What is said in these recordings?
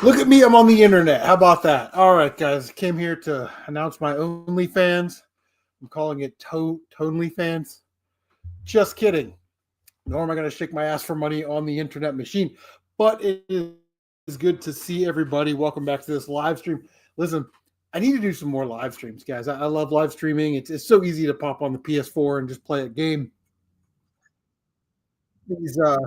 Look at me, I'm on the internet. How about that? All right, guys. Came here to announce my OnlyFans. I'm calling it Tonelyfans. Just kidding. Nor am I going to shake my ass for money on the internet machine. But it is good to see everybody. Welcome back to this live stream. Listen, I need to do some more live streams, guys. I love live streaming. It's so easy to pop on the PS4 and just play a game. These, let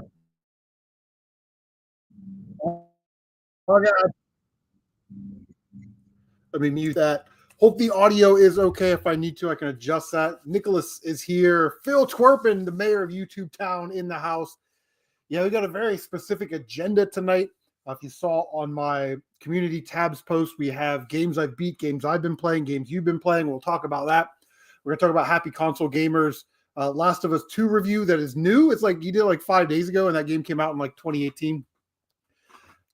me mute that. Hope the audio is okay. If I need to, I can adjust that. Nicholas is here. Phil Twerpin, the mayor of YouTube Town, in the house. Yeah, we got a very specific agenda tonight. If you saw on my community tabs post, we have games I've beat, games I've been playing, games you've been playing. We'll talk about that. We're going to talk about Happy Console Gamers Last of Us 2 review that is new. It's like you did like 5 days ago, and that game came out in like 2018.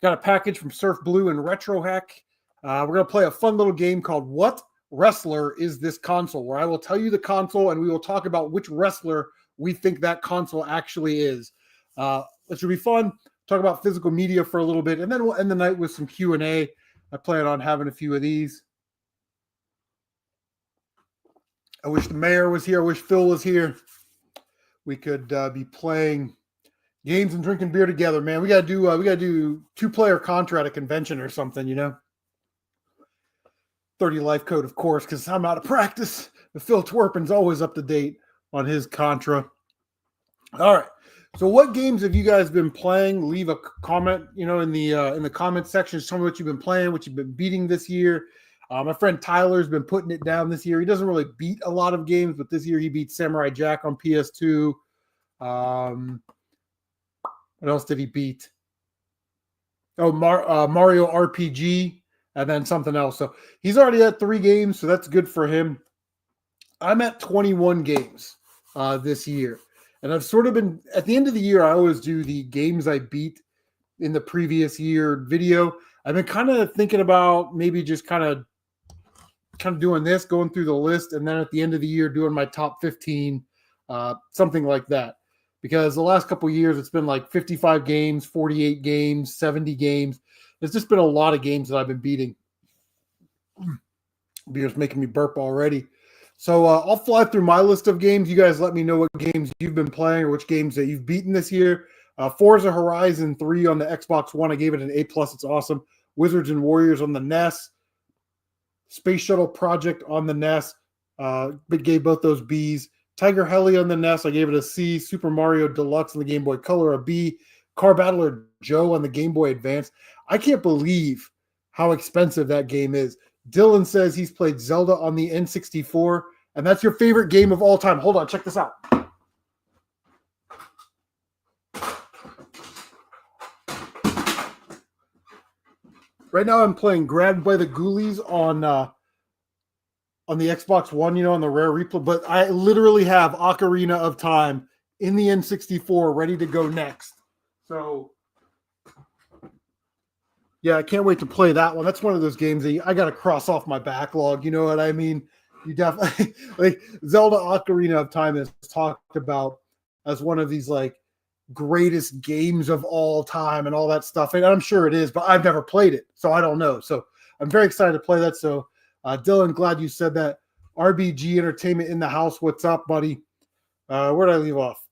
Got a package from Surf Blue and Retro Hack. We're going to play a fun little game called What Wrestler Is This Console? Where I will tell you the console and we will talk about which wrestler we think that console actually is. It should be fun. Talk about physical media for a little bit, and then we'll end the night with some Q&A. I plan on having a few of these. I wish the mayor was here. I wish Phil was here. We could be playing games and drinking beer together, man. We gotta do 2-player Contra at a convention or something, you know. 30 life code, of course, because I'm out of practice. But Phil Twerpin's always up to date on his Contra. All right. So what games have you guys been playing? Leave a comment, in the comment section. Tell me what you've been playing, what you've been beating this year. My friend Tyler's been putting it down this year. He doesn't really beat a lot of games, but this year he beat Samurai Jack on PS2. What else did he beat? Oh, Mario RPG, and then something else. So he's already at 3 games, so that's good for him. I'm at 21 games this year. And I've sort of been, at the end of the year, I always do the games I beat in the previous year video. I've been kind of thinking about maybe just kind of doing this, going through the list, and then at the end of the year doing my top 15, something like that. Because the last couple of years, it's been like 55 games, 48 games, 70 games. There's just been a lot of games that I've been beating. Beer's making me burp already. So I'll fly through my list of games. You guys let me know what games you've been playing or which games that you've beaten this year. Forza Horizon 3 on the Xbox One. I gave it an A+. It's awesome. Wizards and Warriors on the NES. Space Shuttle Project on the NES. But gave both those Bs. Tiger Heli on the NES. I gave it a C. Super Mario Deluxe on the Game Boy Color, a B. Car Battler Joe on the Game Boy Advance. I can't believe how expensive that game is. Dylan says he's played Zelda on the N64, and that's your favorite game of all time. Hold on, check this out. Right now I'm playing Grabbed by the Ghoulies on the Xbox One, on the rare replay, but I literally have Ocarina of Time in the N64 ready to go next. So yeah, I can't wait to play that one. That's one of those games that I got to cross off my backlog. You know what I mean? You definitely like Zelda Ocarina of Time is talked about as one of these like greatest games of all time and all that stuff. And I'm sure it is, but I've never played it, so I don't know. So I'm very excited to play that. So Dylan, glad you said that. RBG Entertainment in the house. What's up, buddy? Where did I leave off?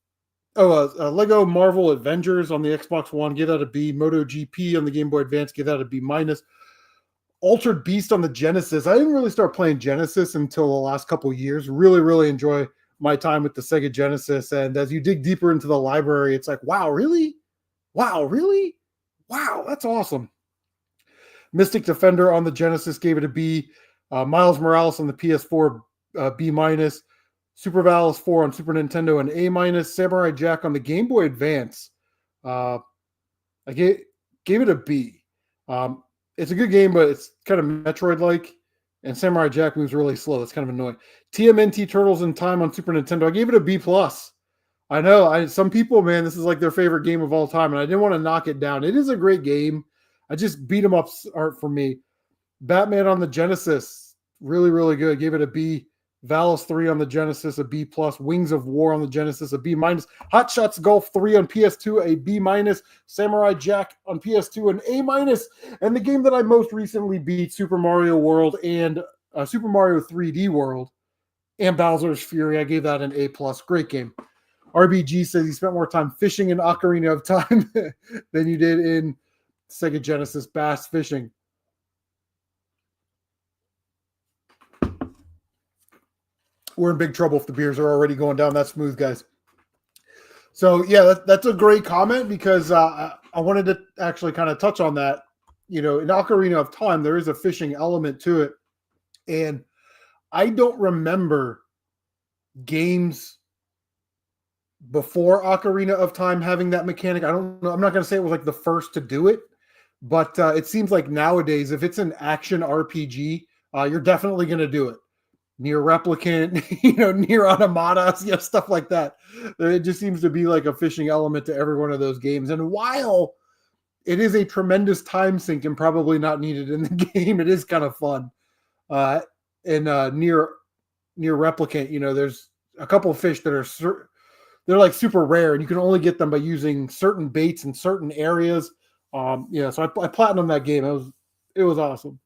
Oh, Lego Marvel Avengers on the Xbox One, give that a B. MotoGP on the Game Boy Advance, give that a B-. Altered Beast on the Genesis. I didn't really start playing Genesis until the last couple of years. Really, really enjoy my time with the Sega Genesis. And as you dig deeper into the library, it's like, wow, really? Wow, really? Wow, that's awesome. Mystic Defender on the Genesis, gave it a B. Miles Morales on the PS4, B-. Super Valve 4 on Super Nintendo, and A-. Samurai Jack on the Game Boy Advance. I gave it a B. It's a good game, but it's kind of Metroid-like, and Samurai Jack moves really slow. It's kind of annoying. TMNT Turtles in Time on Super Nintendo. I gave it a B+. I know, some people, man, this is like their favorite game of all time, and I didn't want to knock it down. It is a great game. I just beat 'em ups aren't for me. Batman on the Genesis, really, really good. Gave it a B. Valis 3 on the Genesis, a B plus. Wings of War on the Genesis, a B minus. Hot Shots Golf 3 on PS2, a B minus. Samurai Jack on PS2, an A minus. And the game that I most recently beat, Super Mario World and Super Mario 3D World and Bowser's Fury, I gave that an A plus. Great game. RBG says he spent more time fishing in Ocarina of Time than you did in Sega Genesis bass fishing. We're in big trouble if the beers are already going down that smooth, guys. So, yeah, that's a great comment because I wanted to actually kind of touch on that. You know, in Ocarina of Time, there is a fishing element to it. And I don't remember games before Ocarina of Time having that mechanic. I don't know. I'm not going to say it was like the first to do it, but it seems like nowadays, if it's an action RPG, you're definitely going to do it. Near Replicant, Near Automata, stuff like that. It just seems to be like a fishing element to every one of those games. And while it is a tremendous time sink and probably not needed in the game, it is kind of fun. And near Replicant, there's a couple of fish that are they're like super rare, and you can only get them by using certain baits in certain areas. So I platinumed that game. It was awesome.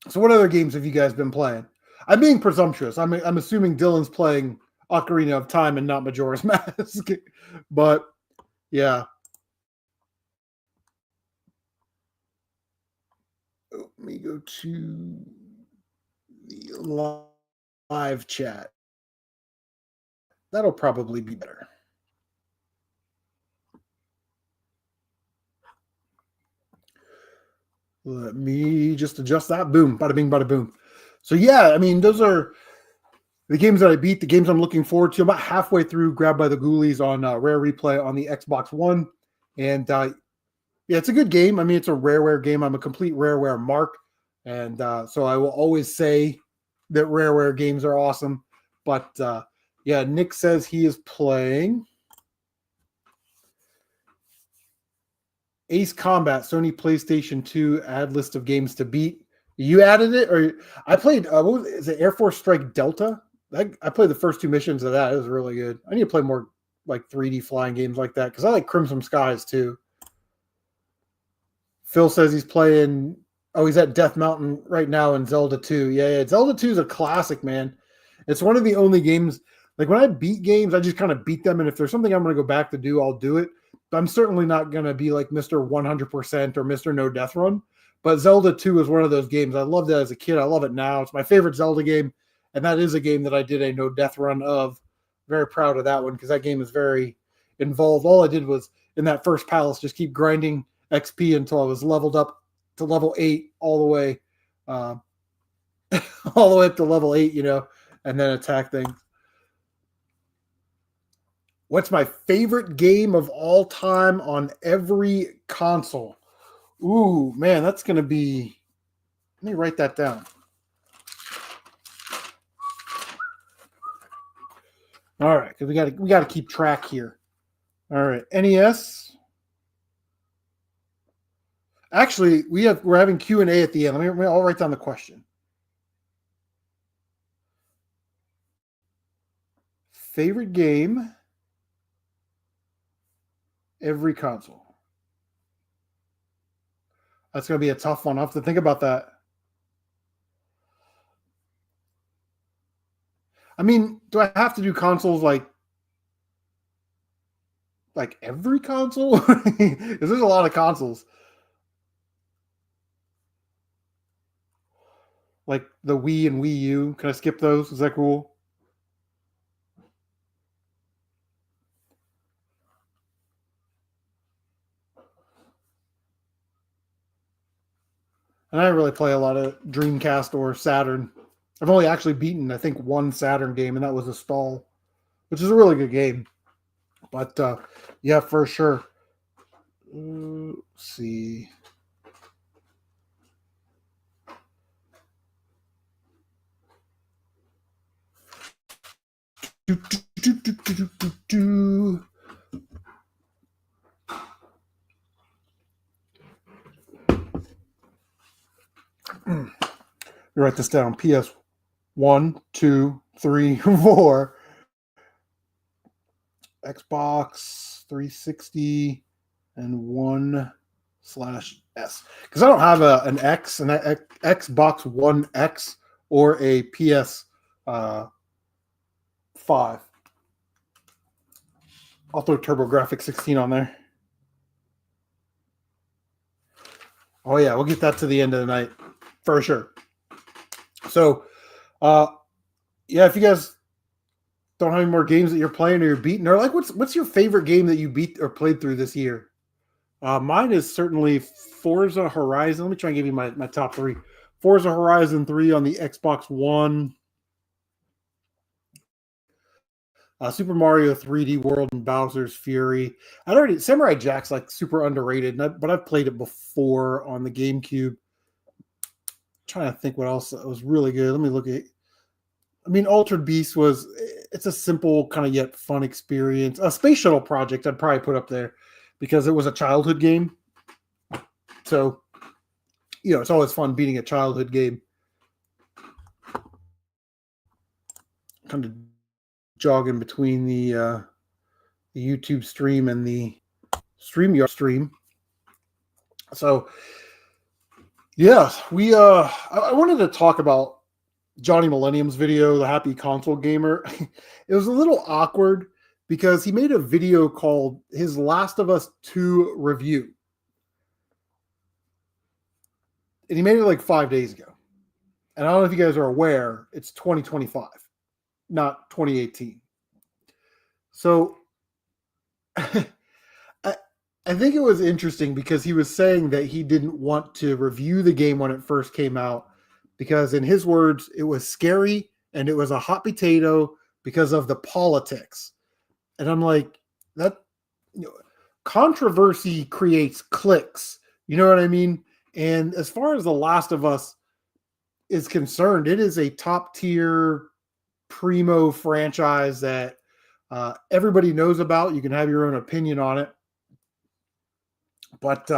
So what other games have you guys been playing? I'm being presumptuous. I'm assuming Dylan's playing Ocarina of Time and not Majora's Mask. But yeah. Let me go to the live chat. That'll probably be better. Let me just adjust that. Boom. Bada bing, bada boom. So, yeah, I mean, those are the games that I beat, the games I'm looking forward to. I'm about halfway through Grabbed by the Ghoulies on Rare Replay on the Xbox One. And, yeah, it's a good game. I mean, it's a Rareware game. I'm a complete Rareware mark. And so I will always say that Rareware games are awesome. But, yeah, Nick says he is playing Ace Combat, Sony PlayStation 2 add list of games to beat. You added it, or I played. Is it Air Force Strike Delta? I played the first two missions of that. It was really good. I need to play more like 3D flying games like that because I like Crimson Skies too. Phil says he's playing. Oh, he's at Death Mountain right now in Zelda 2. Yeah. Zelda 2 is a classic, man. It's one of the only games. Like when I beat games, I just kind of beat them, and if there's something I'm going to go back to do, I'll do it. But I'm certainly not going to be like Mr. 100% or Mr. No Death Run. But Zelda 2 is one of those games. I loved it as a kid. I love it now. It's my favorite Zelda game. And that is a game that I did a no death run of. Very proud of that one because that game is very involved. All I did was in that first palace just keep grinding XP until I was leveled up to level 8 all the way all the way up to level 8, and then attack things. What's my favorite game of all time on every console? Ooh, man, that's going to be... Let me write that down. All right, because we got to keep track here. All right, NES. Actually, we're having Q&A at the end. I'll write down the question. Favorite game, every console. That's going to be a tough one. I'll have to think about that. I mean, do I have to do consoles like every console? Because there's a lot of consoles. Like the Wii and Wii U. Can I skip those? Is that cool? And I don't really play a lot of Dreamcast or Saturn. I've only actually beaten, I think, one Saturn game, and that was Astral, which is a really good game. But, yeah, for sure. Let's see. Write this down. PS 1, 2, 3, 4. Xbox 360 and 1/S. Because I don't have an Xbox One X or a PS 5. I'll throw TurboGrafx 16 on there. Oh yeah, we'll get that to the end of the night for sure. So, yeah, if you guys don't have any more games that you're playing or you're beating, or like, what's your favorite game that you beat or played through this year? Mine is certainly Forza Horizon. Let me try and give you my top 3. Forza Horizon 3 on the Xbox One. Super Mario 3D World and Bowser's Fury. Samurai Jack's like super underrated, but I've played it before on the GameCube. I'm trying to think what else was really good. Let me look at. I mean, Altered Beast it's a simple kind of yet fun experience. A Space Shuttle Project I'd probably put up there because it was a childhood game. So, it's always fun beating a childhood game. Kind of jogging between the YouTube stream and the StreamYard stream. So, yeah, I wanted to talk about Johnny Millennium's video, The Happy Console Gamer. It was a little awkward because he made a video called his Last of Us 2 review. And he made it like 5 days ago. And I don't know if you guys are aware, it's 2025, not 2018. So I think it was interesting because he was saying that he didn't want to review the game when it first came out because, in his words, it was scary and it was a hot potato because of the politics. And I'm like, controversy creates clicks. You know what I mean? And as far as The Last of Us is concerned, it is a top tier primo franchise that everybody knows about. You can have your own opinion on it. But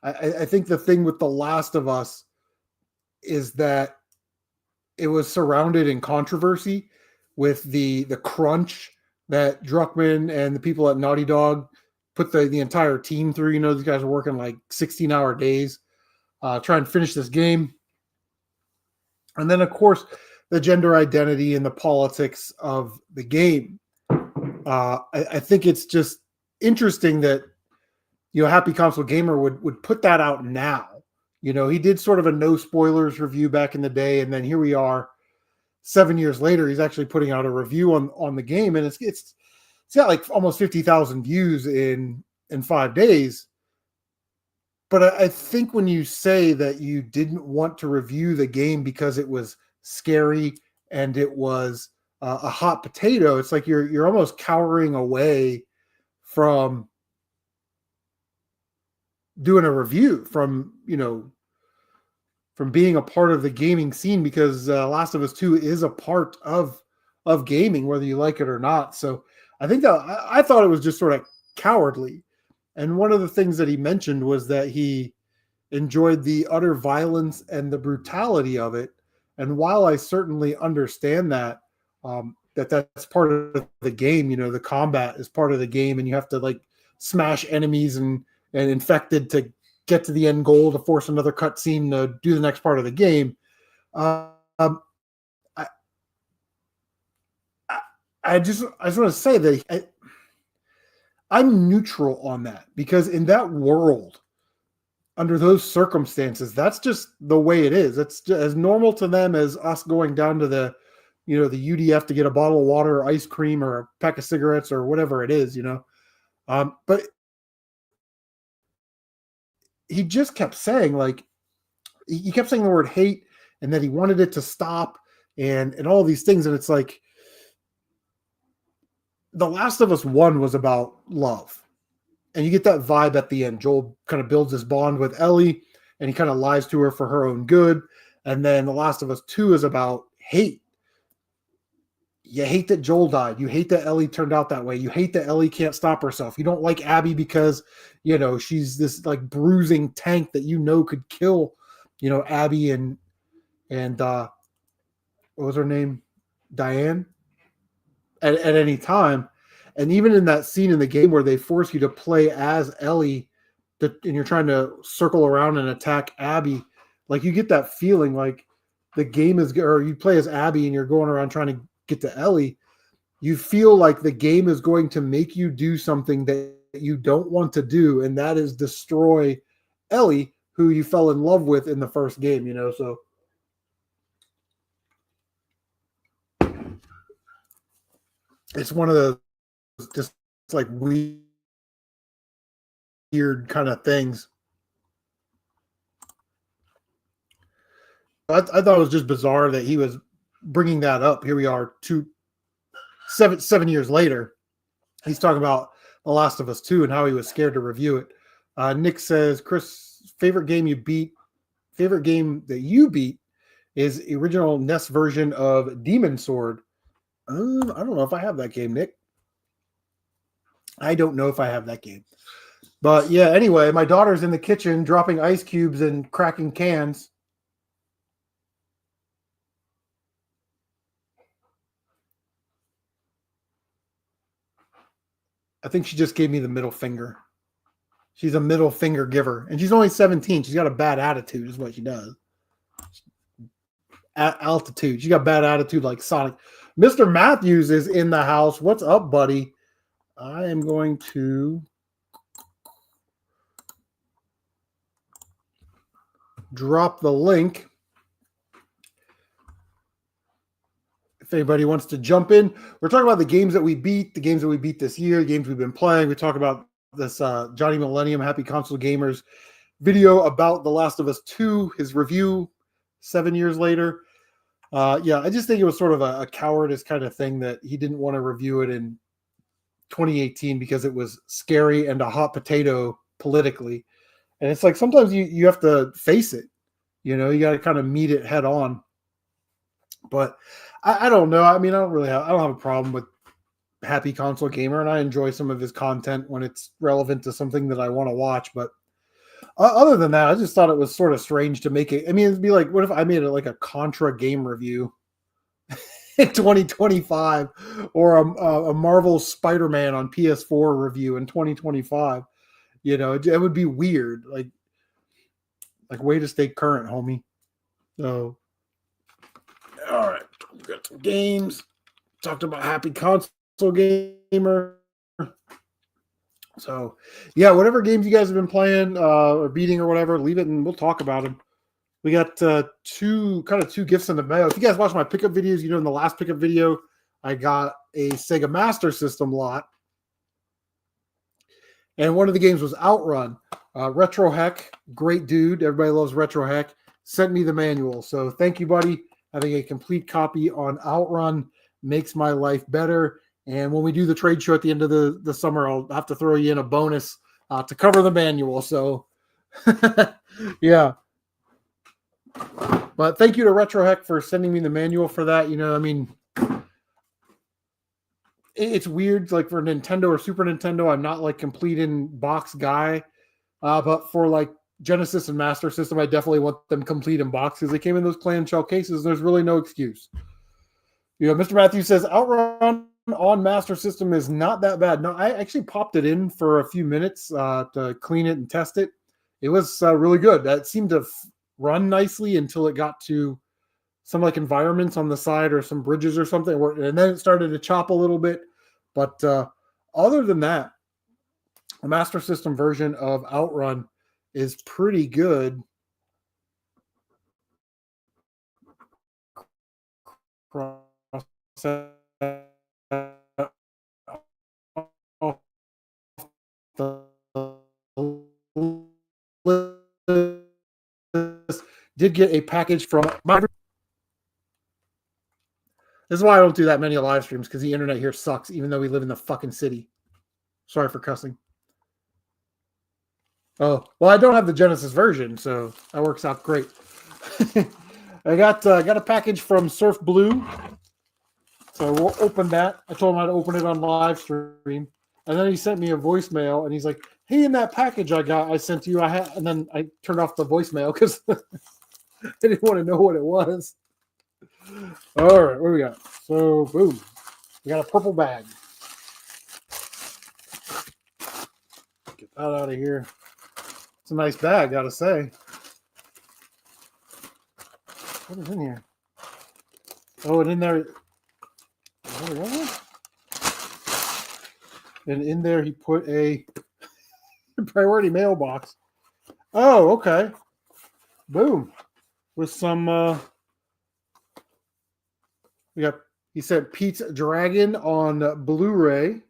I think the thing with The Last of Us is that it was surrounded in controversy with the crunch that Druckmann and the people at Naughty Dog put the entire team through. These guys are working like 16-hour days trying to finish this game. And then, of course, the gender identity and the politics of the game. I think it's just interesting that Happy Console Gamer would put that out now. He did sort of a no spoilers review back in the day, and then here we are 7 years later. He's actually putting out a review on the game, and it's got like almost 50,000 views in 5 days. But I think when you say that you didn't want to review the game because it was scary and it was a hot potato, it's like you're almost cowering away from doing a review, from being a part of the gaming scene, because Last of Us 2 is a part of gaming, whether you like it or not. So I think that I thought it was just sort of cowardly. And one of the things that he mentioned was that he enjoyed the utter violence and the brutality of it. And while I certainly understand that, that's part of the game, the combat is part of the game, and you have to like smash enemies and infected to get to the end goal to force another cutscene to do the next part of the game. I just want to say that I'm neutral on that, because in that world, under those circumstances, that's just the way it is. It's as normal to them as us going down to the UDF to get a bottle of water or ice cream or a pack of cigarettes or whatever it is, But he just kept saying, like, he kept saying the word hate and that he wanted it to stop and all these things. And it's like, The Last of Us 1 was about love. And you get that vibe at the end. Joel kind of builds this bond with Ellie, and he kind of lies to her for her own good. And then The Last of Us 2 is about hate. You hate that Joel died. You hate that Ellie turned out that way. You hate that Ellie can't stop herself. You don't like Abby because, she's this like bruising tank that could kill, Abby and what was her name? Diane at any time. And even in that scene in the game where they force you to play as Ellie, and you're trying to circle around and attack Abby, like you get that feeling like the game is, or you play as Abby and you're going around trying to get to Ellie. You feel like the game is going to make you do something that you don't want to do, and that is destroy Ellie, who you fell in love with in the first game, you know, so it's one of those just like weird kind of things. I thought it was just bizarre that he was bringing that up. Here we are, 7 years later. He's talking about The Last of Us 2 and how he was scared to review it. Nick says, Chris, favorite game that you beat is the original NES version of Demon Sword. I don't know if I have that game, Nick. I don't know if I have that game. But yeah, anyway, my daughter's in the kitchen dropping ice cubes and cracking cans. I think she just gave me the middle finger. She's a middle finger giver. And she's only 17. She's got a bad attitude is what she does. Altitude. She got bad attitude like Sonic. Mr. Matthews is in the house. What's up, buddy? I am going to drop the link. If anybody wants to jump in, we're talking about the games that we beat, this year, the games we've been playing. We talk about this Johnny Millennium, Happy Console Gamers video about The Last of Us 2, his review 7 years later. I just think it was sort of a cowardice kind of thing that he didn't want to review it in 2018 because it was scary and a hot potato politically. And it's like sometimes you have to face it. You know, you got to kind of meet it head on. But I don't know. I mean, I don't have a problem with Happy Console Gamer, and I enjoy some of his content when it's relevant to something that I want to watch. But other than that, I just thought it was sort of strange to make it. I mean, it'd be like, what if I made it like a Contra game review in 2025, or a Marvel Spider-Man on PS4 review in 2025? You know, it would be weird. Like way to stay current, homie. So, all right, we got some games. Talked about Happy Console Gamer. So, yeah, whatever games you guys have been playing or beating or whatever, leave it and we'll talk about them. We got two gifts in the mail. If you guys watch my pickup videos, you know in the last pickup video, I got a Sega Master System lot. And one of the games was Outrun. Retro Heck, great dude. Everybody loves Retro Heck. Sent me the manual. So thank you, buddy. Having a complete copy on Outrun makes my life better. And when we do the trade show at the end of the summer, I'll have to throw you in a bonus to cover the manual. So, yeah. But thank you to Retro Heck for sending me the manual for that. You know, I mean, it's weird. Like for Nintendo or Super Nintendo, I'm not like complete in box guy. But for like Genesis and Master System, I definitely want them complete in box because they came in those clamshell cases. There's really no excuse. You know, Mr. Matthews says Outrun on Master System is not that bad. No, I actually popped it in for a few minutes to clean it and test it. It was really good. That seemed to run nicely until it got to some like environments on the side or some bridges or something, and then it started to chop a little bit. But other than that, the Master System version of Outrun is pretty good. Did get a package from my. This is why I don't do that many live streams, because the internet here sucks, even though we live in the fucking city. Sorry for cussing. Oh, well, I don't have the Genesis version, so that works out great. I got a package from Surf Blue, so we'll open that. I told him I'd open it on live stream, and then he sent me a voicemail, and he's like, "Hey, in that package I sent you, and then I turned off the voicemail because I didn't want to know what it was." All right, what do we got? So, boom. We got a purple bag. Get that out of here. It's a nice bag, gotta say. What is in here? Oh, and in there. And in there, he put a priority mailbox. Oh, okay. Boom. With some, we got, he said Pete's Dragon on Blu-ray.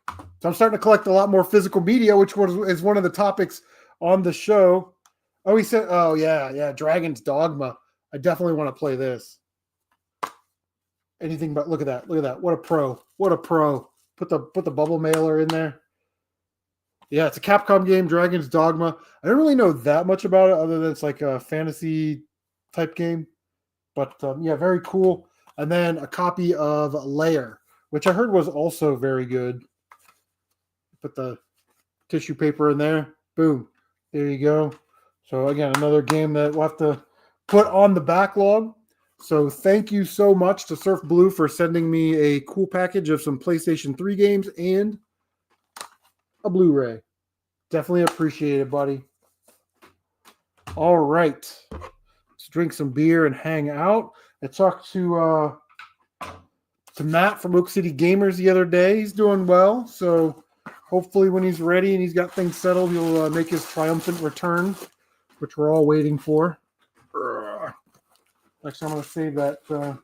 So I'm starting to collect a lot more physical media, which is one of the topics on the show. Oh, he said, oh, yeah, Dragon's Dogma. I definitely want to play this. Anything but, look at that. What a pro. What a pro. Put the bubble mailer in there. Yeah, it's a Capcom game, Dragon's Dogma. I don't really know that much about it other than it's like a fantasy type game. But yeah, very cool. And then a copy of Lair, which I heard was also very good. Put the tissue paper in there. Boom. There you go. So again, another game that we'll have to put on the backlog. So thank you so much to Surf Blue for sending me a cool package of some PlayStation 3 games and a Blu-ray. Definitely appreciate it, buddy. All right. Let's drink some beer and hang out. I talked to Matt from Oak City Gamers the other day. He's doing well. So hopefully when he's ready and he's got things settled, he'll make his triumphant return, which we're all waiting for. Actually, I'm going to save that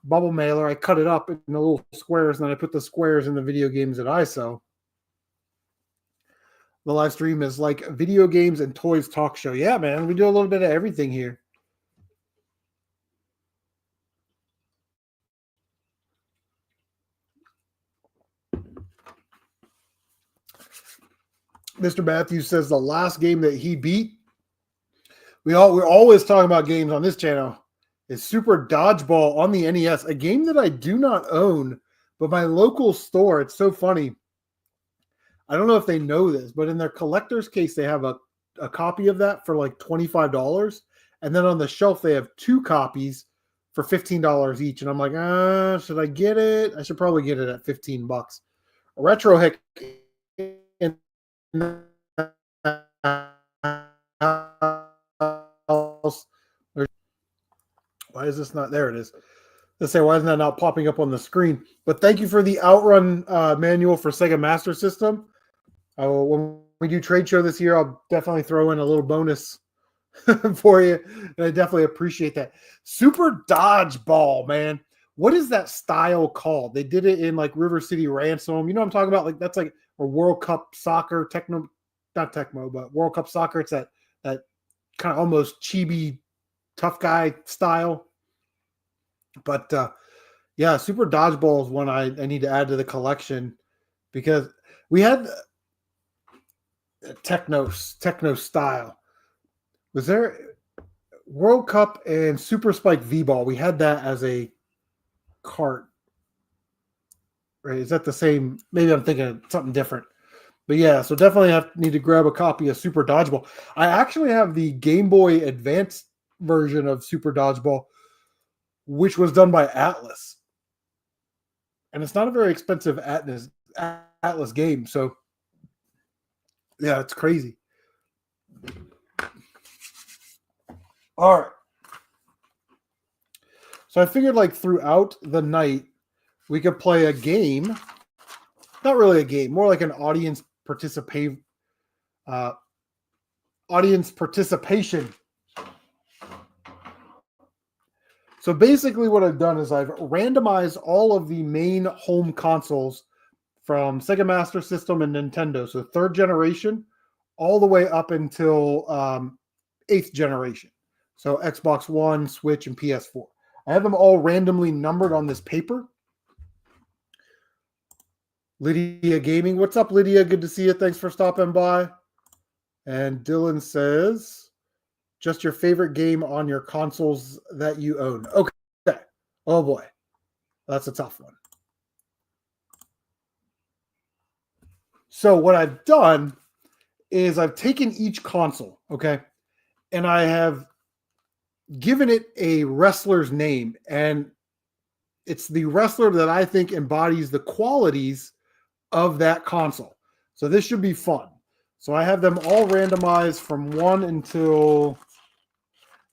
bubble mailer. I cut it up in the little squares, and then I put the squares in the video games that I sell. The live stream is like video games and toys talk show. Yeah, man, we do a little bit of everything here. Mr. Matthews says the last game that he beat, we're always talking about games on this channel, is Super Dodgeball on the NES, a game that I do not own, but my local store, it's so funny. I don't know if they know this, but in their collector's case, they have a copy of that for like $25. And then on the shelf, they have 2 copies for $15 each. And I'm like, should I get it? I should probably get it at $15. Retro Hick. Why is this not? There it is. Let's say, why isn't that not popping up on the screen? But thank you for the Outrun manual for Sega Master System. When we do trade show this year, I'll definitely throw in a little bonus for you. And I definitely appreciate that. Super Dodgeball, man. What is that style called? They did it in like River City Ransom. You know what I'm talking about? Like that's like a World Cup Soccer, not Tecmo, but World Cup Soccer. It's that kind of almost chibi tough guy style. But yeah, Super Dodgeball is one I need to add to the collection because we had techno style. Was there World Cup and Super Spike V-Ball? We had that as a cart. Right? Is that the same? Maybe I'm thinking of something different. But yeah, so definitely need to grab a copy of Super Dodgeball. I actually have the Game Boy Advance version of Super Dodgeball, which was done by Atlas. And it's not a very expensive Atlas game. So yeah, it's crazy. All right. So I figured like throughout the night, we could play a game. Not really a game, more like an audience participation. So basically what I've done is I've randomized all of the main home consoles from Sega Master System and Nintendo. So 3rd generation all the way up until 8th generation. So Xbox One, Switch, and PS4. I have them all randomly numbered on this paper. Lydia Gaming. What's up, Lydia? Good to see you. Thanks for stopping by. And Dylan says, just your favorite game on your consoles that you own. Okay. Oh, boy. That's a tough one. So what I've done is I've taken each console, okay, and I have given it a wrestler's name, and it's the wrestler that I think embodies the qualities of that console. So this should be fun. So I have them all randomized from 1 until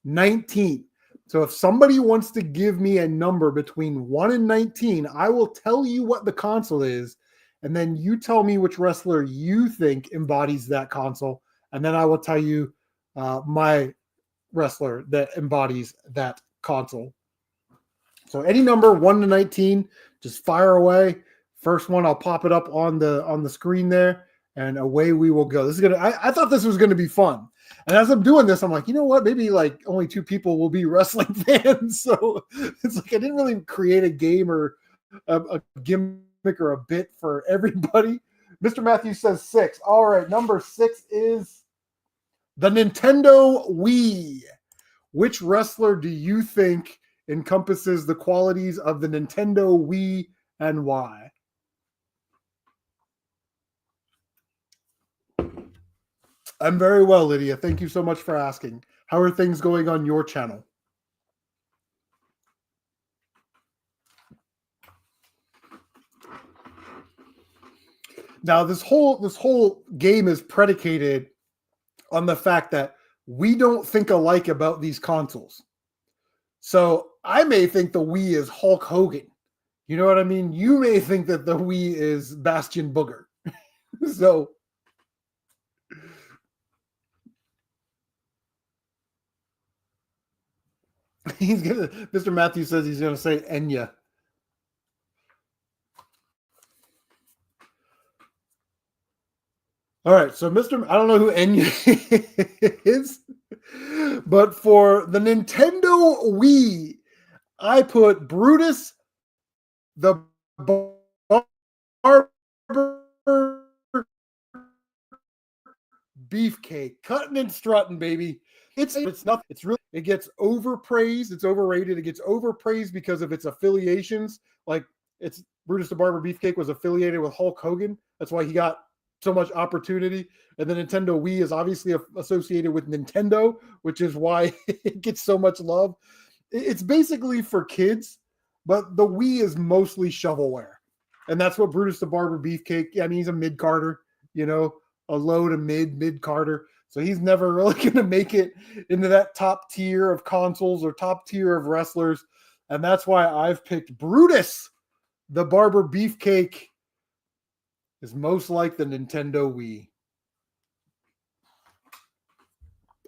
19. So if somebody wants to give me a number between 1 and 19, I will tell you what the console is, and then you tell me which wrestler you think embodies that console, and then I will tell you my wrestler that embodies that console. So any number 1 to 19, just fire away. First one, I'll pop it up on the screen there, and away we will go. This is gonna. I thought this was gonna be fun, and as I'm doing this, I'm like, you know what? Maybe like only 2 people will be wrestling fans, so it's like I didn't really create a game or a gimmick or a bit for everybody. Mr. Matthews says 6. All right, number 6 is the Nintendo Wii. Which wrestler do you think encompasses the qualities of the Nintendo Wii and why? I'm very well, Lydia. Thank you so much for asking. How are things going on your channel? Now, this whole game is predicated on the fact that we don't think alike about these consoles. So I may think the Wii is Hulk Hogan. You know what I mean? You may think that the Wii is Bastion Booger. So Mr. Matthews says he's gonna say Enya. All right, so I don't know who Enya is, but for the Nintendo Wii, I put Brutus the Barber Beefcake, cutting and strutting, baby. It's nothing. It's really, it gets overpraised. It's overrated. It gets overpraised because of its affiliations. Like it's Brutus the Barber Beefcake was affiliated with Hulk Hogan. That's why he got so much opportunity. And the Nintendo Wii is obviously associated with Nintendo, which is why it gets so much love. It's basically for kids, but the Wii is mostly shovelware. And that's what Brutus the Barber Beefcake, I mean, he's a mid-carder, you know, a low to mid-carder. So he's never really going to make it into that top tier of consoles or top tier of wrestlers. And that's why I've picked Brutus the Barber Beefcake is most like the Nintendo Wii.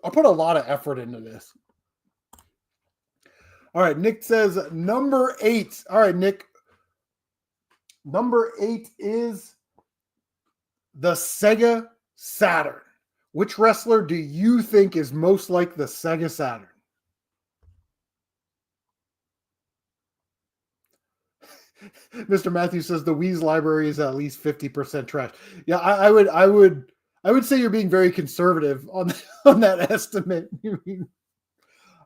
I put a lot of effort into this. All right, Nick says number 8. All right, Nick. Number 8 is the Sega Saturn. Which wrestler do you think is most like the Sega Saturn? Mr. Matthews says the Wii's library is at least 50% trash. Yeah, I would say you're being very conservative on that estimate.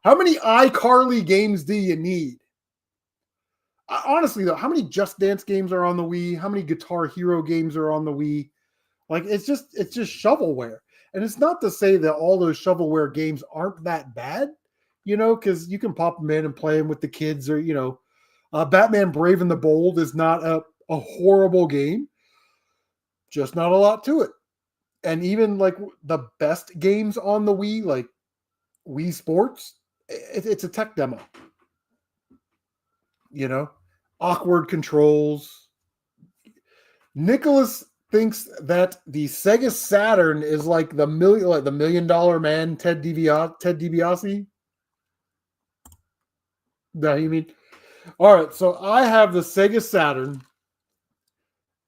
How many iCarly games do you need? Honestly, though, how many Just Dance games are on the Wii? How many Guitar Hero games are on the Wii? Like it's just shovelware. And it's not to say that all those shovelware games aren't that bad, you know, because you can pop them in and play them with the kids, or you know, Batman Brave and the Bold is not a horrible game, just not a lot to it. And even like the best games on the Wii, like Wii Sports, it's a tech demo. You know, awkward controls. Nicholas thinks that the Sega Saturn is like the $1 million man, Ted DiBiase. No, you mean? All right, so I have the Sega Saturn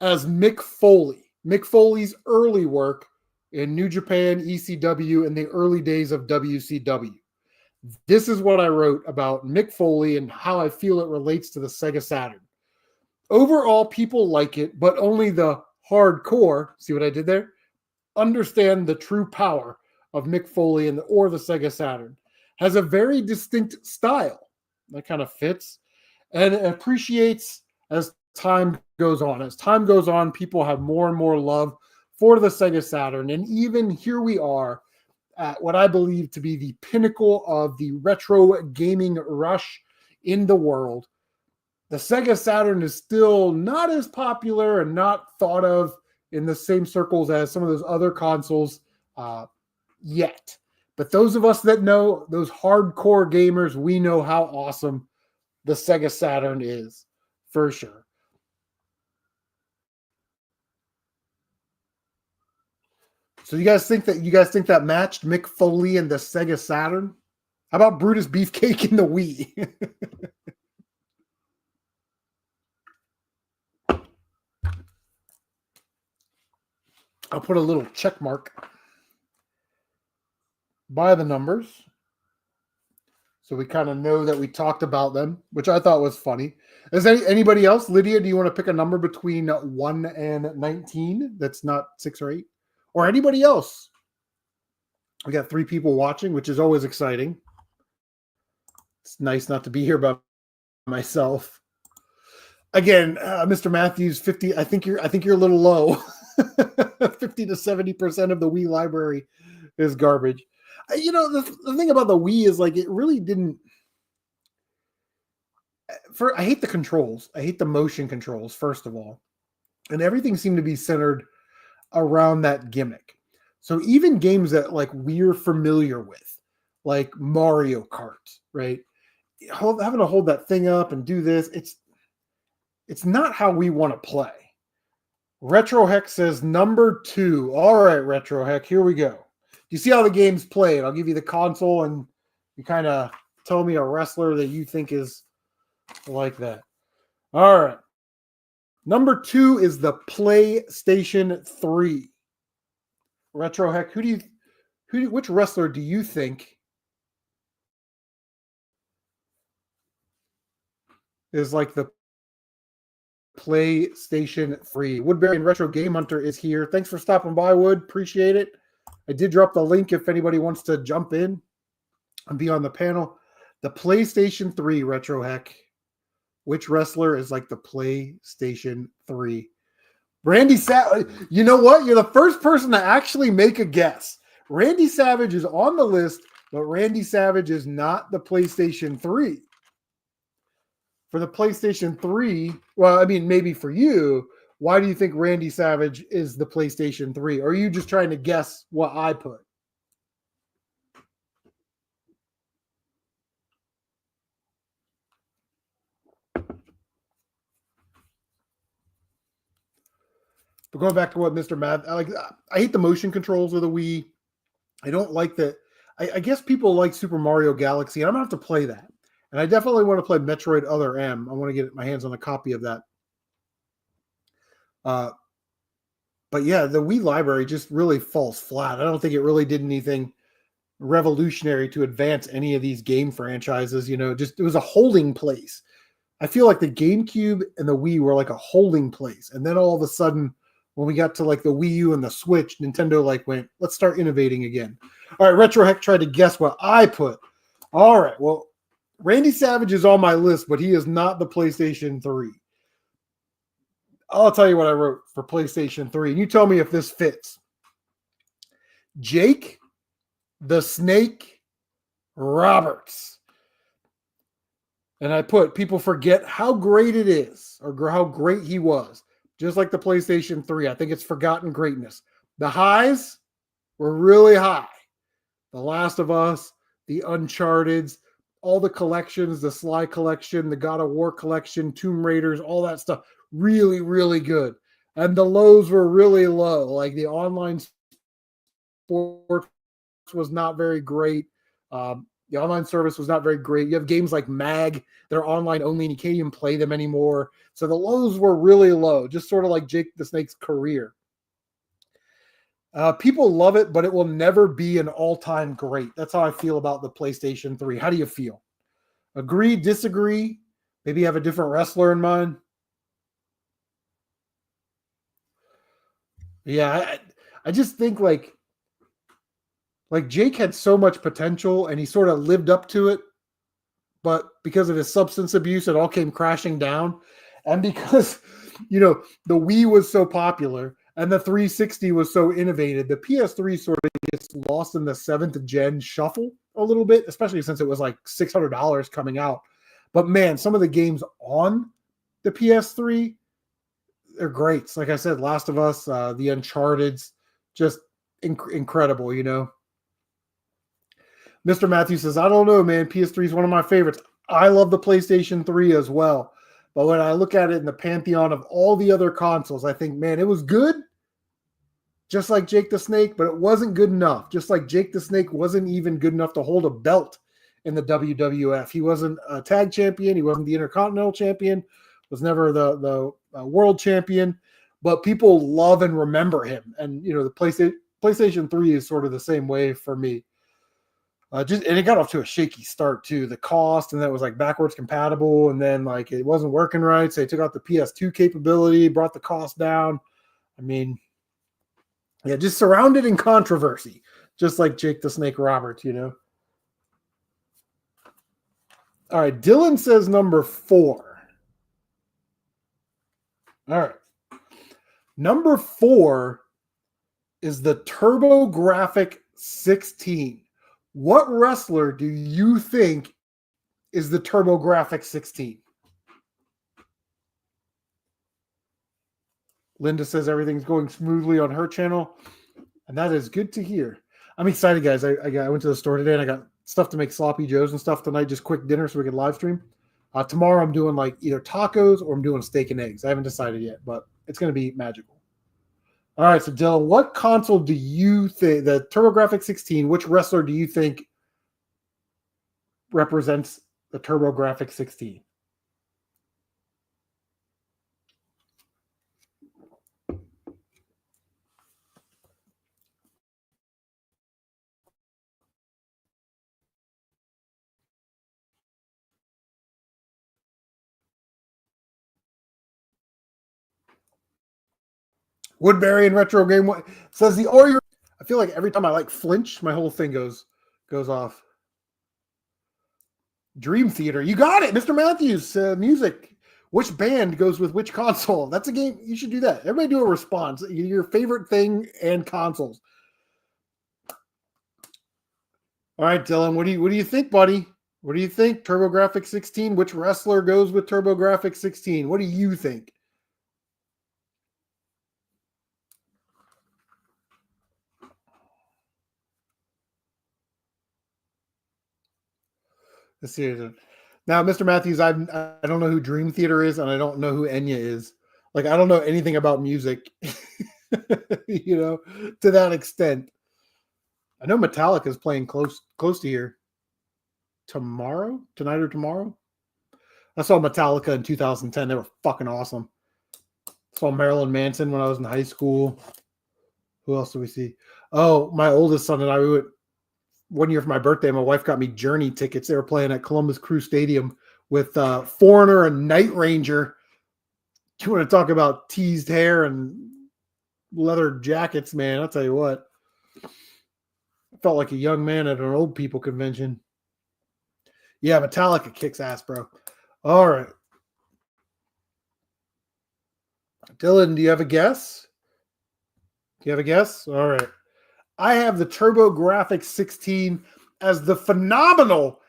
as Mick Foley. Mick Foley's early work in New Japan, ECW, in the early days of WCW. This is what I wrote about Mick Foley and how I feel it relates to the Sega Saturn. Overall, people like it, but only the hardcore, see what I did there? Understand the true power of Mick Foley or the Sega Saturn. Has a very distinct style that kind of fits and appreciates as time goes on. As time goes on, people have more and more love for the Sega Saturn. And even here we are at what I believe to be the pinnacle of the retro gaming rush in the world. The Sega Saturn is still not as popular and not thought of in the same circles as some of those other consoles yet. But those of us that know, those hardcore gamers, we know how awesome the Sega Saturn is, for sure. So you guys think that matched Mick Foley and the Sega Saturn? How about Brutus Beefcake in the Wii? I'll put a little check mark by the numbers, so we kind of know that we talked about them, which I thought was funny. Is anybody else? Lydia, do you want to pick a number between 1 and 19 that's not 6 or 8? Or anybody else? We got 3 people watching, which is always exciting. It's nice not to be here by myself. Again, Mr. Matthews, 50. I think you're a little low. 50 to 70% of the Wii library is garbage. The thing about the Wii is like it really didn't. I hate the controls. I hate the motion controls, first of all. And everything seemed to be centered around that gimmick. So even games that like we're familiar with, like Mario Kart, right? Having to hold that thing up and do this, it's not how we want to play. Retro Heck says number 2. All right, Retro Heck, here we go. You see how the game's played? I'll give you the console and you kind of tell me a wrestler that you think is like that. All right. Number 2 is the PlayStation 3. Retro Heck, which wrestler do you think is like the PlayStation 3? Woodbury and Retro Game Hunter is here. Thanks for stopping by, Wood. Appreciate it. I did drop the link if anybody wants to jump in and be on the panel. The PlayStation 3, Retro Heck. Which wrestler is like the PlayStation 3? Randy Savage. You know what? You're the first person to actually make a guess. Randy Savage is on the list, but Randy Savage is not the PlayStation 3. For the PlayStation 3, well, I mean, maybe for you, why do you think Randy Savage is the PlayStation 3? Or are you just trying to guess what I put? But going back to what Mr. Math, I hate the motion controls of the Wii. I don't like that. I guess people like Super Mario Galaxy, and I'm going to have to play that. And I definitely want to play Metroid Other M. I want to get my hands on a copy of that. But yeah, the Wii library just really falls flat. I don't think it really did anything revolutionary to advance any of these game franchises. It was a holding place. I feel like the GameCube and the Wii were like a holding place. And then all of a sudden, when we got to like the Wii U and the Switch, Nintendo went, let's start innovating again. All right, Retro Heck tried to guess what I put. All right, well, Randy Savage is on my list, but he is not the PlayStation 3. I'll tell you what I wrote for PlayStation 3, and you tell me if this fits. Jake the Snake Roberts. And I put, people forget how great it is, or how great he was. Just like the PlayStation 3. I think it's forgotten greatness. The highs were really high. The Last of Us, the Uncharted, all the collections, the Sly collection, the God of War collection, Tomb Raiders, all that stuff. Really, really good. And the lows were really low. Like the online sports was not very great. The online service was not very great. You have games like MAG that are online only and you can't even play them anymore. So the lows were really low, just sort of like Jake the Snake's career. People love it, but it will never be an all-time great. That's how I feel about the PlayStation 3. How do you feel? Agree, disagree? Maybe you have a different wrestler in mind? Yeah, I just think like Jake had so much potential and he sort of lived up to it, but because of his substance abuse, it all came crashing down. And because, the Wii was so popular And the 360 was so innovative. The PS3 sort of gets lost in the 7th gen shuffle a little bit, especially since it was like $600 coming out. But man, some of the games on the PS3, they're great. Like I said, Last of Us, the Uncharted's, just incredible, you know. Mr. Matthews says, I don't know, man. PS3 is one of my favorites. I love the PlayStation 3 as well. But when I look at it in the pantheon of all the other consoles, I think, man, it was good, just like Jake the Snake, but it wasn't good enough. Just like Jake the Snake wasn't even good enough to hold a belt in the WWF. He wasn't a tag champion. He wasn't the Intercontinental champion. Was never the world champion. But people love and remember him. And, you know, the PlayStation 3 is sort of the same way for me. And it got off to a shaky start too. The cost, and that was like backwards compatible, and then like it wasn't working right. So they took out the PS2 capability, brought the cost down. I mean, yeah, just surrounded in controversy, just like Jake the Snake Roberts, you know. All right, Dylan says number 4. All right, number 4 is the TurboGrafx 16. What wrestler do you think is the TurboGrafx 16? Linda says everything's going smoothly on her channel, and that is good to hear. I'm excited, guys. I went to the store today, and I got stuff to make sloppy joes and stuff tonight, just quick dinner so we can live stream. Tomorrow I'm doing like either tacos or I'm doing steak and eggs. I haven't decided yet, but it's going to be magical. All right, so Dylan, what console do you think, the TurboGrafx 16, which wrestler do you think represents the TurboGrafx 16? Woodbury and Retro Game One says the Oreo. I feel like every time I like flinch, my whole thing goes off. Dream Theater. You got it, Mr. Matthews. Music. Which band goes with which console? That's a game. You should do that. Everybody do a response. Your favorite thing and consoles. All right, Dylan. What do you think, buddy? What do you think? TurboGrafx 16. Which wrestler goes with TurboGrafx 16? What do you think? Let's see. Now, Mr. Matthews, I don't know who Dream Theater is, and I don't know who Enya is. Like, I don't know anything about music, you know, to that extent. I know Metallica is playing close to here tonight or tomorrow. I saw Metallica in 2010. They were fucking awesome. Saw Marilyn Manson when I was in high school. Who else do we see? Oh, my oldest son and I, we went one year for my birthday. My wife got me Journey tickets. They were playing at Columbus Crew Stadium with Foreigner and Night Ranger. You want to talk about teased hair and leather jackets, man? I'll tell you what. I felt like a young man at an old people convention. Yeah, Metallica kicks ass, bro. All right. Dylan, do you have a guess? All right. I have the TurboGrafx 16 as the phenomenal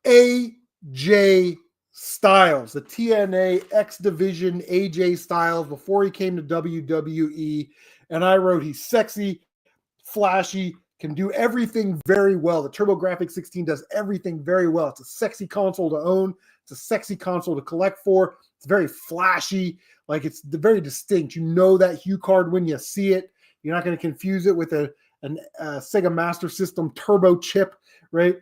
AJ Styles, the TNA X Division AJ Styles before he came to WWE. And I wrote, he's sexy, flashy, can do everything very well. The TurboGrafx 16 does everything very well. It's a sexy console to own. It's a sexy console to collect for. It's very flashy. Like, it's very distinct. You know that hue card when you see it. You're not going to confuse it with a Sega Master System turbo chip, right?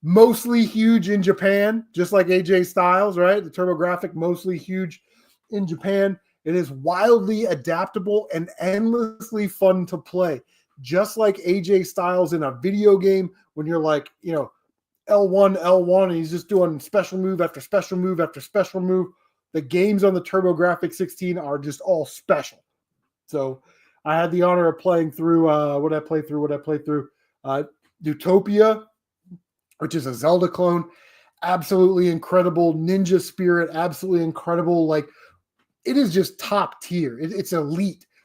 Mostly huge in Japan, just like AJ Styles, right? The TurboGrafx, mostly huge in Japan. It is wildly adaptable and endlessly fun to play. Just like AJ Styles in a video game, when you're like, you know, L1, and he's just doing special move after special move after special move. The games on the TurboGrafx 16 are just all special. So I had the honor of playing through, what I play through? Utopia, which is a Zelda clone. Absolutely incredible. Ninja Spirit, absolutely incredible. Like, it is just top tier. It's elite.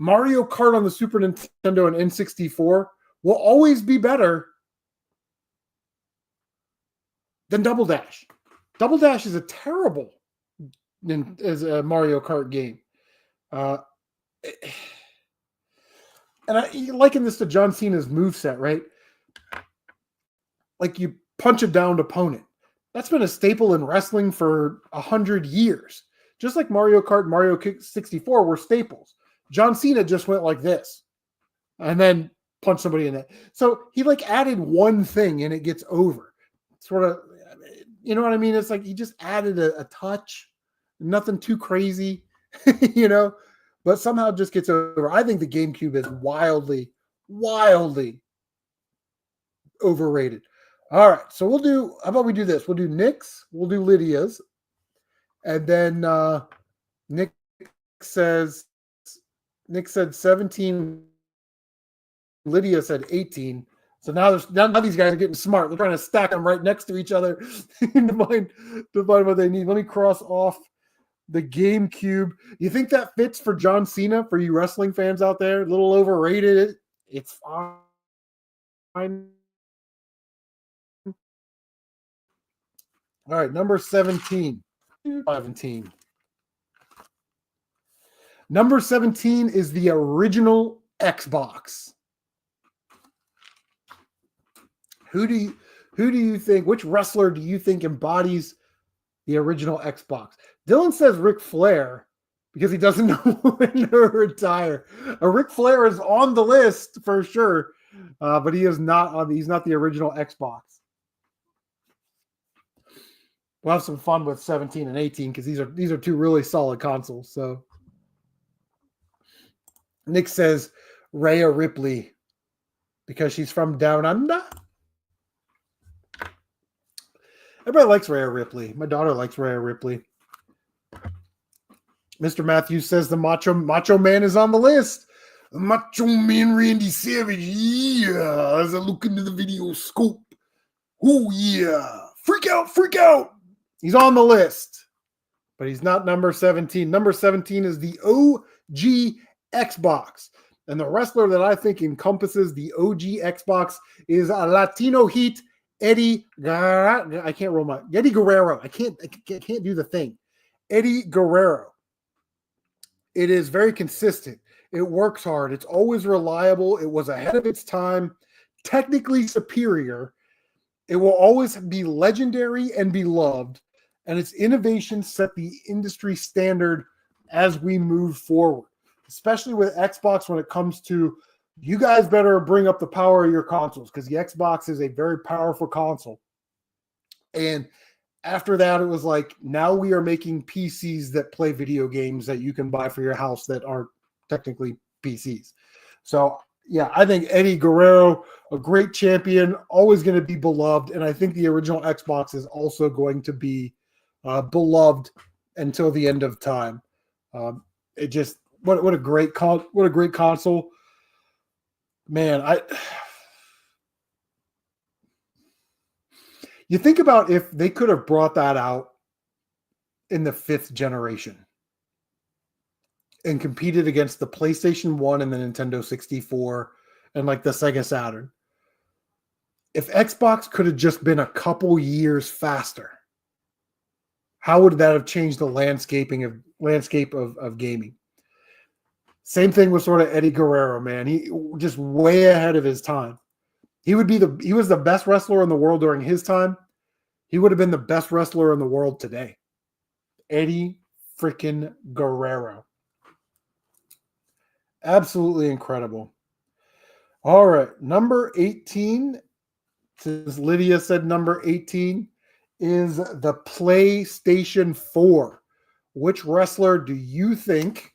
Mario Kart on the Super Nintendo and N64 will always be better than Double Dash. Double Dash is a terrible as a Mario Kart game. And I liken this to John Cena's moveset, right? Like you punch a downed opponent. That's been a staple in wrestling for 100 years. Just like Mario Kart and Mario 64 were staples. John Cena just went like this and then punched somebody in it. So he like added one thing and it gets over. Sort of, you know what I mean? It's like he just added a touch, nothing too crazy, you know, but somehow just gets over. I think the GameCube is wildly, wildly overrated. All right, so we'll do. How about we do this? We'll do Nick's. We'll do Lydia's, and then Nick says Nick said 17. Lydia said 18. So now these guys are getting smart. They're trying to stack them right next to each other to find what they need. Let me cross off the GameCube. You think that fits for John Cena for you wrestling fans out there? A little overrated. It's fine. All right, number 17. 17. Number 17 is the original Xbox. Who do you think, which wrestler do you think embodies the original Xbox? Dylan says Ric Flair because he doesn't know when to retire. Ric Flair is on the list for sure, but he is not on. He's not the original Xbox. We'll have some fun with 17 and 18 because these are two really solid consoles. So Nick says Rhea Ripley because she's from Down Under. Everybody likes Rhea Ripley. My daughter likes Rhea Ripley. Mr. Matthews says the Macho Man is on the list. Macho Man Randy Savage. Yeah. As I look into the video scope. Oh, yeah. Freak out, freak out. He's on the list, but he's not number 17. Number 17 is the OG Xbox. And the wrestler that I think encompasses the OG Xbox is a Latino Heat Eddie Guerrero. I can't roll my Eddie Guerrero. I can't do the thing. Eddie Guerrero. It is very consistent. It works hard. It's always reliable. It was ahead of its time, technically superior. It will always be legendary and beloved, and its innovation set the industry standard as we move forward, especially with Xbox when it comes to you guys better bring up the power of your consoles because the Xbox is a very powerful console. And after that, it was like, now we are making PCs that play video games that you can buy for your house that aren't technically PCs. So, yeah, I think Eddie Guerrero, a great champion, always going to be beloved. And I think the original Xbox is also going to be beloved until the end of time. It just, what a great console. Man, you think about if they could have brought that out in the 5th generation and competed against the PlayStation 1 and the Nintendo 64 and like the Sega Saturn. If Xbox could have just been a couple years faster, how would that have changed the landscape of gaming? Same thing with sort of Eddie Guerrero, man. He just way ahead of his time. He was the best wrestler in the world during his time. He would have been the best wrestler in the world today. Eddie freaking Guerrero. Absolutely incredible. All right. Number 18, since Lydia said number 18, is the PlayStation 4. Which wrestler do you think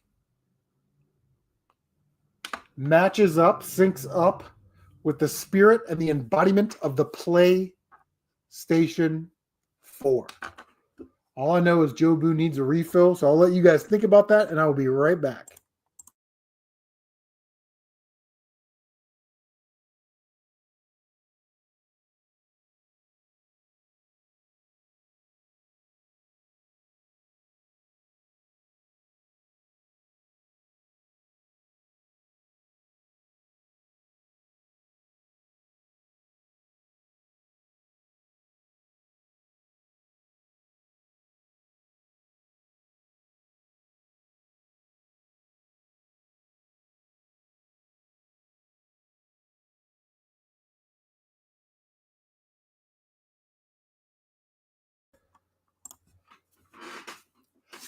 matches up, syncs up with the spirit and the embodiment of the PlayStation 4? All I know is Joe Boo needs a refill, so I'll let you guys think about that, and I will be right back.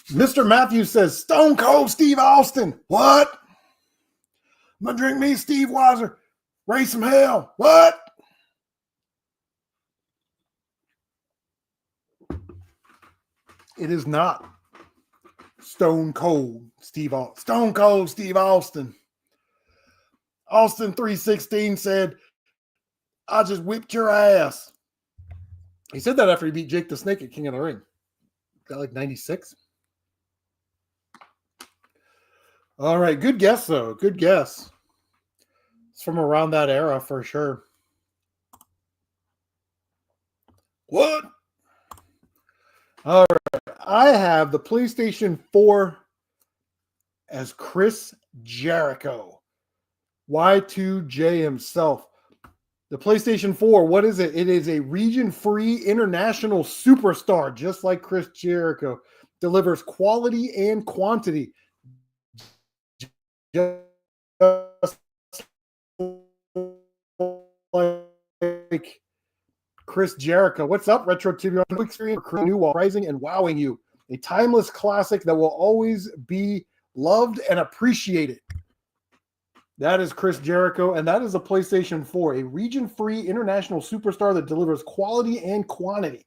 Mr. Matthews says, Stone Cold Steve Austin. What? I'm going to drink me Steve Weiser. Raise some hell. What? It is not Stone Cold Steve Austin. Stone Cold Steve Austin. Austin 316 said, I just whipped your ass. He said that after he beat Jake the Snake at King of the Ring. Got like 96. All right. Good guess, though. Good guess. It's from around that era for sure. What? All right. I have the PlayStation 4 as Chris Jericho. Y2J himself. The PlayStation 4, what is it? It is a region-free international superstar, just like Chris Jericho. Delivers quality and quantity. Just like Chris Jericho. What's up, Retro TV? Experience new while rising and wowing you. A timeless classic that will always be loved and appreciated. That is Chris Jericho, and that is a PlayStation 4, a region-free international superstar that delivers quality and quantity.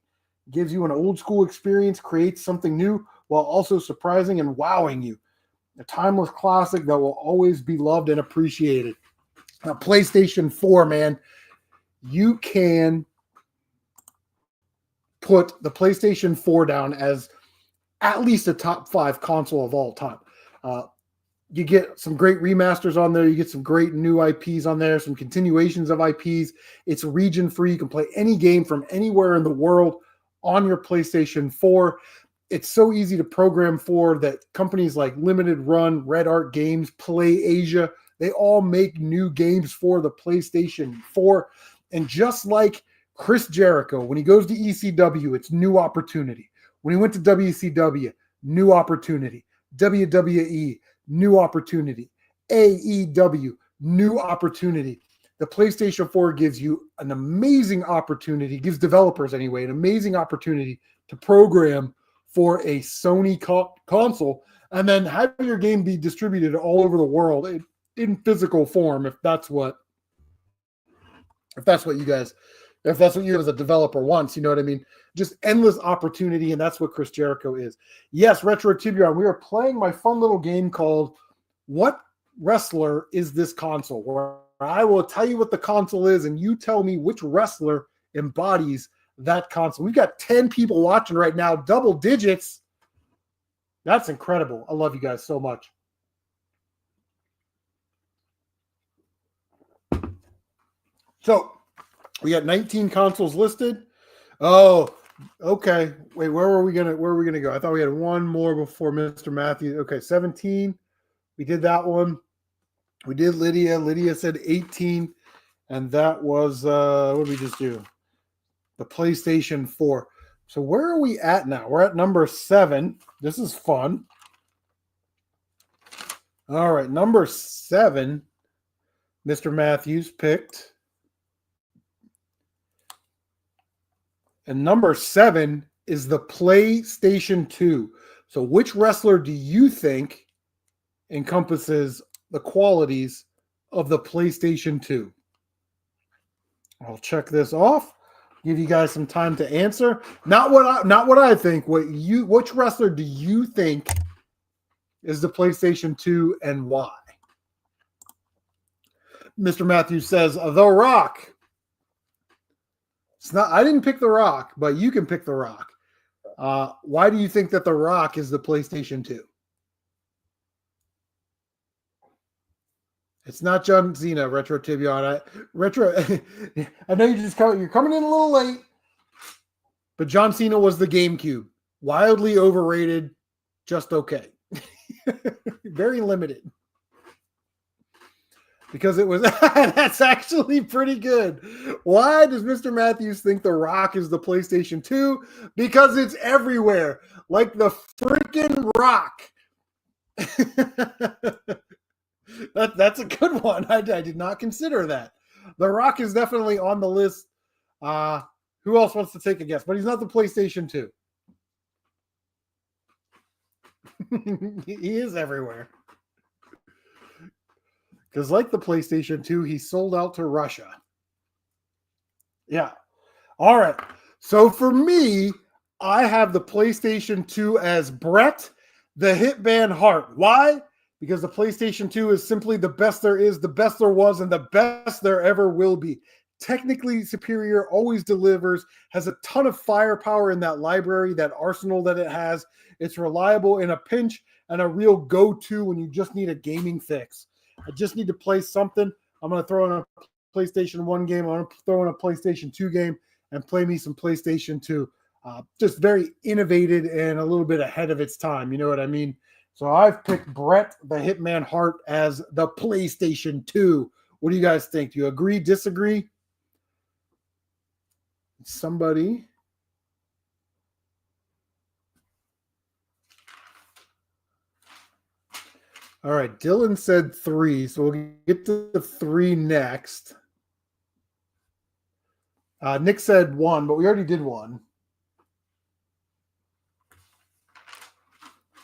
Gives you an old-school experience, creates something new, while also surprising and wowing you. A timeless classic that will always be loved and appreciated. Now, PlayStation 4, man, you can put the PlayStation 4 down as at least a top 5 console of all time. You get some great remasters on there. You get some great new IPs on there, some continuations of IPs. It's region free. You can play any game from anywhere in the world on your PlayStation 4. It's so easy to program for that companies like Limited Run, Red Art Games, Play Asia, they all make new games for the PlayStation 4. And just like Chris Jericho, when he goes to ECW, it's new opportunity. When he went to WCW, new opportunity. WWE, new opportunity. AEW, new opportunity. The PlayStation 4 gives you an amazing opportunity, gives developers anyway, an amazing opportunity to program for a Sony console and then have your game be distributed all over the world in physical form if that's what you as a developer wants, you know what I mean? Just endless opportunity, and that's what Chris Jericho is. Yes, Retro Tiburon, we are playing my fun little game called What Wrestler Is This Console? Where I will tell you what the console is, and you tell me which wrestler embodies that console. We've got 10 people watching right now, double digits. That's incredible. I love you guys so much. So we got 19 consoles listed. Oh, okay. Wait, where were we gonna go? I thought we had one more before Mr. Matthews. Okay, 17. We did that one. We did Lydia. Lydia said 18, and that was what did we just do? The PlayStation 4. So where are we at now? We're at number 7. This is fun. All right, number 7. Mr. Matthews picked. And number 7 is the PlayStation 2. So which wrestler do you think encompasses the qualities of the PlayStation 2? I'll check this off. Give you guys some time to answer. Not what I think. Which wrestler do you think is the PlayStation 2 and why? Mr. Matthews says The Rock. It's not. I didn't pick The Rock, but you can pick The Rock. Why do you think that The Rock is the PlayStation 2? It's not John Cena, Retro Tibion. I know you're coming in a little late, but John Cena was the GameCube. Wildly overrated, just okay. Very limited. Because it was, that's actually pretty good. Why does Mr. Matthews think The Rock is the PlayStation 2? Because it's everywhere, like the freaking Rock. That's a good one. I did not consider that. The Rock is definitely on the list. Who else wants to take a guess? But he's not the PlayStation 2. He is everywhere. Because like the PlayStation 2, he sold out to Russia. Yeah. All right. So for me, I have the PlayStation 2 as Bret the Hitman Hart. Why? Because the PlayStation 2 is simply the best there is, the best there was, and the best there ever will be. Technically superior, always delivers, has a ton of firepower in that library, that arsenal that it has. It's reliable in a pinch and a real go-to when you just need a gaming fix. I just need to play something. I'm going to throw in a PlayStation 1 game. I'm going to throw in a PlayStation 2 game and play me some PlayStation 2. Just very innovative and a little bit ahead of its time. You know what I mean? So I've picked Bret the Hitman Hart as the PlayStation 2. What do you guys think? Do you agree, disagree? Somebody. All right, Dylan said 3, so we'll get to the 3 next. Nick said 1, but we already did 1.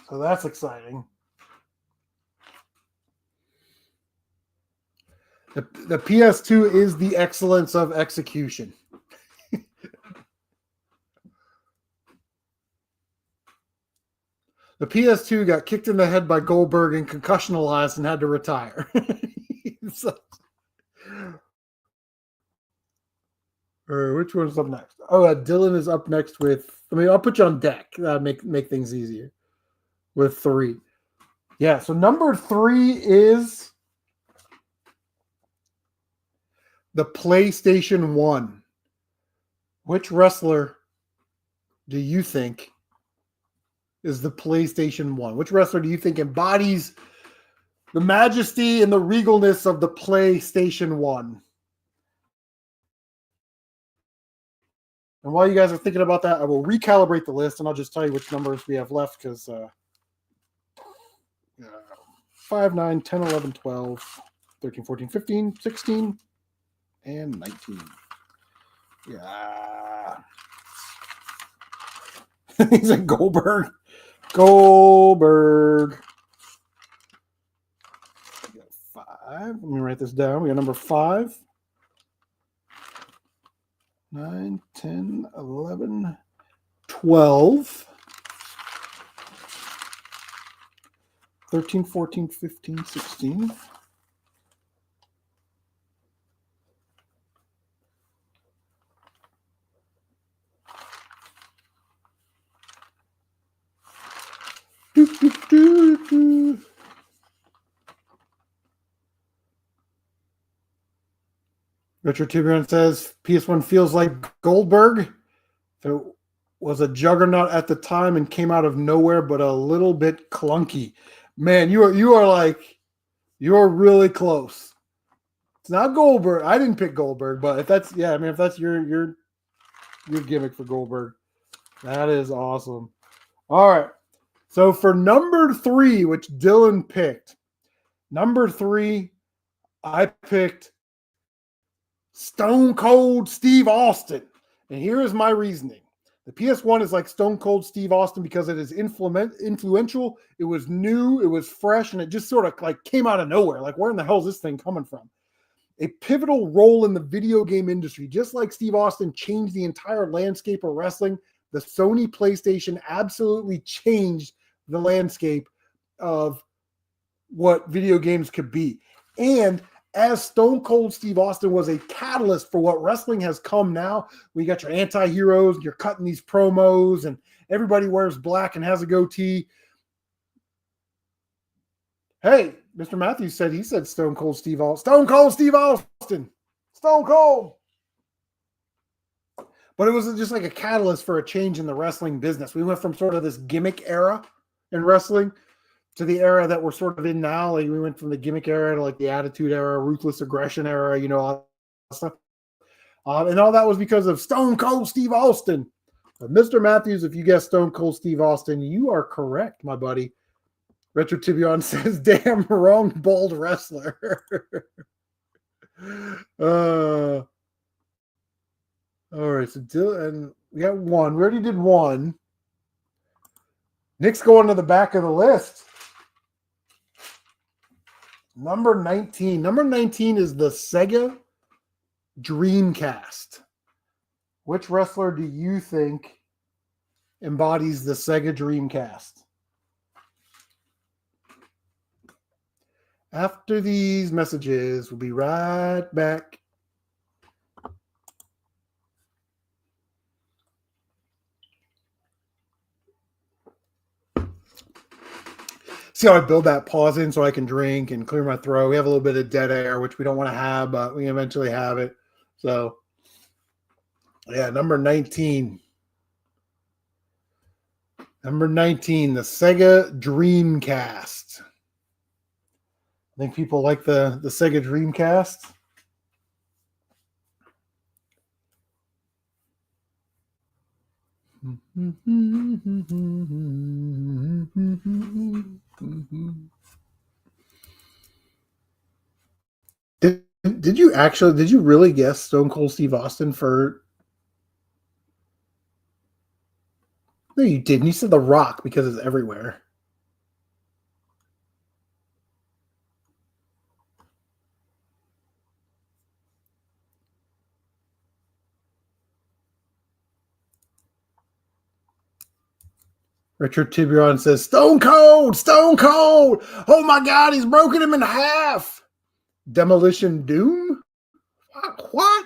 So that's exciting. The PS2 is the excellence of execution. The PS2 got kicked in the head by Goldberg and concussionalized and had to retire. So, which one's up next? Oh, Dylan is up next with. I'll put you on deck. Make things easier. With 3, yeah. So number 3 is the PlayStation 1. Which wrestler do you think is the PlayStation 1? Which wrestler do you think embodies the majesty and the regalness of the PlayStation 1? And while you guys are thinking about that, I will recalibrate the list and I'll just tell you which numbers we have left because 5, 9, 10, 11, 12, 13, 14, 15, 16, and 19. Yeah. He's a Goldberg. Goldberg. We got 5. Let me write this down. We got number 5. 9, 10, 11, 12. 13, 14, 15, 16. Richard Tiburon says PS1 feels like Goldberg. If it was a juggernaut at the time and came out of nowhere, but a little bit clunky. Man, you're really close. It's not Goldberg. I didn't pick Goldberg, but if that's your gimmick for Goldberg, that is awesome. All right. So for number 3, which Dylan picked, number 3, I picked Stone Cold Steve Austin. And here is my reasoning. The PS1 is like Stone Cold Steve Austin because it is influential. It was new, it was fresh, and it just sort of like came out of nowhere. Like, where in the hell is this thing coming from? A pivotal role in the video game industry. Just like Steve Austin changed the entire landscape of wrestling, the Sony PlayStation absolutely changed the landscape of what video games could be. And as Stone Cold Steve Austin was a catalyst for what wrestling has come now, we got your anti-heroes, you're cutting these promos, and everybody wears black and has a goatee. Hey, Mr. Matthews said Stone Cold Steve Austin. Stone Cold Steve Austin. Stone Cold. But it was just like a catalyst for a change in the wrestling business. We went from sort of this gimmick era in wrestling to the era that we're sort of in now. Like, we went from the gimmick era to like the attitude era, ruthless aggression era, all that stuff. And all that was because of Stone Cold Steve Austin. But Mr. Matthews, if you guessed Stone Cold Steve Austin, you are correct, my buddy. Retro Tibion says, damn, wrong bald wrestler. All right, so we got 1. We already did 1. 2, 3, 4, 5, 6, 7, 8, 9, 10, 11, 12, 13, 14, 15, 16, and 19. Yeah. All right, so Dylan, we got 1. We already did 1. 2, 3, 4, 5, 6, 7, 8, 9, 10, 11, 12, 13, 14, 15, 16, and 19. Nick's going to the back of the list. Number 19. Number 19 is the Sega Dreamcast. Which wrestler do you think embodies the Sega Dreamcast? After these messages, we'll be right back. See how I build that pause in so I can drink and clear my throat. We have a little bit of dead air, which we don't want to have, but we eventually have it. So, yeah, number 19. Number 19, the Sega Dreamcast. I think people like the Sega Dreamcast. Did you really guess Stone Cold Steve Austin for? No, you didn't. You said The Rock because it's everywhere. Richard Tiburon says, Stone Cold! Stone Cold! Oh my God, he's broken him in half! Demolition Doom? What?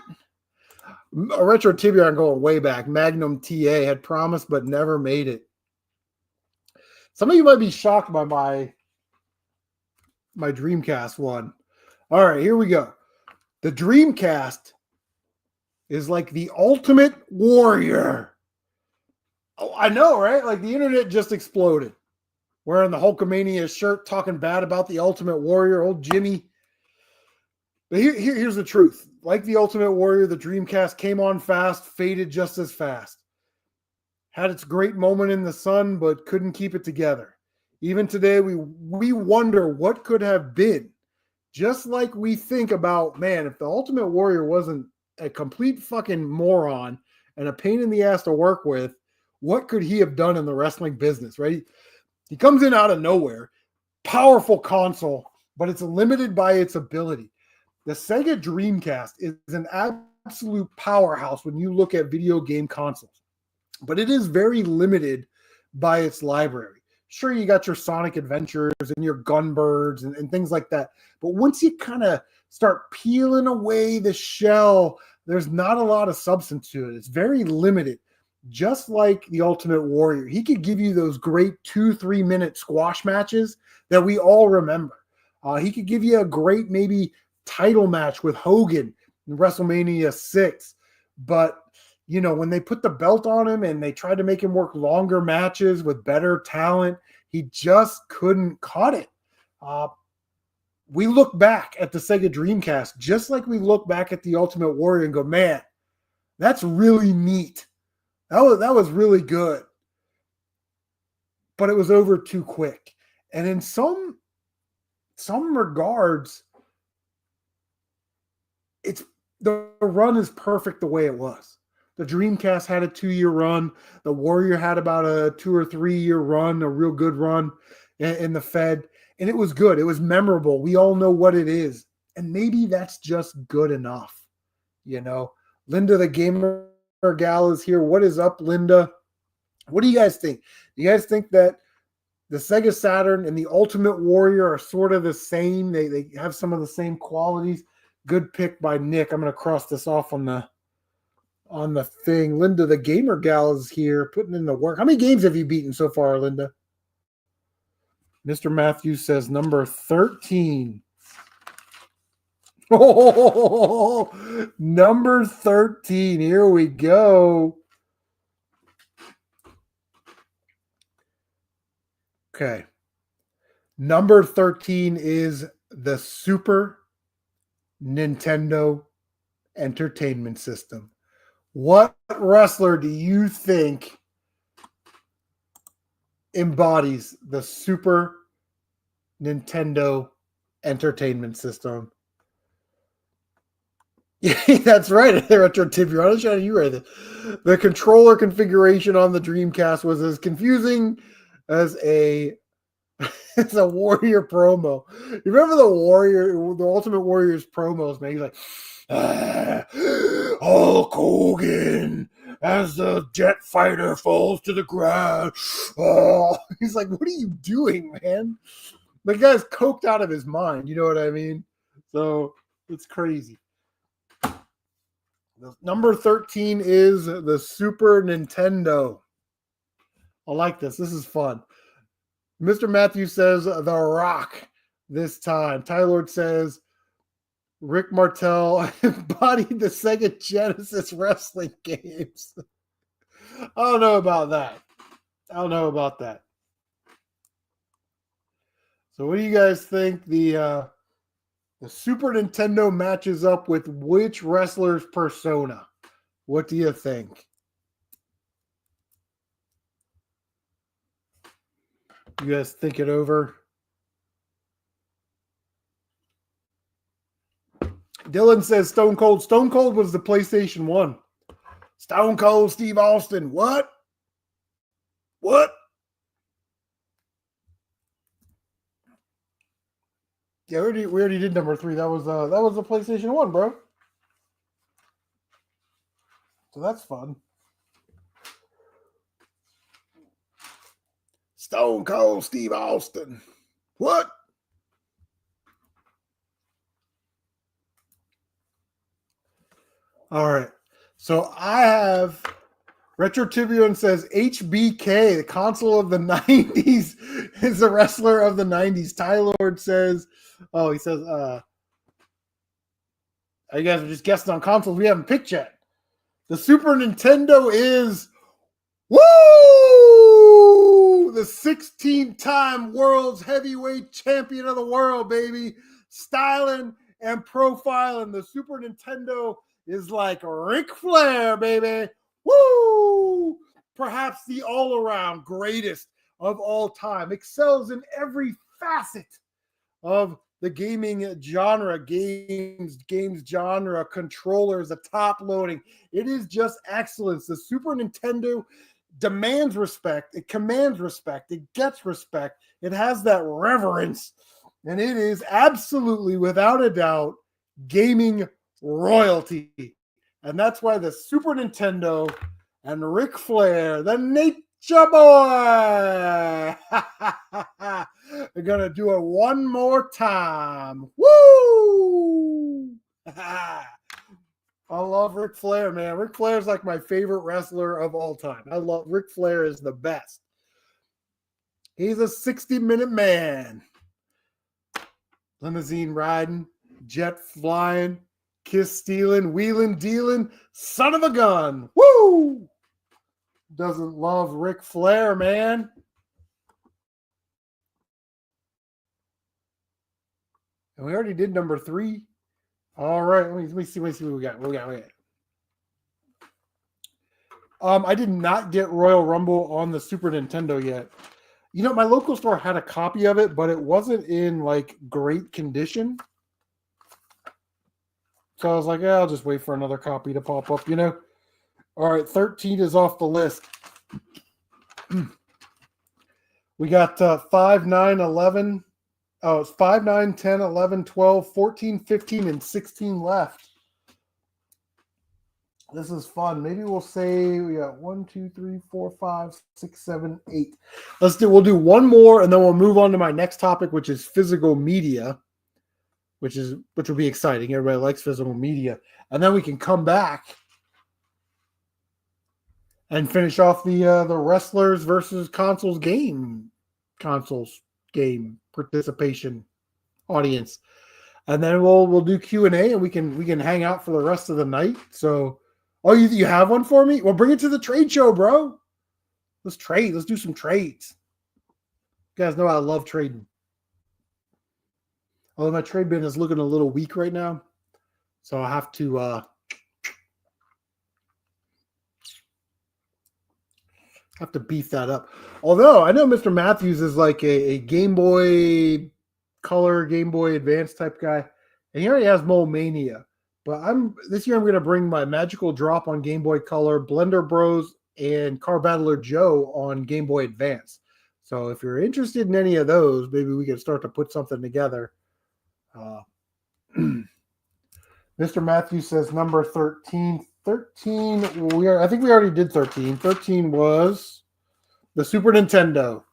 Retro Tiburon going way back. Magnum TA had promised but never made it. Some of you might be shocked by my Dreamcast one. All right, here we go. The Dreamcast is like the Ultimate Warrior. Oh, I know, right? Like the internet just exploded. Wearing the Hulkamania shirt, talking bad about the Ultimate Warrior, old Jimmy. But here's the truth. Like the Ultimate Warrior, the Dreamcast came on fast, faded just as fast. Had its great moment in the sun, but couldn't keep it together. Even today, we wonder what could have been. Just like we think about, man, if the Ultimate Warrior wasn't a complete fucking moron and a pain in the ass to work with, what could he have done in the wrestling business, right? He comes in out of nowhere, powerful console, but it's limited by its ability. The Sega Dreamcast is an absolute powerhouse when you look at video game consoles, but it is very limited by its library. Sure, you got your Sonic Adventures and your Gunbirds and things like that, but once you kind of start peeling away the shell, there's not a lot of substance to it. It's very limited. Just like the Ultimate Warrior, he could give you those great 2-3 minute squash matches that we all remember. He could give you a great maybe title match with Hogan in WrestleMania 6. But, you know, when they put the belt on him and they tried to make him work longer matches with better talent, he just couldn't cut it. We look back at the Sega Dreamcast just like we look back at the Ultimate Warrior and go, man, that's really neat. That was really good. But it was over too quick. And in some regards, the run is perfect the way it was. The Dreamcast had a 2-year run. The Warrior had about a 2 or 3 year run, a real good run in the Fed. And it was good. It was memorable. We all know what it is. And maybe that's just good enough. You know, Linda the Gamer Gal is here. What is up, Linda? What do you guys think? Do you guys think that the Sega Saturn and the Ultimate Warrior are sort of the same? They have some of the same qualities. Good pick by Nick. I'm going to cross this off on the thing. Linda the Gamer Gal is here, putting in the work. How many games have you beaten so far, Linda? Mr. Matthews says number 13. Oh, number 13. Here we go. Okay. Number 13 is the Super Nintendo Entertainment System. What wrestler do you think embodies the Super Nintendo Entertainment System? Yeah, that's right. Retro Tiburon. I was showing you right there. The controller configuration on the Dreamcast was as confusing as a it's a Warrior promo. You remember the Ultimate Warriors promos, man? He's like, Hulk Hogan as the jet fighter falls to the ground. Oh, he's like, what are you doing, man? The guy's coked out of his mind. You know what I mean? So it's crazy. The number 13 is the Super Nintendo. I like this. This is fun. Mr. Matthews says The Rock this time. Tylord says Rick Martel embodied the Sega Genesis wrestling games. I don't know about that. So what do you guys think the Super Nintendo matches up with which wrestler's persona? What do you think? You guys think it over? Dylan says Stone Cold. Stone Cold was the PlayStation 1. Stone Cold Steve Austin. What? Yeah, we already did number 3. That was the PlayStation 1, bro. So that's fun. Stone Cold Steve Austin. What? All right. So I have Retro Tibion says HBK, the console of the 90s, is the wrestler of the 90s. Tylord says, he says, you guys are just guessing on consoles we haven't picked yet. The Super Nintendo is, woo, the 16-time world's heavyweight champion of the world, baby. Styling and profiling. The Super Nintendo is like Ric Flair, baby. Woo! Perhaps the all-around greatest of all time. Excels in every facet of the gaming genre, games genre, controllers, the top loading. It is just excellence. The Super Nintendo demands respect. It commands respect. It gets respect. It has that reverence. And it is absolutely, without a doubt, gaming royalty. And that's why the Super Nintendo and Ric Flair, the Nature Boy, they're going to do it one more time. Woo! I love Ric Flair, man. Ric Flair is like my favorite wrestler of all time. Ric Flair is the best. He's a 60-minute man. Limousine riding, jet flying, kiss stealing, wheeling, dealing, son of a gun. Woo! Doesn't love Ric Flair, man. And we already did number 3. All right, let me see what we got. I did not get Royal Rumble on the Super Nintendo yet. You know, my local store had a copy of it, but it wasn't in like great condition. So I was like, I'll just wait for another copy to pop up, you know. All right, 13 is off the list. We got 5, 9, 11. Oh, it's 5, 9, 10, 11, 12, 14, 15, and 16 left. This is fun. Maybe we'll say we got 1, 2, 3, 4, 5, 6, 7, 8. We'll do one more, and then we'll move on to my next topic, which is physical media, which will be exciting. Everybody likes physical media. And then we can come back and finish off the wrestlers versus consoles game participation audience. And then we'll do Q&A, and we can hang out for the rest of the night. So, you have one for me? Well, bring it to the trade show, bro. Let's trade. Let's do some trades. You guys know I love trading. Although my trade bin is looking a little weak right now, so I have to beef that up. Although I know Mr. Matthews is like a Game Boy Color, Game Boy Advance type guy, and he already has Mole Mania. But this year I'm going to bring my Magical Drop on Game Boy Color, Blender Bros, and Car Battler Joe on Game Boy Advance. So if you're interested in any of those, maybe we can start to put something together. Mr. Matthews says number 13. 13, I think we already did 13. 13 was the Super Nintendo.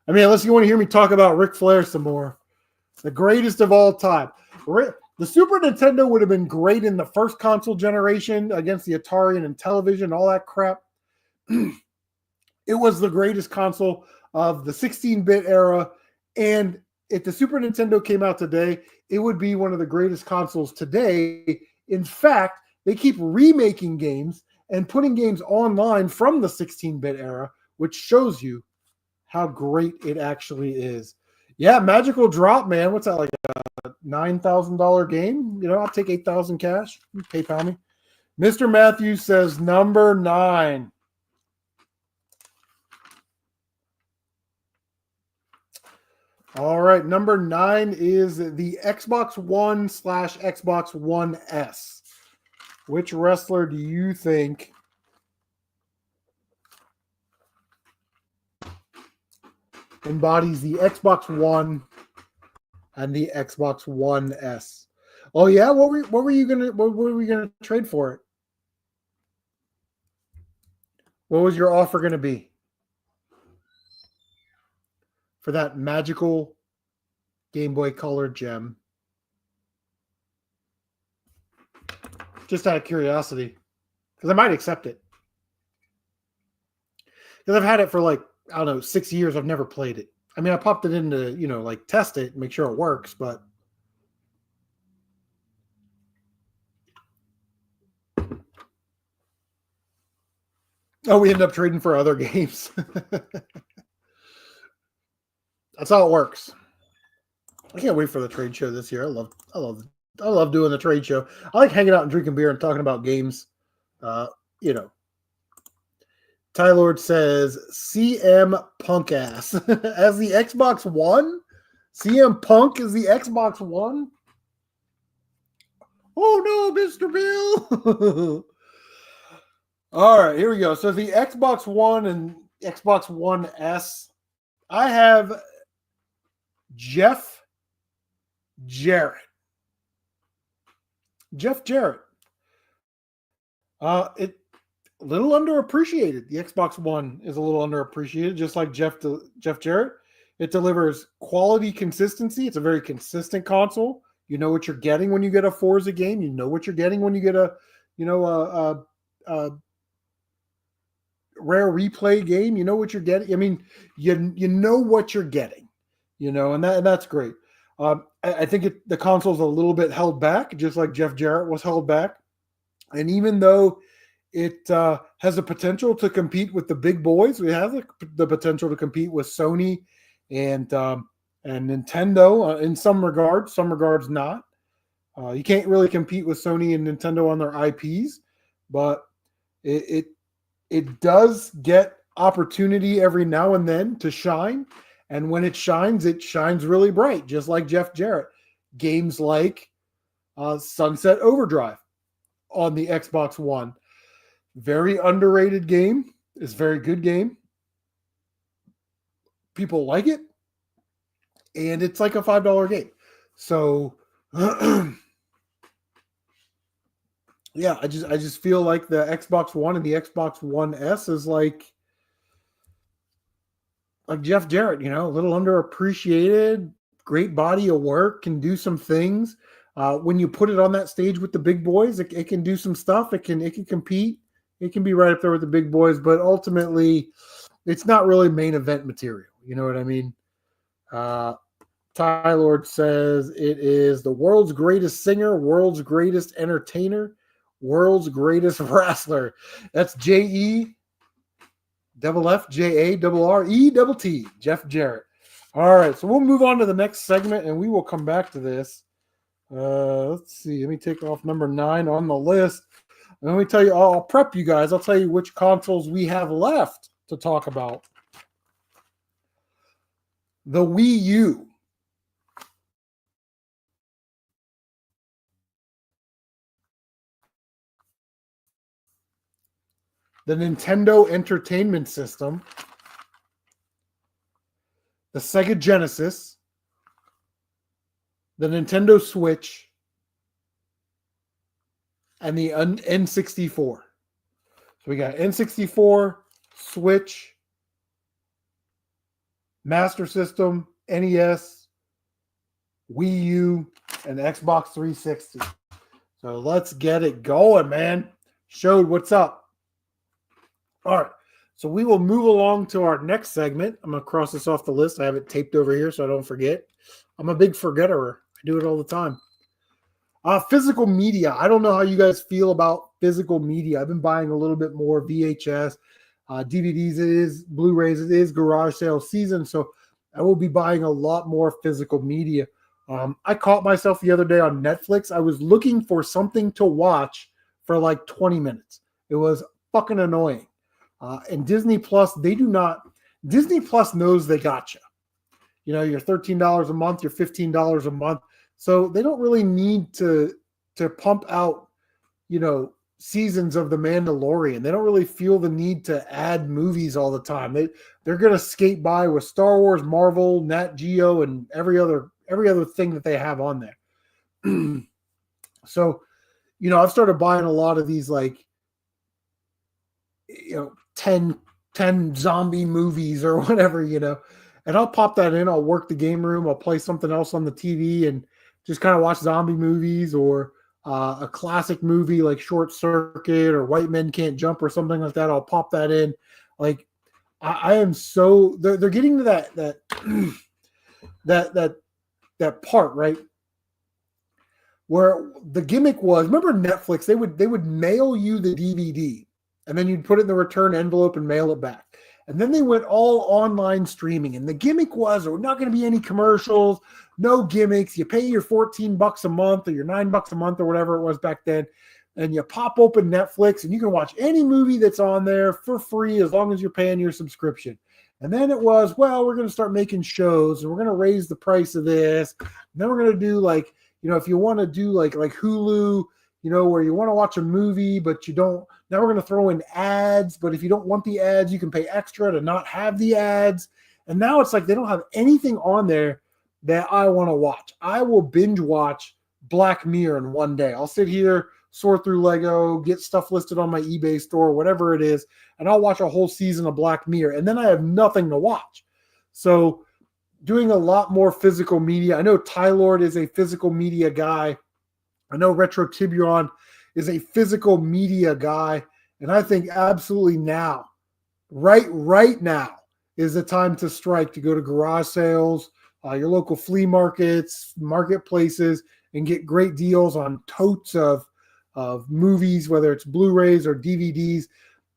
I mean, unless you want to hear me talk about Ric Flair some more. The greatest of all time. The Super Nintendo would have been great in the first console generation against the Atari and Intellivision, all that crap. It was the greatest console of the 16-bit era. And if the Super Nintendo came out today, it would be one of the greatest consoles today. In fact, they keep remaking games and putting games online from the 16-bit era, which shows you how great it actually is. Yeah, Magical Drop, man. What's that, like a $9,000 game? You know, I'll take 8,000 cash. PayPal me. Mr. Matthews says number 9. All right, number 9 is the Xbox One / Xbox One S. Which wrestler do you think embodies the Xbox One and the Xbox One S? Oh yeah, what were we gonna trade for it? What was your offer gonna be for that magical Game Boy Color gem? Just out of curiosity, because I might accept it. Because I've had it for like, I don't know, 6 years. I've never played it. I mean, I popped it in to, like test it, make sure it works, but we ended up trading for other games. That's how it works. I can't wait for the trade show this year. I love doing the trade show. I like hanging out and drinking beer and talking about games. Ty Lord says CM Punk ass as the Xbox One. CM Punk is the Xbox One. Oh no, Mr. Bill. All right, here we go. So the Xbox One and Xbox One S, I have Jeff Jarrett. Jeff Jarrett. It a little underappreciated. The Xbox One is a little underappreciated, just like Jeff Jarrett. It delivers quality consistency. It's a very consistent console. You know what you're getting when you get a Forza game. You know what you're getting when you get a rare replay game. You know what you're getting. I mean, you know what you're getting. And that's great. I think the console's a little bit held back, just like Jeff Jarrett was held back. And even though it has the potential to compete with the big boys, it has the potential to compete with Sony and Nintendo in some regards not. You can't really compete with Sony and Nintendo on their IPs, but it does get opportunity every now and then to shine. And when it shines really bright, just like Jeff Jarrett. Games like Sunset Overdrive on the Xbox One. Very underrated game. It's a very good game. People like it. And it's like a $5 game. So yeah, I just feel like the Xbox One and the Xbox One S is like Jeff Jarrett, a little underappreciated, great body of work, can do some things. When you put it on that stage with the big boys, it can do some stuff. It can compete. It can be right up there with the big boys, but ultimately, it's not really main event material. You know what I mean? Ty Lord says it is the world's greatest singer, world's greatest entertainer, world's greatest wrestler. That's JEFFJARRET, Jeff Jarrett. All right, so we'll move on to the next segment, and we will come back to this. Let's see. Let me take off number 9 on the list. And let me tell you, I'll prep you guys. I'll tell you which consoles we have left to talk about. The Wii U. The Nintendo Entertainment System. the Sega Genesis, the Nintendo Switch, and the N64. So we got N64, Switch, Master System, NES, Wii U, and Xbox 360. So let's get it going, man. Showed what's up. All right. So we will move along to our next segment. I'm going to cross this off the list. I have it taped over here so I don't forget. I'm a big forgetterer. I do it all the time. Physical media. I don't know how you guys feel about physical media. I've been buying a little bit more VHS, DVDs. It is Blu-rays. It is garage sale season, so I will be buying a lot more physical media. I caught myself the other day on Netflix. I was looking for something to watch for like 20 minutes. It was fucking annoying. And Disney Plus, Disney Plus knows they got you. You know, you're $13 a month, you're $15 a month. So they don't really need to pump out, you know, seasons of The Mandalorian. They don't really feel the need to add movies all the time. They're going to skate by with Star Wars, Marvel, Nat Geo, and every other thing that they have on there. So, you know, I've started buying a lot of these, like, you know, 10 zombie movies or whatever, you know, and I'll pop that in. I'll work the game room. I'll play something else on the TV and just kind of watch zombie movies or a classic movie like Short Circuit or White Men Can't Jump or something like that. I'll pop that in. Like I am so they're getting to that part, right? Where the gimmick was, remember Netflix, they would mail you the DVD and then you'd put it in the return envelope and mail it back. And then they went all online streaming. And the gimmick was there were not going to be any commercials, no gimmicks. You pay your $14 a month or your $9 a month or whatever it was back then. And you pop open Netflix and you can watch any movie that's on there for free as long as you're paying your subscription. And then it was, well, we're going to start making shows and we're going to raise the price of this. And then we're going to do like, you know, if you want to do like Hulu, you know, where you want to watch a movie, but you don't, now we're going to throw in ads, but if you don't want the ads, you can pay extra to not have the ads. And now it's like they don't have anything on there that I want to watch. I will binge watch Black Mirror in one day. I'll sit here, sort through Lego, get stuff listed on my eBay store, whatever it is, and I'll watch a whole season of Black Mirror, and then I have nothing to watch. So doing a lot more physical media. I know Tylord is a physical media guy. I know Retro Tiburon is a physical media guy, and I think absolutely now, right now, is the time to strike, to go to garage sales, your local flea markets, marketplaces, and get great deals on totes of movies, whether it's Blu-rays or DVDs.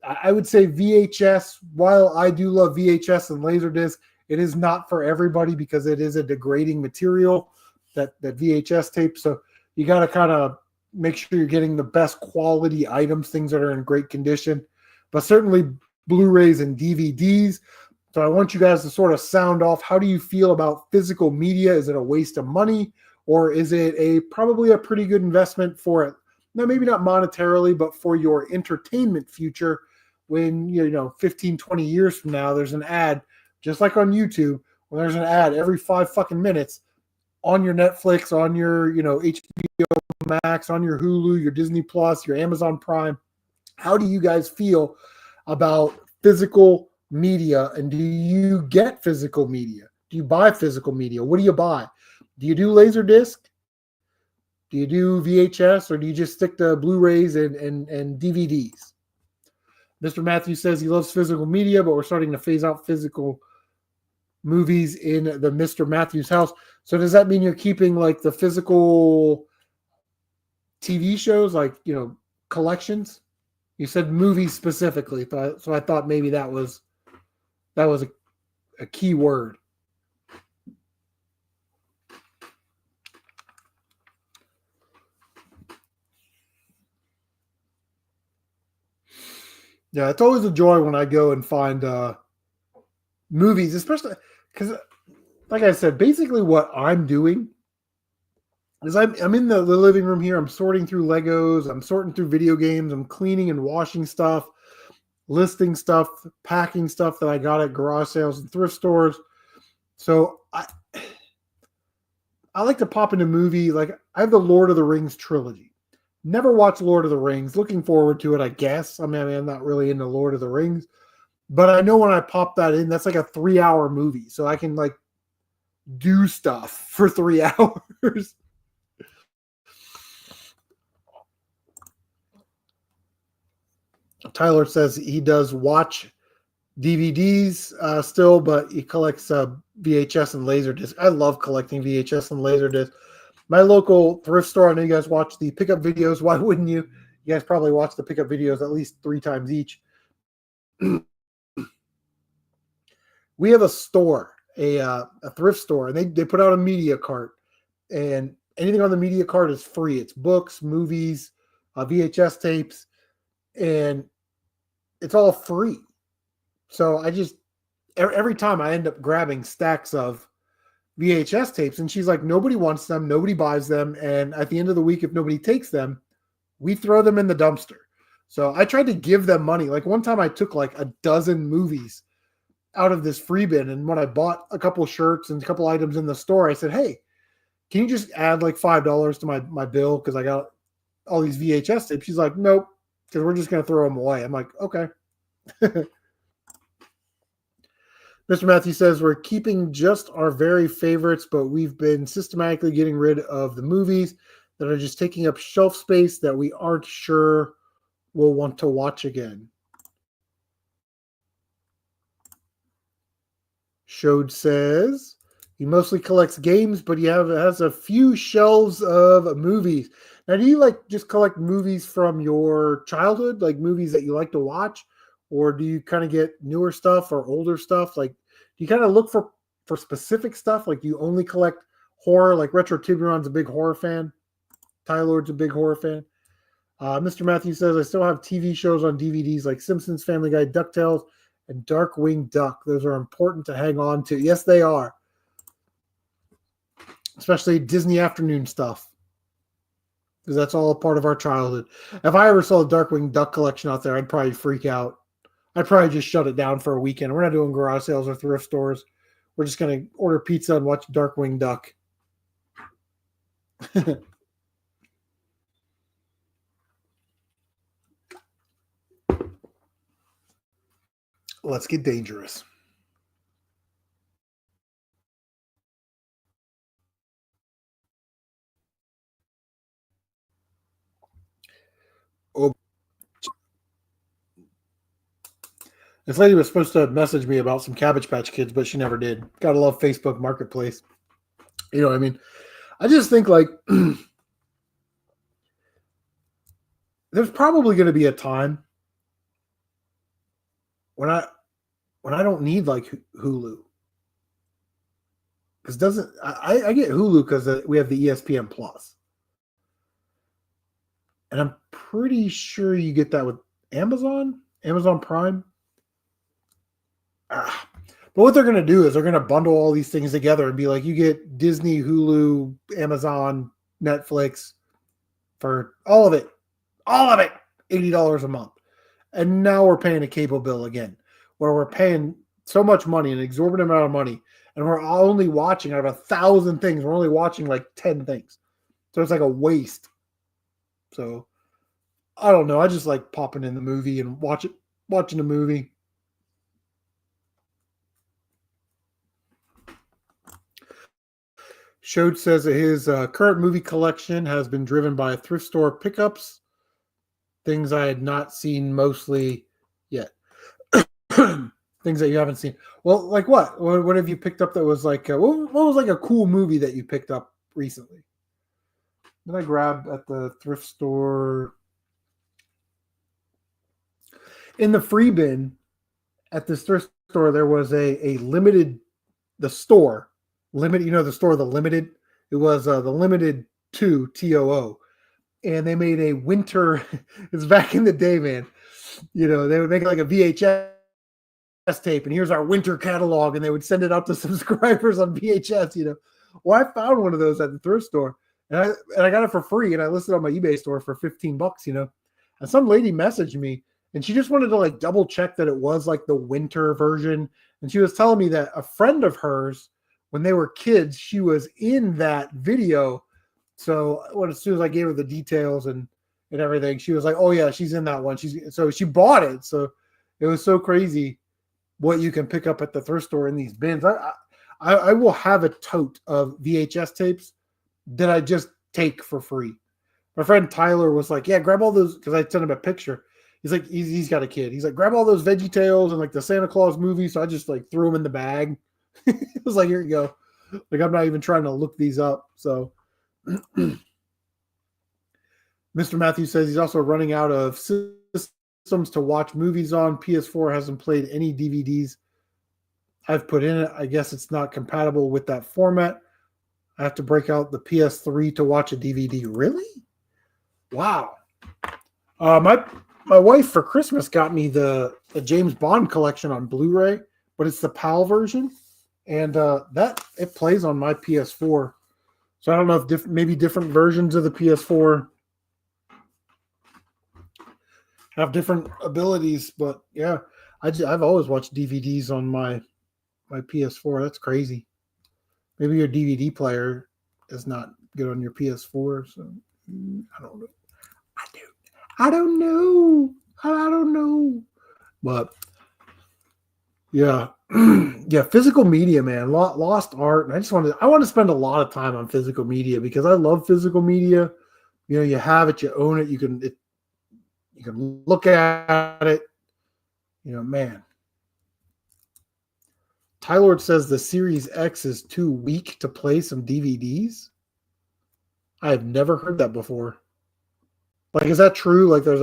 I would say VHS, while I do love VHS and Laserdisc, it is not for everybody because it is a degrading material, that VHS tape. So you got to kind of make sure you're getting the best quality items, things that are in great condition, but certainly Blu-rays and DVDs. So I want you guys to sort of sound off. How do you feel about physical media? Is it a waste of money, or is it probably a pretty good investment for it? Now, maybe not monetarily, but for your entertainment future when, you know, 15, 20 years from now, there's an ad, just like on YouTube, when there's an ad every 5 fucking minutes on your Netflix, on your, you know, HBO Max, on your Hulu, your Disney Plus, your Amazon Prime. How do you guys feel about physical media, and do you get physical media? Do you buy physical media? What do you buy? Do you do Laserdisc? Do you do VHS, or do you just stick to Blu-rays and DVDs? Mr. Matthews says he loves physical media, but we're starting to phase out physical movies in the Mr. Matthews house. So does that mean you're keeping like the physical TV shows, like, you know, collections? You said movies specifically, so I thought maybe that was a key word. Yeah, it's always a joy when I go and find movies, especially because, like I said, basically what I'm doing is I'm in the living room here. I'm sorting through Legos. I'm sorting through video games. I'm cleaning and washing stuff, listing stuff, packing stuff that I got at garage sales and thrift stores. So I like to pop in a movie. Like I have the Lord of the Rings trilogy. Never watched Lord of the Rings. Looking forward to it, I guess. I mean, I'm not really into Lord of the Rings, but I know when I pop that in, that's like a 3-hour movie. So I can like do stuff for 3 hours. Tyler says he does watch DVDs still, but he collects VHS and Laserdisc. I love collecting VHS and Laserdisc. My local thrift store, I know you guys watch the pickup videos. Why wouldn't you? You guys probably watch the pickup videos at least 3 times each. We have a store, a thrift store, and they put out a media cart, and anything on the media cart is free. It's books, movies, VHS tapes, and it's all free. So I just every time I end up grabbing stacks of VHS tapes, and she's like, nobody wants them, nobody buys them, and at the end of the week, if nobody takes them, we throw them in the dumpster. So I tried to give them money. Like one time I took like a dozen movies out of this free bin, and when I bought a couple shirts and a couple items in the store, I said, hey, can you just add like $5 to my bill because I got all these VHS tapes? She's like, nope, because we're just going to throw them away. I'm like, okay. Mr. Matthew says we're keeping just our very favorites, but we've been systematically getting rid of the movies that are just taking up shelf space that we aren't sure we'll want to watch again. Shode says he mostly collects games, but he has a few shelves of movies. Now, do you like just collect movies from your childhood, like movies that you like to watch? Or do you kind of get newer stuff or older stuff? Like, do you kind of look for specific stuff? Like, do you only collect horror? Like, Retro Tiburon's a big horror fan. Tylord's a big horror fan. Mr. Matthews says, I still have TV shows on DVDs like Simpsons, Family Guy, DuckTales, and Darkwing Duck. Those are important to hang on to. Yes, they are. Especially Disney afternoon stuff. Because that's all a part of our childhood. If I ever saw a Darkwing Duck collection out there, I'd probably freak out. I'd probably just shut it down for a weekend. We're not doing garage sales or thrift stores. We're just going to order pizza and watch Darkwing Duck. Let's get dangerous. Oh, this lady was supposed to message me about some Cabbage Patch Kids, but she never did. Gotta love Facebook Marketplace. You know what I mean? I just think like there's probably going to be a time when I don't need like Hulu. Because I get Hulu because we have the ESPN Plus. And I'm pretty sure you get that with Amazon Prime. But what they're going to do is they're going to bundle all these things together and be like, you get Disney, Hulu, Amazon, Netflix for all of it, $80 a month. And now we're paying a cable bill again, where we're paying so much money, an exorbitant amount of money, and we're only watching out of 1,000 things. We're only watching like 10 things. So it's like a waste. So I don't know. I just like popping in the movie and watching the movie. Shode says that his current movie collection has been driven by thrift store pickups, things I had not seen mostly yet. Things that you haven't seen. Well, like what? What have you picked up that was like, what was like a cool movie that you picked up recently? Did I grab at the thrift store? In the free bin at this thrift store, there was a limited, the store, limited, the store, the limited. It was the limited 2 TOO. And they made a winter, it's back in the day, man. They would make like a VHS tape, and here's our winter catalog, and they would send it out to subscribers on VHS. Well, I found one of those at the thrift store, and I got it for free, and I listed it on my eBay store for $15. And some lady messaged me, and she just wanted to like double check that it was like the winter version, and she was telling me that a friend of hers when they were kids, she was in that video. So as soon as I gave her the details and everything, she was like, "Oh yeah, she's in that one." So she bought it. So it was so crazy what you can pick up at the thrift store in these bins. I will have a tote of VHS tapes that I just take for free. My friend Tyler was like, "Yeah, grab all those," because I sent him a picture. He's like, he's got a kid. He's like, "Grab all those Veggie Tales and like the Santa Claus movie." So I just like threw them in the bag. It was like, "Here you go." Like I'm not even trying to look these up. So Mr. Matthews says he's also running out of systems to watch movies on. PS4 hasn't played any DVDs I've put in it. I guess it's not compatible with that format. I have to break out the PS3 to watch a DVD. Really? Wow. My wife for Christmas got me the James Bond collection on Blu-ray, but it's the PAL version, and that it plays on my PS4. So I don't know if maybe different versions of the PS4 have different abilities, but yeah, I've always watched DVDs on my PS4. That's crazy. Maybe your DVD player is not good on your PS4, so I don't know. I don't know. I don't know. But yeah, yeah, physical media, man, lost art, and I want to spend a lot of time on physical media because I love physical media. You know, you have it, you own it, you can look at it. You know, man. Tylord says the Series X is too weak to play some DVDs. I have never heard that before. Like, is that true? Like, there's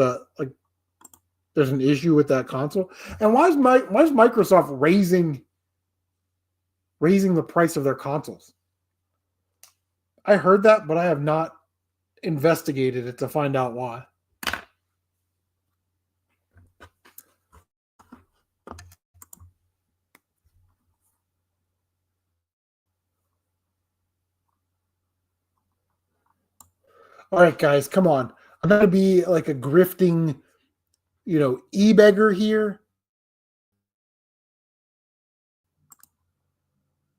an issue with that console. And why is Microsoft raising the price of their consoles? I heard that, but I have not investigated it to find out why. All right, guys, come on. I'm gonna be like a grifting, e-beggar here.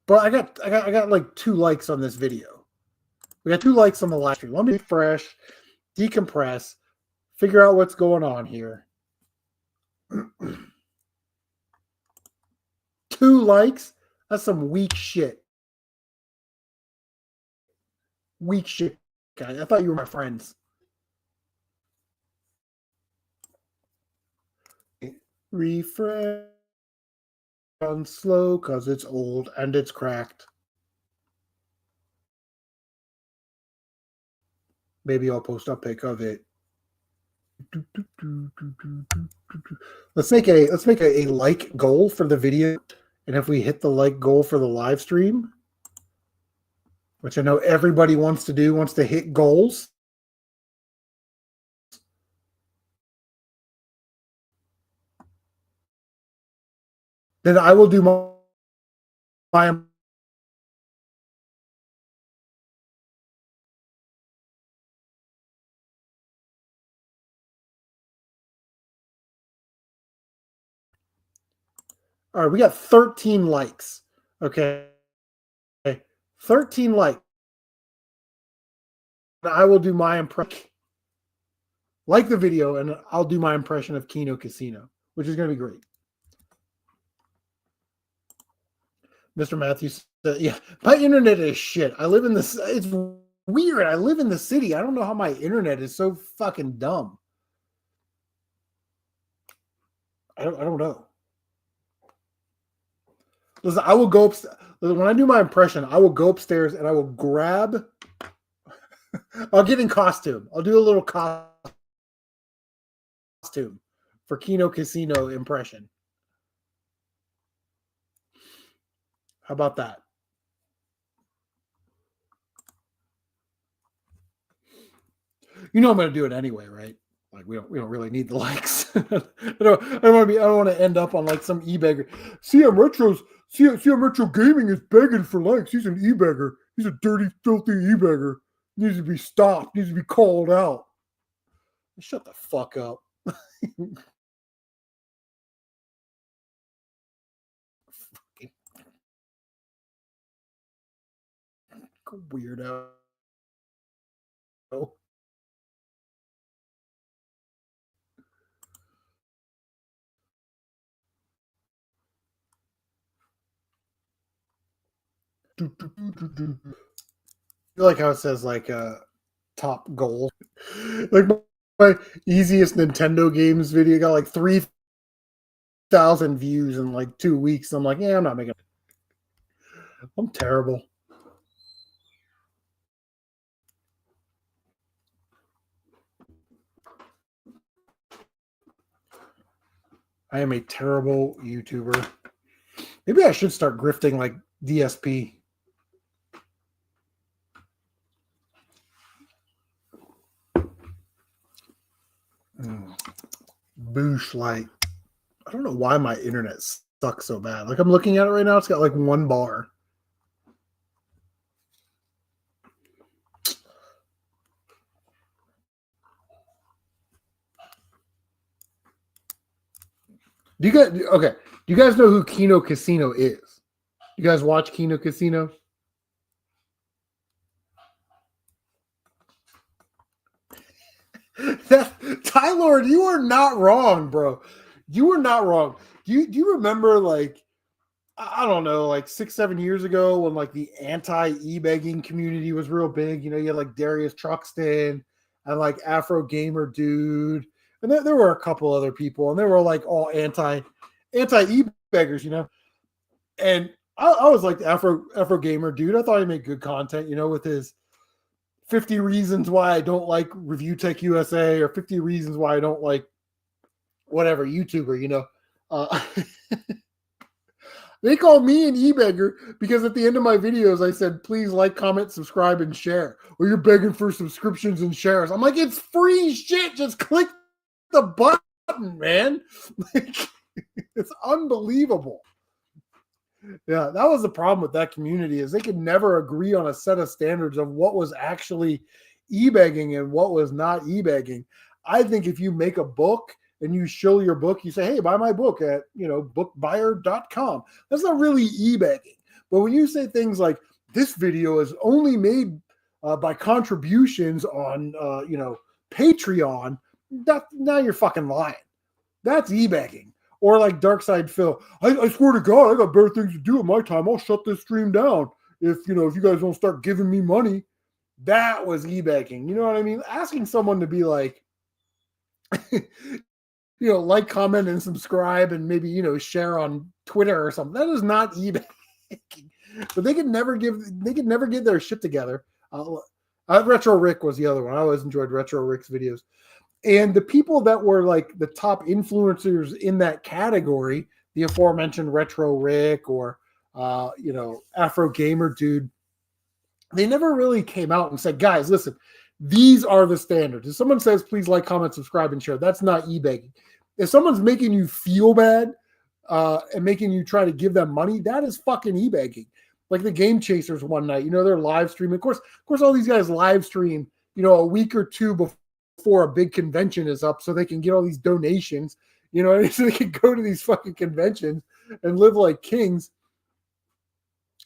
But I got like 2 likes on this video. We got 2 likes on the live stream. Let me refresh, decompress, figure out what's going on here. 2 likes? That's some weak shit. Weak shit, guys. I thought you were my friends. Refresh on slow because it's old and it's cracked. Maybe I'll post a pic of it. Let's make a like goal for the video, and if we hit the like goal for the live stream, which I know everybody wants to do, wants to hit goals. Then I will do my all right, we got 13 likes. Okay. 13 likes. I will do my impression. Like the video, and I'll do my impression of Kino Casino, which is going to be great. Mr. Matthews said, yeah, my internet is shit. I live in this. It's weird. I live in the city. I don't know how my internet is so fucking dumb. I don't know. Listen, I will go upstairs. When I do my impression, I will go upstairs and I will grab. I'll get in costume. I'll do a little costume for Kino Casino impression. How about that? You know I'm going to do it anyway, right? Like we don't really need the likes. I don't want to end up on like some e-beggar. CM Retro Gaming is begging for likes. He's an e-beggar. He's a dirty, filthy e-beggar. Needs to be stopped. Needs to be called out. Shut the fuck up. weirdo. I feel like how it says like top goal. Like my easiest Nintendo games video got like 3,000 views in like 2 weeks. I'm like, yeah, I'm not making it. I'm terrible. I am a terrible YouTuber. Maybe I should start grifting like DSP. Boosh light. I don't know why my internet sucks so bad. Like I'm looking at it right now, it's got like 1 bar. Do you guys know who Kino Casino is? You guys watch Kino Casino? Tylord, you are not wrong, bro. You were not wrong. Do you remember like I don't know, like 6-7 years ago when like the anti e-begging community was real big? You know, you had like Darius Truxton and like Afro Gamer Dude, and there were a couple other people, and they were like all anti e-beggars, you know. And I was like the Afro Gamer Dude. I thought he made good content, you know, with his 50 reasons why I don't like Review Tech USA or 50 reasons why I don't like whatever YouTuber, you know. They call me an e-beggar because at the end of my videos, I said, please like, comment, subscribe, and share. Or you're begging for subscriptions and shares. I'm like, it's free shit. Just click the button, man. Like, it's unbelievable. Yeah, that was the problem with that community is they could never agree on a set of standards of what was actually e-begging and what was not e-begging. I think if you make a book and you show your book, you say, hey, buy my book at, you know, bookbuyer.com. That's not really e-begging. But when you say things like this video is only made by contributions on, you know, Patreon, now you're fucking lying. That's e-begging. Or like Darkside Phil, I swear to God, I got better things to do with my time. I'll shut this stream down if you guys don't start giving me money. That was e-begging. You know what I mean? Asking someone to be like, like, comment, and subscribe, and maybe share on Twitter or something. That is not e-begging. But they could never get their shit together. Retro Rick was the other one. I always enjoyed Retro Rick's videos. And the people that were like the top influencers in that category, the aforementioned Retro Rick or, Afro Gamer Dude, they never really came out and said, guys, listen, these are the standards. If someone says, please like, comment, subscribe, and share, that's not e-begging. If someone's making you feel bad and making you try to give them money, that is fucking e-begging. Like the Game Chasers one night, they're live streaming. Of course, all these guys live stream, a week or two before a big convention is up so they can get all these donations, so they can go to these fucking conventions and live like kings.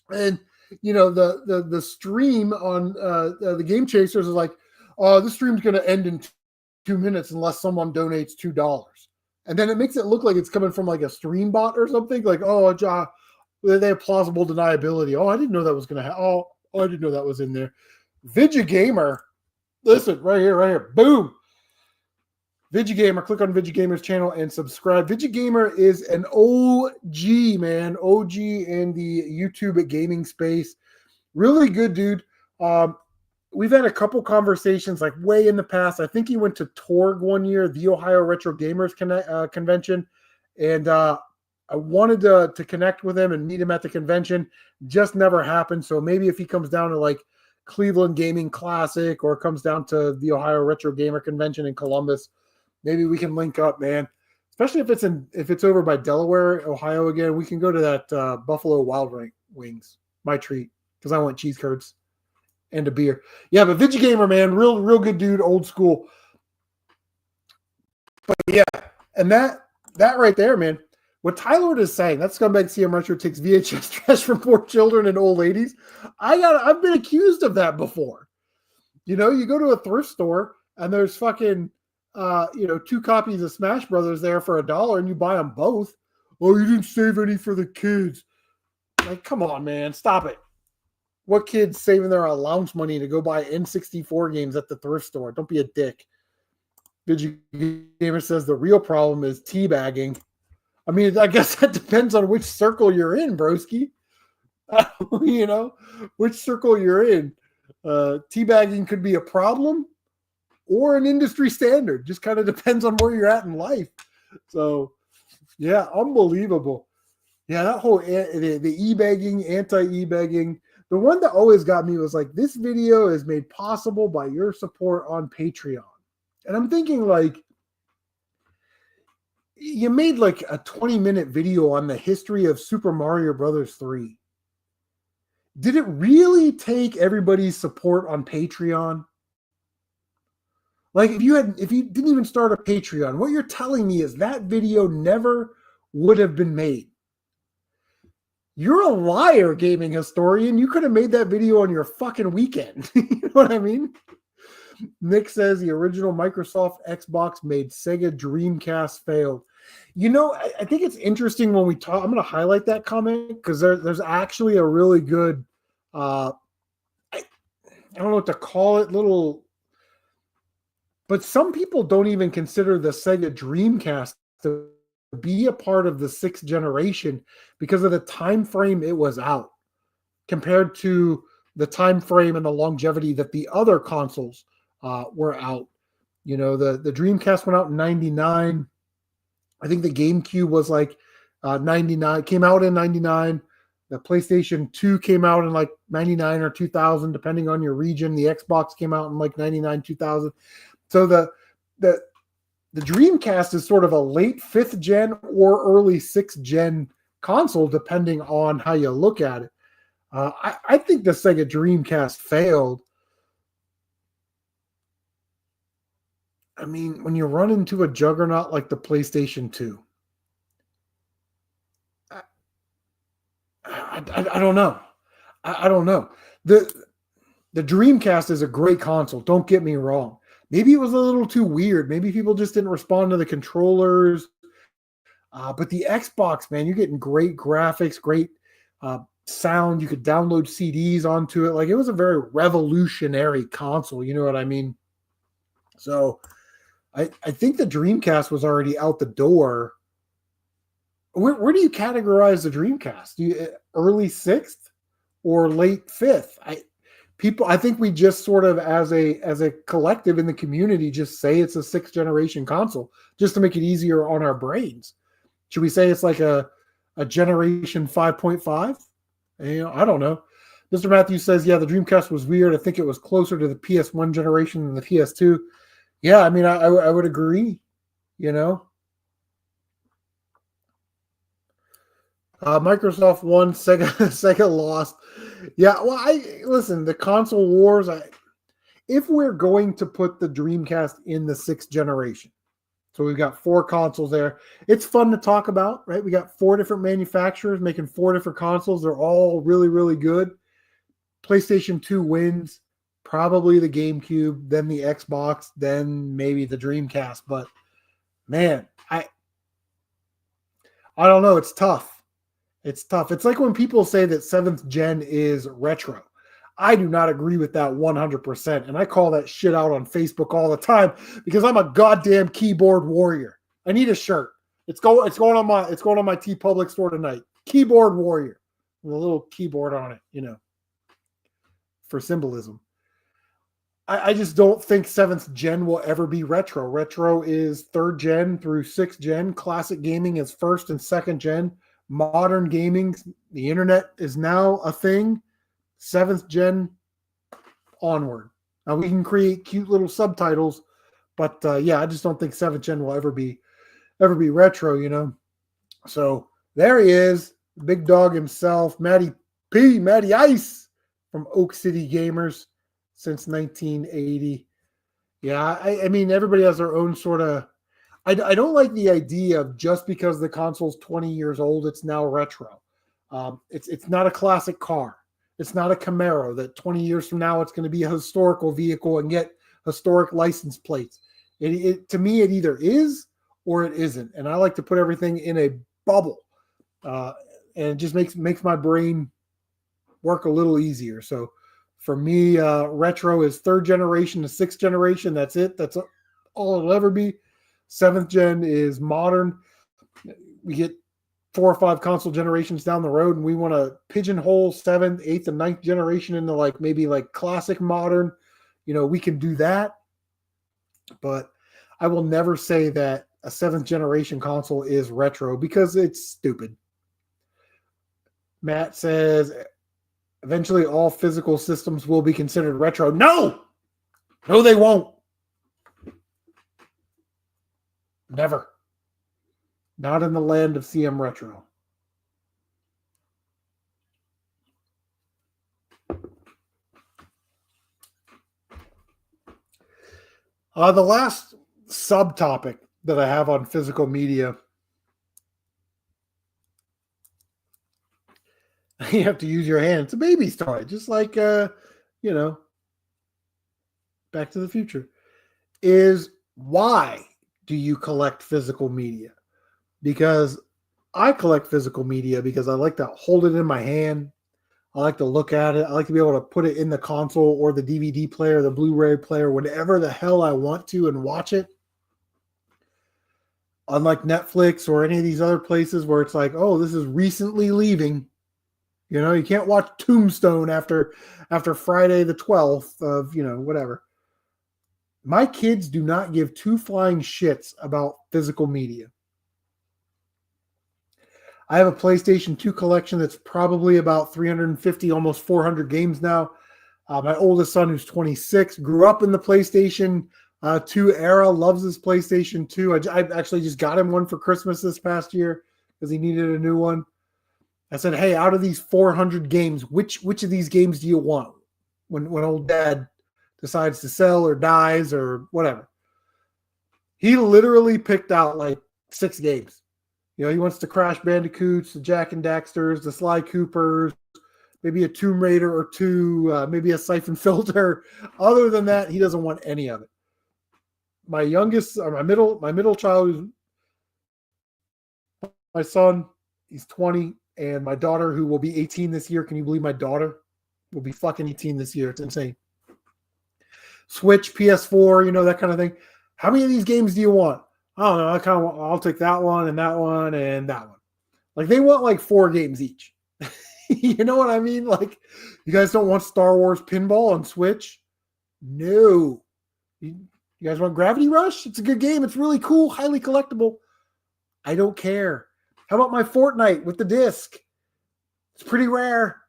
And, the stream on the Game Chasers is like, this stream's going to end in 2 minutes unless someone donates $2. And then it makes it look like it's coming from like a stream bot or something. Like, they have plausible deniability. Oh, I didn't know that was going to happen. Oh, I didn't know that was in there. Vigigamer. Listen, right here. Boom. Vigigamer. Click on Vigigamer's channel and subscribe. Vigigamer is an OG, man. OG in the YouTube gaming space. Really good dude. We've had a couple conversations like way in the past. I think he went to Torg one year, the Ohio Retro Gamers Convention. And I wanted to connect with him and meet him at the convention. Just never happened. So maybe if he comes down to like Cleveland Gaming Classic or comes down to the Ohio Retro Gamer Convention in Columbus, maybe we can link up, man. Especially if it's over by Delaware, Ohio again, we can go to that Buffalo Wild Wings, my treat, because I want cheese curds and a beer. Yeah, but Vigigamer, man, real good dude, old school. But yeah, and that right there, man. what Tyler is saying, that scumbag CM Retro takes VHS trash from poor children and old ladies. I've been accused of that before. You know, you go to a thrift store and there's fucking, 2 copies of Smash Brothers there for $1 and you buy them both. Oh, you didn't save any for the kids. Like, come on, man, stop it. What kid's saving their allowance money to go buy N64 games at the thrift store? Don't be a dick. Digi Gamer says the real problem is teabagging. I mean, I guess that depends on which circle you're in, broski. Which circle you're in. Teabagging could be a problem or an industry standard. Just kind of depends on where you're at in life. So, yeah, unbelievable. Yeah, that whole the e-begging, anti-e-begging. The one that always got me was like, this video is made possible by your support on Patreon. And I'm thinking, like, you made like a 20-minute video on the history of Super Mario Brothers 3. Did it really take everybody's support on Patreon? Like, if you didn't even start a Patreon, what you're telling me is that video never would have been made. You're a liar, gaming historian. You could have made that video on your fucking weekend. You know what I mean? Nick says the original Microsoft Xbox made Sega Dreamcast failed. You know, I think it's interesting when we talk. I'm going to highlight that comment because there's actually a really good, I don't know what to call it, but some people don't even consider the Sega Dreamcast to be a part of the 6th generation because of the time frame it was out compared to the time frame and the longevity that the other consoles were out. You know, the Dreamcast went out in 99. I think the GameCube was like 99, came out in 99. The PlayStation 2 came out in like 99 or 2000, depending on your region. The Xbox came out in like 99, 2000. So the Dreamcast is sort of a late 5th gen or early 6th gen console, depending on how you look at it. I think the Sega Dreamcast failed. I mean, when you run into a juggernaut like the PlayStation 2, I don't know. I don't know. The Dreamcast is a great console. Don't get me wrong. Maybe it was a little too weird. Maybe people just didn't respond to the controllers. But the Xbox, man, you're getting great graphics, great sound. You could download CDs onto it. Like, it was a very revolutionary console. You know what I mean? So I think the Dreamcast was already out the door. Where do you categorize the Dreamcast? Early 6th or late 5th? I think we just sort of as a collective in the community just say it's a 6th generation console just to make it easier on our brains. Should we say it's like a generation 5.5? I don't know. Mr. Matthews says, yeah, the Dreamcast was weird. I think it was closer to the PS1 generation than the PS2. Yeah, I mean, I would agree, you know. Microsoft won, Sega lost. Yeah, well, listen, the console wars, if we're going to put the Dreamcast in the 6th generation, so we've got 4 consoles there. It's fun to talk about, right? We got 4 different manufacturers making 4 different consoles. They're all really, really good. PlayStation 2 wins, probably the GameCube, then the Xbox, then maybe the Dreamcast. But, man, I don't know. It's tough. It's tough. It's like when people say that 7th gen is retro. I do not agree with that 100%. And I call that shit out on Facebook all the time because I'm a goddamn keyboard warrior. I need a shirt. It's going on my TeePublic store tonight. Keyboard warrior with a little keyboard on it, you know, for symbolism. I just don't think 7th gen will ever be retro. Retro is 3rd gen through 6th gen. Classic gaming is 1st and 2nd gen. Modern gaming, the internet is now a thing. 7th gen onward. Now we can create cute little subtitles, but yeah, I just don't think 7th gen will ever be retro, you know. So there he is, big dog himself, Matty Ice from Oak City Gamers since 1980. Yeah, I mean, everybody has their own sort of. I don't like the idea of just because the console's 20 years old, it's now retro. It's not a classic car. It's not a Camaro that 20 years from now it's going to be a historical vehicle and get historic license plates. To me, it either is or it isn't. And I like to put everything in a bubble. And it just makes my brain work a little easier. So for me, retro is 3rd generation to 6th generation. That's it. That's all it'll ever be. 7th gen is modern. We get 4 or 5 console generations down the road, and we want to pigeonhole 7th, 8th, and 9th generation into maybe classic modern. We can do that. But I will never say that a 7th generation console is retro because it's stupid. Matt says, eventually all physical systems will be considered retro. No, they won't. Never. Not in the land of CM Retro. The last subtopic that I have on physical media, you have to use your hand. It's a baby toy, just like, Back to the Future, is why do you collect physical media? Because I collect physical media because I like to hold it in my hand. I like to look at it. I like to be able to put it in the console or the DVD player, the Blu-ray player, whatever the hell I want to, and watch it. Unlike Netflix or any of these other places where it's like, oh, this is recently leaving. You can't watch Tombstone after Friday the 12th of, whatever. My kids do not give 2 flying shits about physical media. I have a PlayStation 2 collection that's probably about 350, almost 400 games now. My oldest son, who's 26, grew up in the PlayStation 2 era, loves his PlayStation 2. I actually just got him one for Christmas this past year because he needed a new one. I said, hey, out of these 400 games, which of these games do you want when old dad decides to sell or dies or whatever? He literally picked out 6 games. He wants the Crash Bandicoots, the Jak and Daxters, the Sly Coopers, maybe a Tomb Raider or 2, maybe a Siphon Filter. Other than that, he doesn't want any of it. My youngest, or my middle child, my son, he's 20, and my daughter, who will be 18 this year. Can you believe my daughter will be fucking 18 this year? It's insane. Switch, PS4, that kind of thing. How many of these games do you want? I don't know. I'll take that one and that one and that one. They want 4 games each. You know what I mean? You guys don't want Star Wars Pinball on Switch? No. You guys want Gravity Rush? It's a good game. It's really cool, highly collectible. I don't care. How about my Fortnite with the disc? It's pretty rare.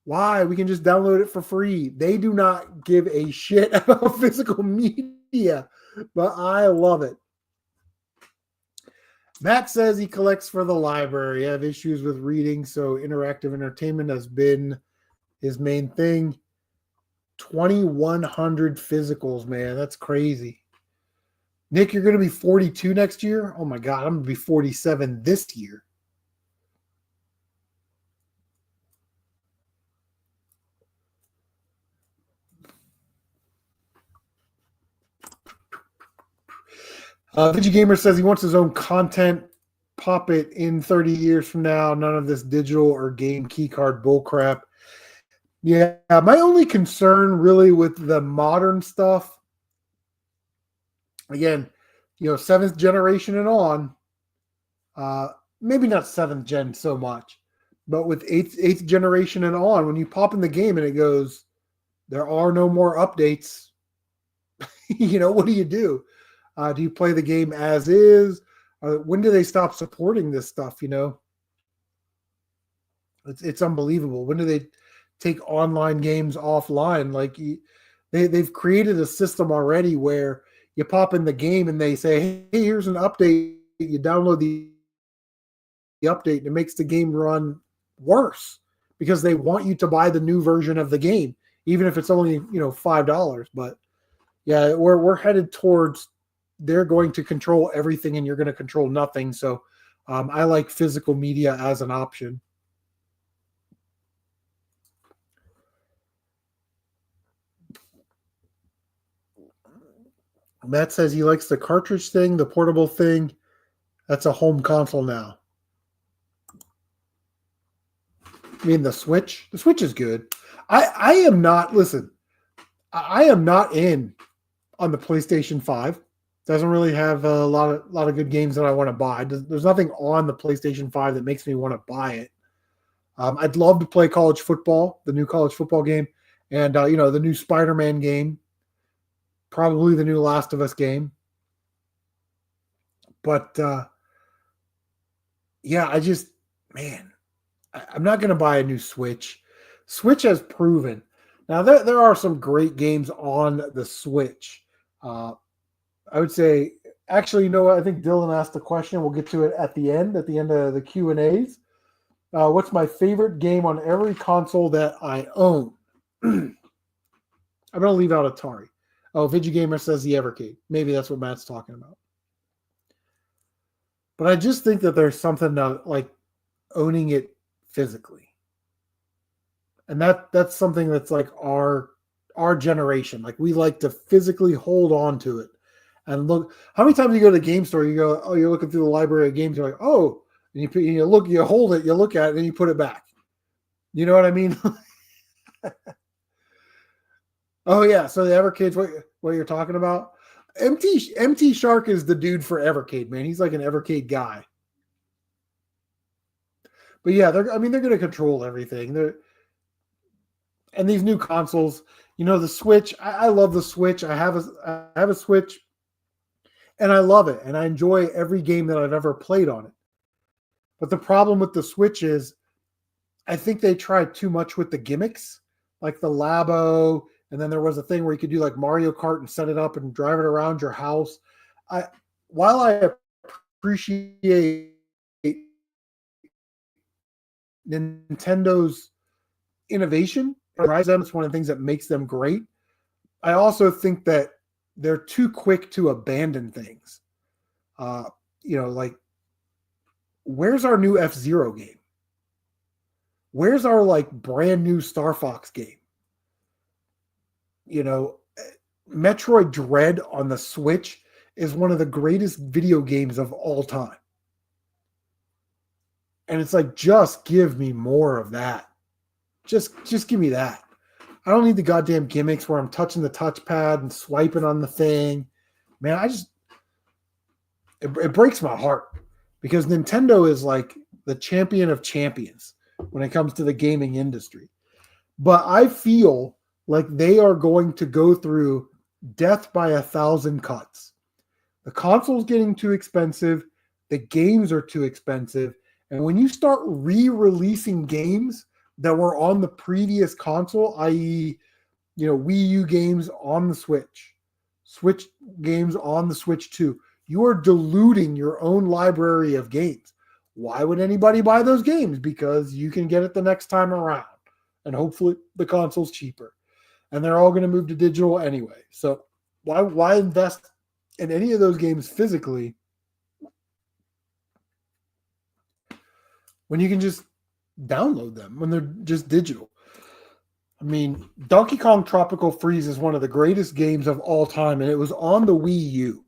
Why? We can just download it for free. They do not give a shit about physical media, but I love it. Matt says he collects for the library. I have issues with reading, so interactive entertainment has been his main thing. 2,100 physicals, man. That's crazy. Nick, you're going to be 42 next year? Oh, my God. I'm going to be 47 this year. DigiGamer says he wants his own content. Pop it in 30 years from now. None of this digital or game keycard bullcrap. Yeah, my only concern really with the modern stuff, again, 7th generation and on, maybe not 7th gen so much, but with 8th generation and on, when you pop in the game and it goes, there are no more updates, what do you do? Do you play the game as is? When do they stop supporting this stuff? It's unbelievable. When do they take online games offline? They've created a system already where you pop in the game and they say, hey, here's an update. You download the update and it makes the game run worse because they want you to buy the new version of the game, even if it's only $5. But yeah, we're headed towards they're going to control everything and you're going to control nothing. So I like physical media as an option. Matt says he likes the cartridge thing, the portable thing. That's a home console now. I mean, the Switch? The Switch is good. I am not, listen, I am not in on the PlayStation 5. Doesn't really have a lot of good games that I want to buy. There's nothing on the PlayStation 5 that makes me want to buy it. I'd love to play college football, the new college football game, and the new Spider-Man game, probably the new Last of Us game. But I'm not going to buy a new Switch. Switch has proven. Now, there are some great games on the Switch. I would say, actually, you know what? I think Dylan asked the question. We'll get to it at the end of the Q&As. What's my favorite game on every console that I own? I'm going to leave out Atari. Oh, Vigigamer says the Evercade. Maybe that's what Matt's talking about. But I just think that there's something to like owning it physically. And that's something that's like our generation. Like we like to physically hold on to it. And look, how many times you go to the game store, you go, oh, you're looking through the library of games, you're like, oh, and you look, you hold it, you look at it, and you put it back. You know what I mean? Oh yeah, so the Evercade's what you're talking about. MT Shark is the dude for Evercade, man. He's like an Evercade guy. But yeah, they're going to control everything. And these new consoles, the Switch. I love the Switch. I have a Switch, and I love it, and I enjoy every game that I've ever played on it. But the problem with the Switch is, I think they tried too much with the gimmicks, like the Labo. And then there was a thing where you could do like Mario Kart and set it up and drive it around your house. While I appreciate Nintendo's innovation, it's one of the things that makes them great. I also think that they're too quick to abandon things. Like, where's our new F-Zero game? Where's our like brand new Star Fox game? Metroid Dread on the Switch is one of the greatest video games of all time. And it's like, just give me more of that. Just give me that. I don't need the goddamn gimmicks where I'm touching the touchpad and swiping on the thing. Man, it breaks my heart because Nintendo is like the champion of champions when it comes to the gaming industry. But I feel like they are going to go through death by 1,000 cuts. The console's getting too expensive. The games are too expensive. And when you start re-releasing games that were on the previous console, i.e., Wii U games on the Switch games on the Switch 2, you are diluting your own library of games. Why would anybody buy those games? Because you can get it the next time around. And hopefully the console's cheaper. And they're all going to move to digital anyway. So why invest in any of those games physically when you can just download them when they're just digital? I mean, Donkey Kong Tropical Freeze is one of the greatest games of all time, and it was on the Wii U.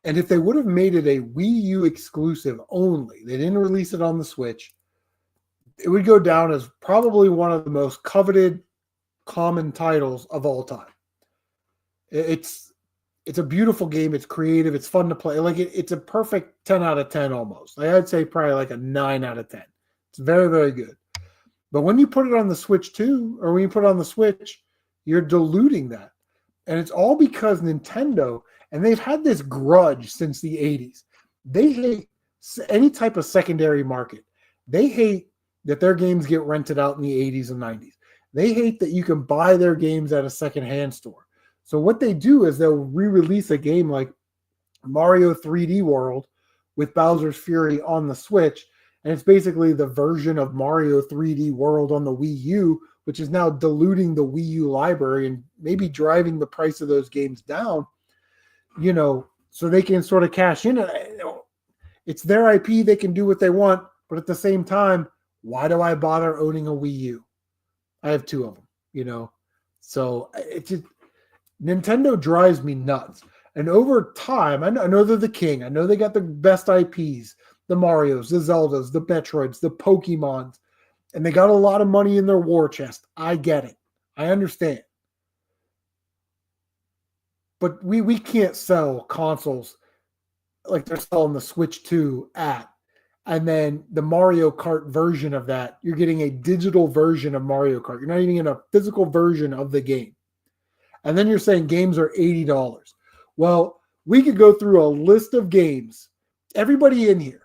And if they would have made it a Wii U exclusive only, they didn't release it on the Switch, it would go down as probably one of the most coveted common titles of all time. It's a beautiful game. It's creative. It's fun to play. Like it's a perfect 10 out of 10 almost. I'd say probably like a 9 out of 10. It's very, very good. But when you put it on the Switch 2, or when you put it on the Switch, you're diluting that. And it's all because Nintendo, and they've had this grudge since the 80s. They hate any type of secondary market. They hate that their games get rented out in the 80s and 90s. They hate that you can buy their games at a secondhand store. So what they do is they'll re-release a game like Mario 3D World with Bowser's Fury on the Switch, and it's basically the version of Mario 3D World on the Wii U, which is now diluting the Wii U library and maybe driving the price of those games down. so they can sort of cash in. It's their IP. They can do what they want. But at the same time, why do I bother owning a Wii U? I have two of them. So it just, Nintendo drives me nuts. And over time, I know they're the king. I know they got the best IPs, the Marios, the Zeldas, the Metroids, the Pokemons, and they got a lot of money in their war chest. I get it. I understand. But we can't sell consoles like they're selling the Switch 2 and then the Mario Kart version of that, you're getting a digital version of Mario Kart. You're not even getting a physical version of the game. And then you're saying games are $80. Well, we could go through a list of games. Everybody in here,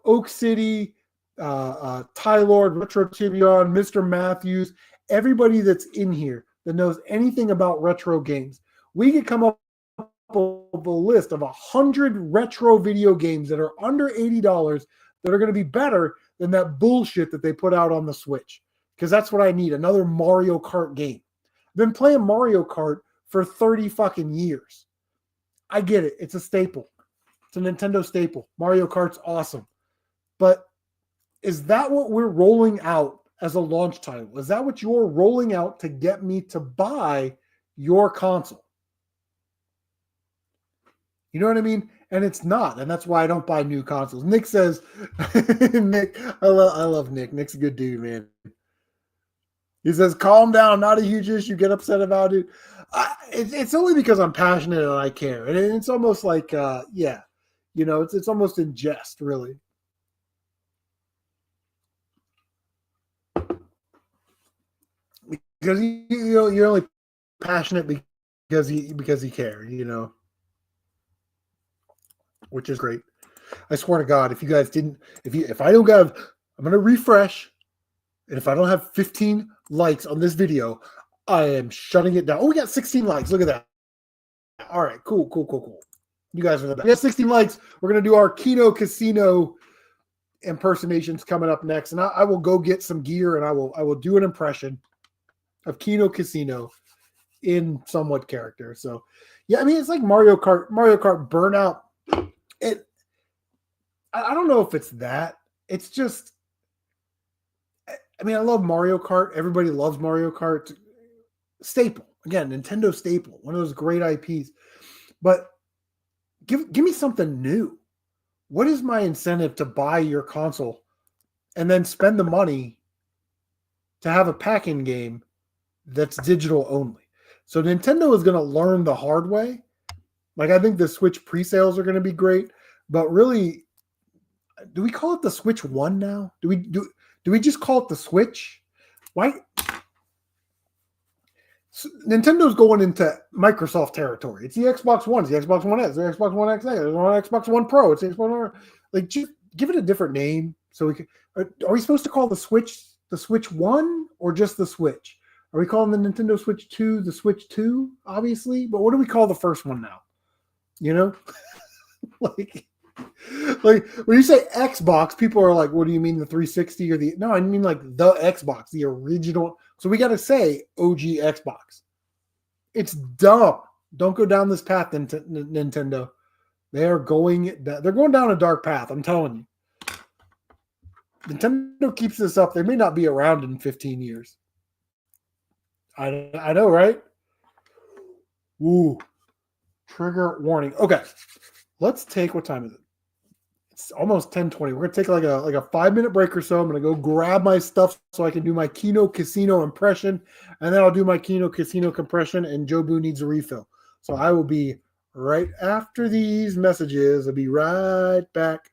Oak City, Ty Lord, Retro Tibion, Mr. Matthews, everybody that's in here that knows anything about retro games, we could come up with a list of 100 retro video games that are under $80 that are going to be better than that bullshit that they put out on the Switch. Because that's what I need, another Mario Kart game. I've been playing Mario Kart for 30 fucking years. I get it. It's a staple. It's a Nintendo staple. Mario Kart's awesome. But is that what we're rolling out as a launch title? Is that what you're rolling out to get me to buy your console? You know what I mean? And it's not. And that's why I don't buy new consoles. Nick says, Nick, I love Nick. Nick's a good dude, man. He says, calm down, not a huge issue. Get upset about it. It's only because I'm passionate and I care. And it's almost like, it's almost in jest, really. Because you're only passionate because you care, which is great. I swear to God, if you guys didn't, if I don't have, I'm going to refresh. And if I don't have 15 likes on this video, I am shutting it down. Oh, we got 16 likes. Look at that. All right, cool. You guys are the best. We have 16 likes. We're going to do our Kino Casino impersonations coming up next. And I will go get some gear and I will do an impression of Kino Casino in somewhat character. So, yeah, I mean, it's like Mario Kart Burnout. I don't know if it's that. It's just, I mean, I love Mario Kart. Everybody loves Mario Kart. Staple. Again, Nintendo staple. One of those great IPs. But give me something new. What is my incentive to buy your console and then spend the money to have a pack-in game that's digital only? So Nintendo is going to learn the hard way. Like, I think the Switch pre-sales are going to be great. But really, do we call it the Switch 1 now? Do we just call it the Switch? Why? Nintendo's going into Microsoft territory. It's the Xbox One. It's the Xbox One S. The Xbox One X. There's one Xbox One Pro. It's the Xbox One. Like, just give it a different name. So we can. Are we supposed to call the Switch 1 or just the Switch? Are we calling the Nintendo Switch 2 the Switch 2? Obviously, but what do we call the first one now? like when you say Xbox, people are like, what do you mean, the 360 or the? No, I mean like the Xbox, the original. So we got to say OG Xbox. It's dumb. Don't go down this path, Nintendo. They're going down a dark path. I'm telling you. Nintendo keeps this up. They may not be around in 15 years. I know, right? Ooh. Trigger warning. Okay. Let's take, what time is it? It's almost 10:20. We're gonna take like a 5-minute break or so. I'm gonna go grab my stuff so I can do my Kino Casino impression, and then I'll do my Kino Casino compression. And Joe Boo needs a refill, so I will be right after these messages. I'll be right back.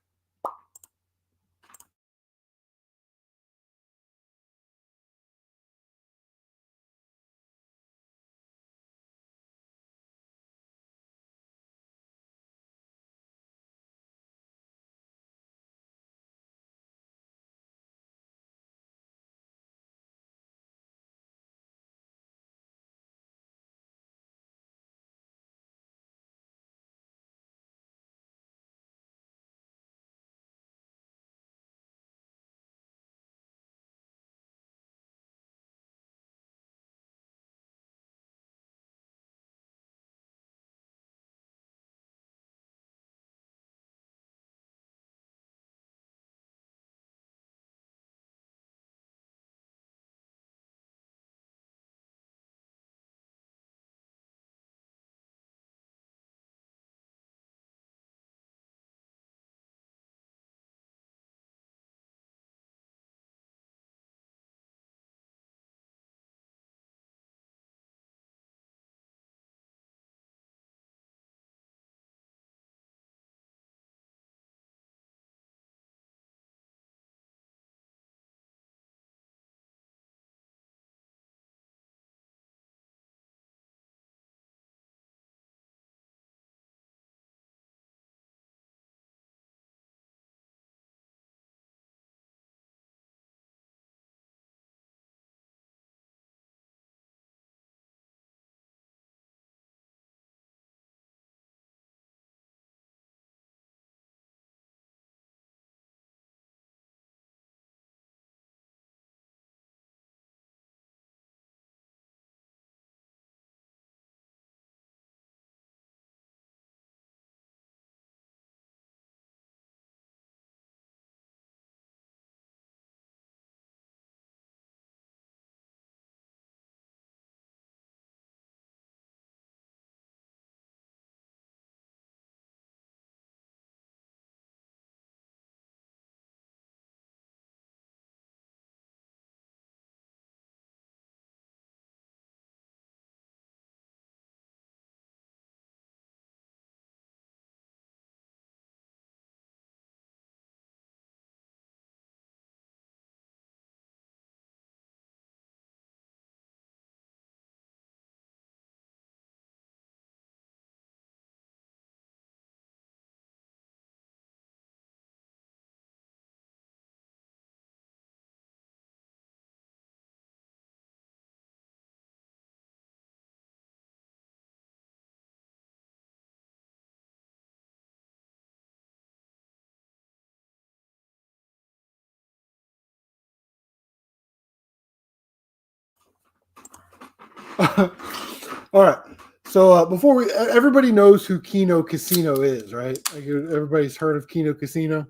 All right. So before everybody knows who Kino Casino is, right? Like everybody's heard of Kino Casino.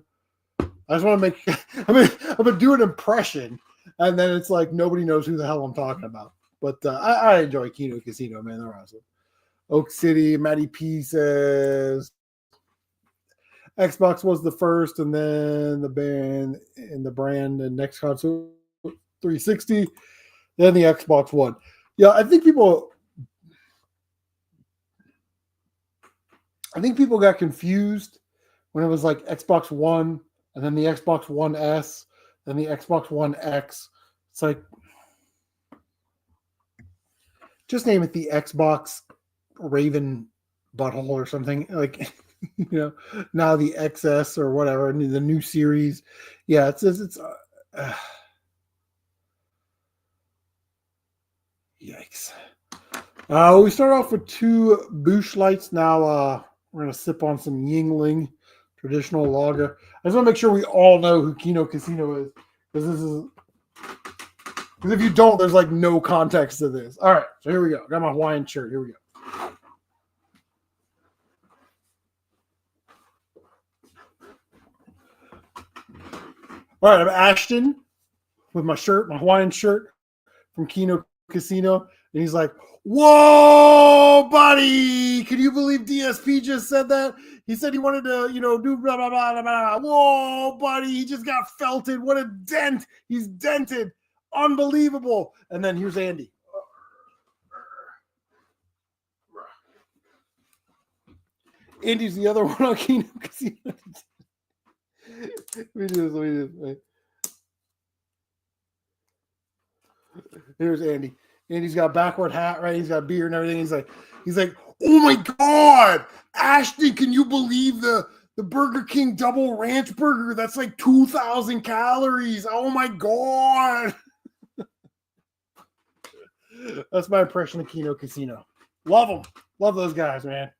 I just want to make. I'm gonna do an impression, and then it's like nobody knows who the hell I'm talking about. But I enjoy Kino Casino, man. They're awesome. Oak City, Matty P says Xbox was the first, and then the brand, and next console 360, then the Xbox One. Yeah, I think people got confused when it was like Xbox One, and then the Xbox One S, then the Xbox One X. It's like, just name it the Xbox Raven butthole or something. Like, now the XS or whatever, the new series. Yeah, it's yikes. We start off with 2 Busch Lights. Now we're going to sip on some Yingling traditional lager. I just want to make sure we all know who Kino Casino is, because if you don't, there's like no context to this. All right, so here we go. Got my Hawaiian shirt. Here we go. All right, I'm Ashton with my shirt, my Hawaiian shirt from Kino Casino, and he's like, "Whoa, buddy! Can you believe DSP just said that? He said he wanted to, do blah blah blah blah blah. Whoa, buddy! He just got felted. What a dent! He's dented. Unbelievable!" And then here's Andy. Andy's the other one on Kino Casino. Let me do this. Here's Andy. Andy's got a backward hat, right? He's got beard and everything. He's like, "Oh my God, Ashton, can you believe the Burger King double ranch burger? That's like 2,000 calories. Oh my God." That's my impression of Kino Casino. Love them. Love those guys, man.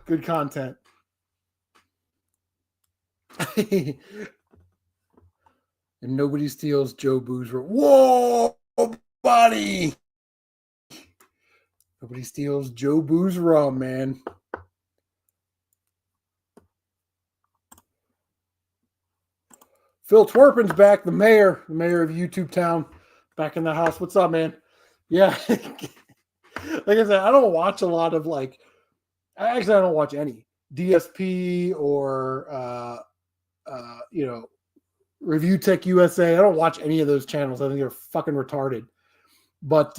Good content. And nobody steals Joe Boozer. Whoa, buddy. Nobody steals Joe Boo's rum, man. Phil Twerpin's back, the mayor of YouTube Town, back in the house. What's up, man? Yeah. Like I said, I don't watch a lot of I don't watch any DSP or Review Tech USA. I don't watch any of those channels. I think they're fucking retarded. But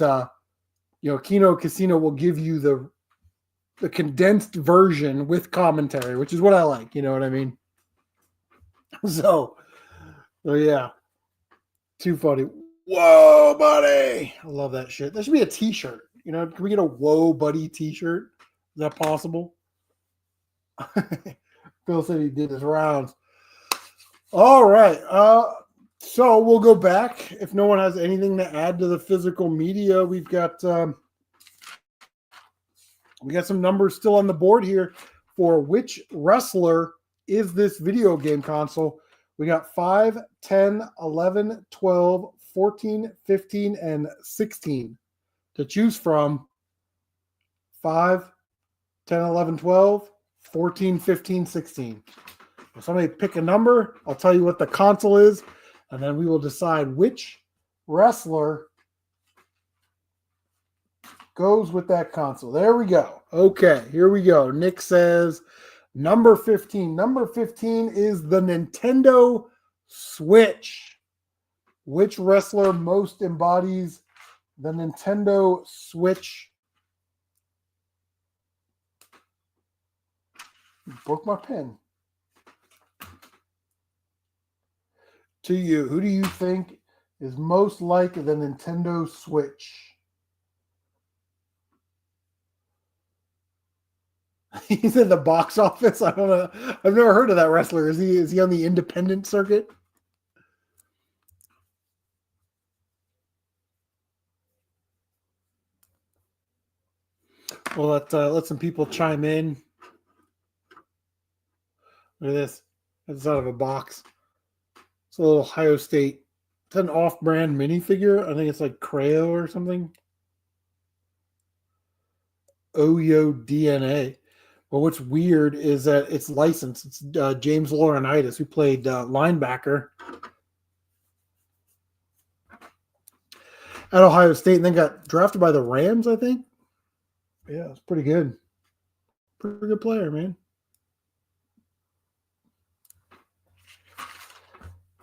Kino Casino will give you the condensed version with commentary, which is what I like. You know what I mean? So yeah, too funny. Whoa, buddy! I love that shit. That should be a T-shirt. Can we get a "Whoa, buddy" T-shirt? Is that possible? Phil said he did his rounds. All right. So we'll go back. If no one has anything to add to the physical media, we've got some numbers still on the board here for which wrestler is this video game console. We got 5, 10, 11, 12, 14, 15, and 16 to choose from. 5, 10, 11, 12, 14, 15, 16. If somebody pick a number, I'll tell you what the console is, and then we will decide which wrestler goes with that console. There we go. Okay, here we go. Nick says number 15. Number 15 is the Nintendo Switch. Which wrestler most embodies the Nintendo Switch? Broke my pen. To you, who do you think is most like the Nintendo Switch? He's in the box office. I don't know. I've never heard of that wrestler. Is he on the independent circuit? Well, let some people chime in. Look at this. It's out of a box. It's a little Ohio State. It's an off-brand minifigure. I think it's like Creo or something. Oyo DNA. But what's weird is that it's licensed. It's James Laurinaitis, who played linebacker at Ohio State and then got drafted by the Rams, I think. Yeah, it's pretty good. Pretty good player, man.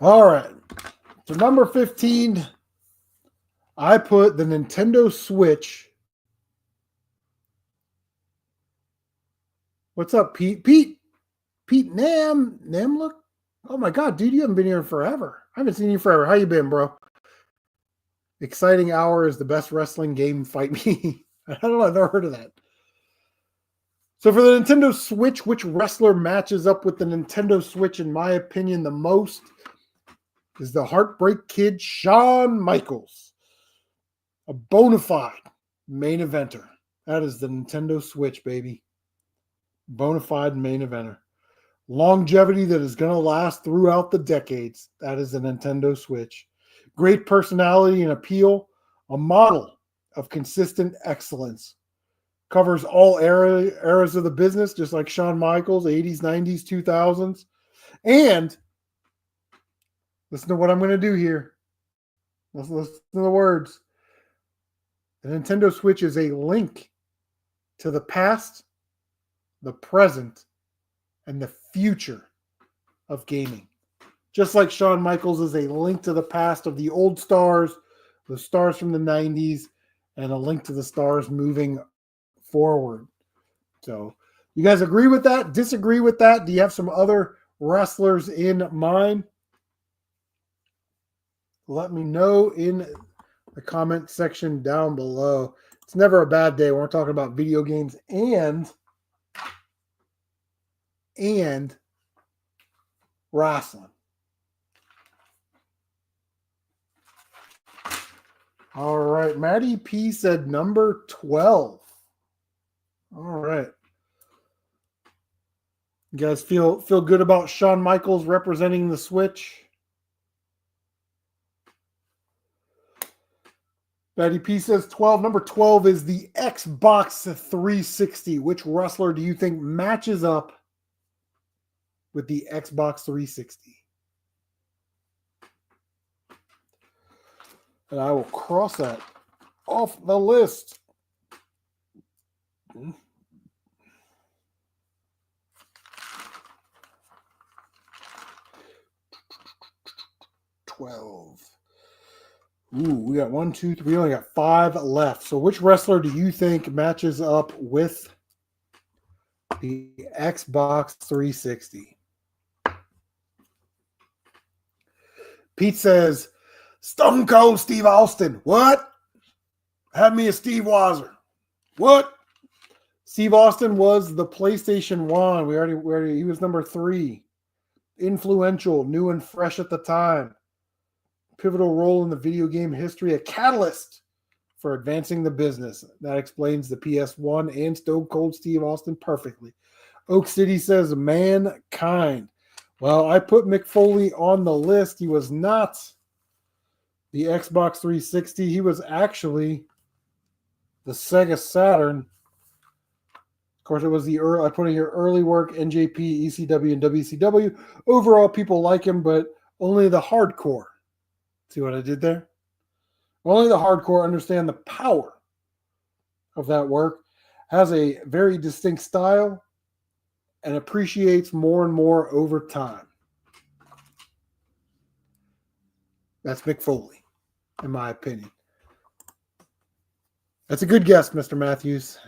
All right. So number 15, I put the Nintendo Switch. What's up, Pete? Pete Namlook? Oh my God, dude, you haven't been here forever. I haven't seen you forever. How you been, bro? Exciting Hour is the best wrestling game. Fight me. I don't know. I've never heard of that. So for the Nintendo Switch, which wrestler matches up with the Nintendo Switch, in my opinion, the most is the Heartbreak Kid, Shawn Michaels. A bona fide main eventer. That is the Nintendo Switch, baby. Bona fide main eventer. Longevity that is going to last throughout the decades. That is the Nintendo Switch. Great personality and appeal. A model of consistent excellence. Covers all eras of the business, just like Shawn Michaels, 80s, 90s, 2000s. And listen to what I'm going to do here. Listen to the words. The Nintendo Switch is a link to the past, the present, and the future of gaming. Just like Shawn Michaels is a link to the past of the old stars, the stars from the 90s, and a link to the stars moving forward. So, you guys agree with that? Disagree with that? Do you have some other wrestlers in mind? Let me know in the comment section down below. It's never a bad day when we're talking about video games and wrestling. All right. Maddie P said number 12. All right. You guys feel good about Shawn Michaels representing the Switch? Maddie P says 12. Number 12 is the Xbox 360. Which wrestler do you think matches up with the Xbox 360? And I will cross that off the list. Ooh, we got 1, 2, 3. We only got 5 left. So which wrestler do you think matches up with the Xbox 360? Pete says, Stone Cold Steve Austin. What? Have me a Steve Weiser. What? Steve Austin was the PlayStation 1. We already he was number 3. Influential, new and fresh at the time. Pivotal role in the video game history, a catalyst for advancing the business. That explains the PS1 and Stone Cold Steve Austin perfectly. Oak City says Mankind. Well, I put Mick Foley on the list. He was not the Xbox 360. He was actually the Sega Saturn. Of course, it was I put in here early work, NJP, ECW, and WCW. Overall, people like him, but only the hardcore. See what I did there? Only the hardcore understand the power of that work, has a very distinct style, and appreciates more and more over time. That's Mick Foley, in my opinion. That's a good guess, Mr. Matthews.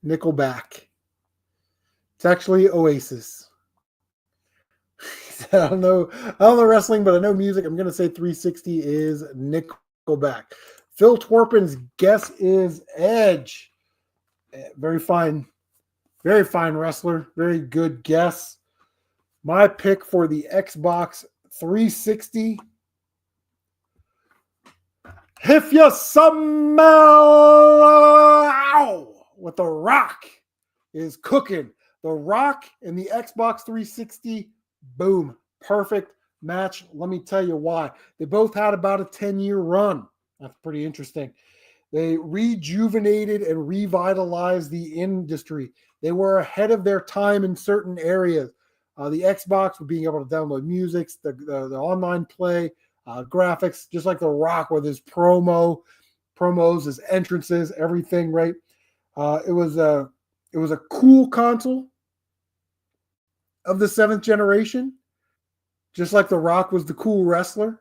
Nickelback. It's actually Oasis. I don't know wrestling, but I know music. I'm going to say 360 is Nickelback. Phil Twerpin's guess is Edge. Very fine wrestler. Very good guess. My pick for the Xbox 360. If you somehow with The Rock is cooking. The Rock and the Xbox 360. Boom. Perfect match. Let me tell you why. They both had about a 10-year run. That's pretty interesting. They rejuvenated and revitalized the industry. They were ahead of their time in certain areas. The Xbox with being able to download music, the online play, graphics, just like The Rock with his promos, his entrances, everything. Right? It was a cool console of the seventh generation, just like The Rock was the cool wrestler.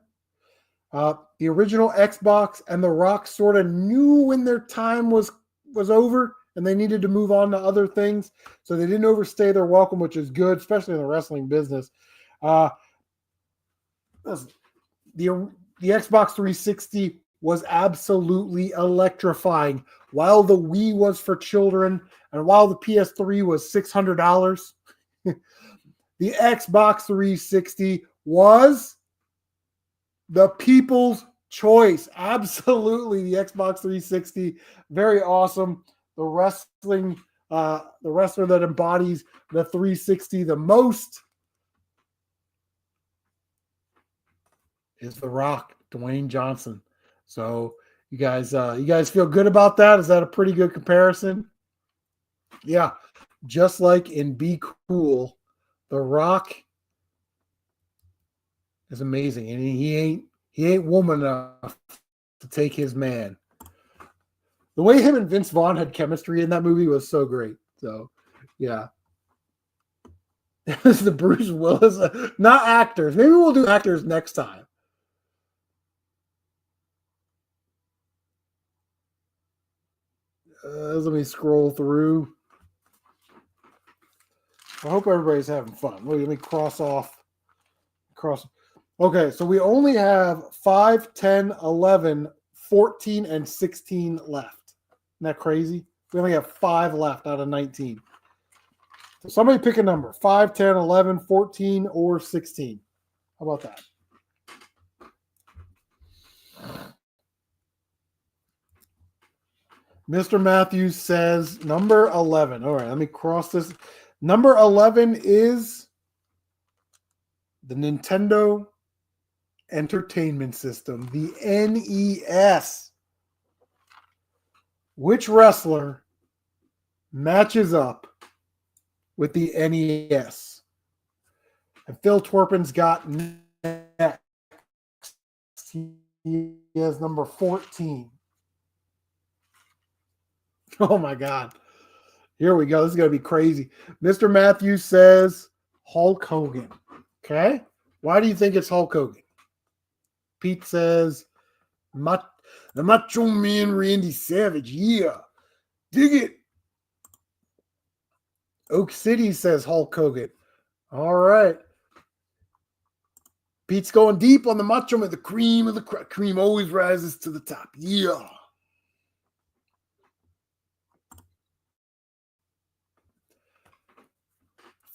The original Xbox and The Rock sort of knew when their time was over and they needed to move on to other things. So they didn't overstay their welcome, which is good, especially in the wrestling business. The Xbox 360 was absolutely electrifying. While the Wii was for children and while the PS3 was $600, the Xbox 360 was the people's choice. Absolutely. The Xbox 360, very awesome. The wrestler that embodies the 360 the most is The Rock, Dwayne Johnson. So you guys feel good about that? Is that a pretty good comparison? Yeah. Just like in Be Cool, The Rock is amazing, and he ain't woman enough to take his man. The way him and Vince Vaughn had chemistry in that movie was so great. So, yeah. This is the Bruce Willis, not actors. Maybe we'll do actors next time. Let me scroll through. I hope everybody's having fun. Let me cross off. Okay, so we only have 5, 10, 11, 14, and 16 left. Isn't that crazy? We only have 5 left out of 19. So somebody pick a number. 5, 10, 11, 14, or 16. How about that? Mr. Matthews says number 11. All right, let me cross this. Number 11 is the Nintendo Entertainment System, the NES. Which wrestler matches up with the NES? And Phil Twerpin's got next. He has number 14. Oh my God. Here we go. This is going to be crazy. Mr. Matthews says Hulk Hogan. Okay. Why do you think it's Hulk Hogan? Pete says the Macho Man Randy Savage. Yeah. Dig it. Oak City says Hulk Hogan. All right. Pete's going deep on the Macho Man. The cream of the crop. Cream always rises to the top. Yeah.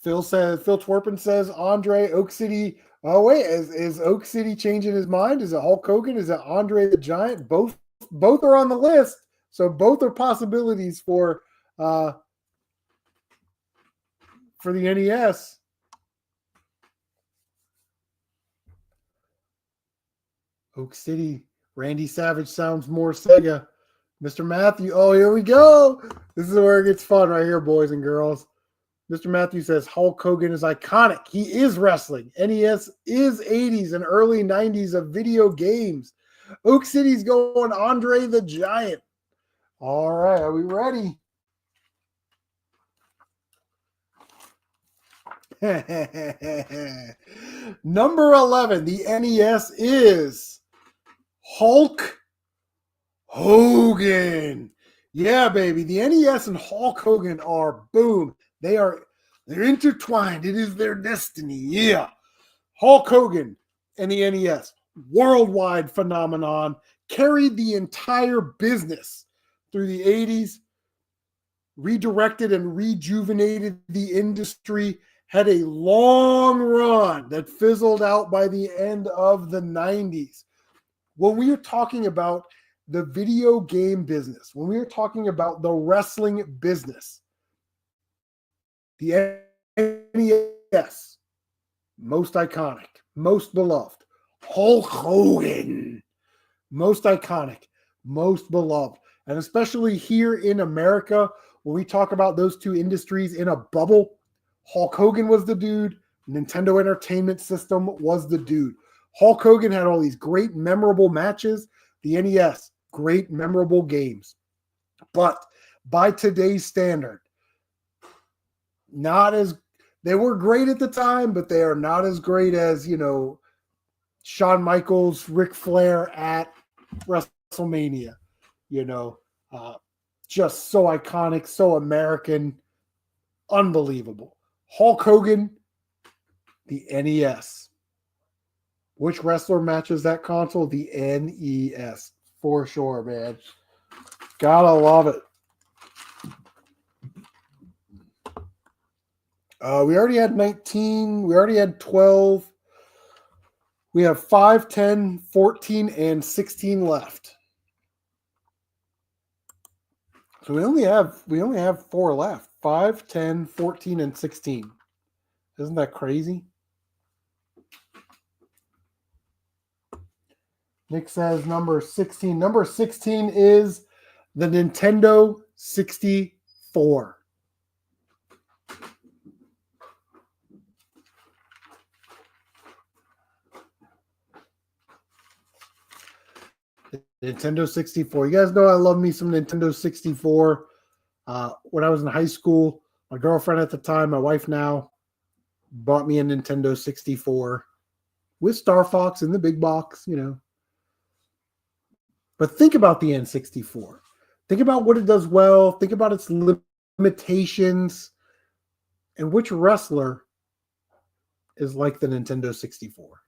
Phil Twerpin says Andre. Oak City. Oh wait, is Oak City changing his mind? Is it Hulk Hogan? Is it Andre the Giant? Both are on the list, so both are possibilities for the NES. Oak City. Randy Savage sounds more Sega. Mr. Matthew. Oh, here we go. This is where it gets fun right here, boys and girls. Mr. Matthew says Hulk Hogan is iconic. He is wrestling. NES is 80s and early 90s of video games. Oak City's going Andre the Giant. All right, are we ready? Number 11, the NES is Hulk Hogan. Yeah, baby. The NES and Hulk Hogan are boom. They're intertwined. It is their destiny. Yeah. Hulk Hogan and the NES, worldwide phenomenon, carried the entire business through the 80s, redirected and rejuvenated the industry, had a long run that fizzled out by the end of the 90s. When we are talking about the video game business, when we are talking about the wrestling business, the NES, most iconic, most beloved. Hulk Hogan, most iconic, most beloved. And especially here in America, when we talk about those two industries in a bubble, Hulk Hogan was the dude. Nintendo Entertainment System was the dude. Hulk Hogan had all these great, memorable matches. The NES, great, memorable games. But by today's standard, not as they were great at the time, but they are not as great as, Shawn Michaels, Ric Flair at WrestleMania. Just so iconic, so American, unbelievable. Hulk Hogan, the NES. Which wrestler matches that console? The NES, for sure, man. Gotta love it. We already had 19. We already had 12. We have 5, 10, 14, and 16 left. So we only have 4 left. 5, 10, 14, and 16. Isn't that crazy? Nick says number 16. Number 16 is the Nintendo 64. Nintendo 64. You guys know I love me some Nintendo 64. When I was in high school, my girlfriend at the time, my wife now, bought me a Nintendo 64 with Star Fox in the big box, But think about the N64. Think about what it does well. Think about its limitations. And which wrestler is like the Nintendo 64?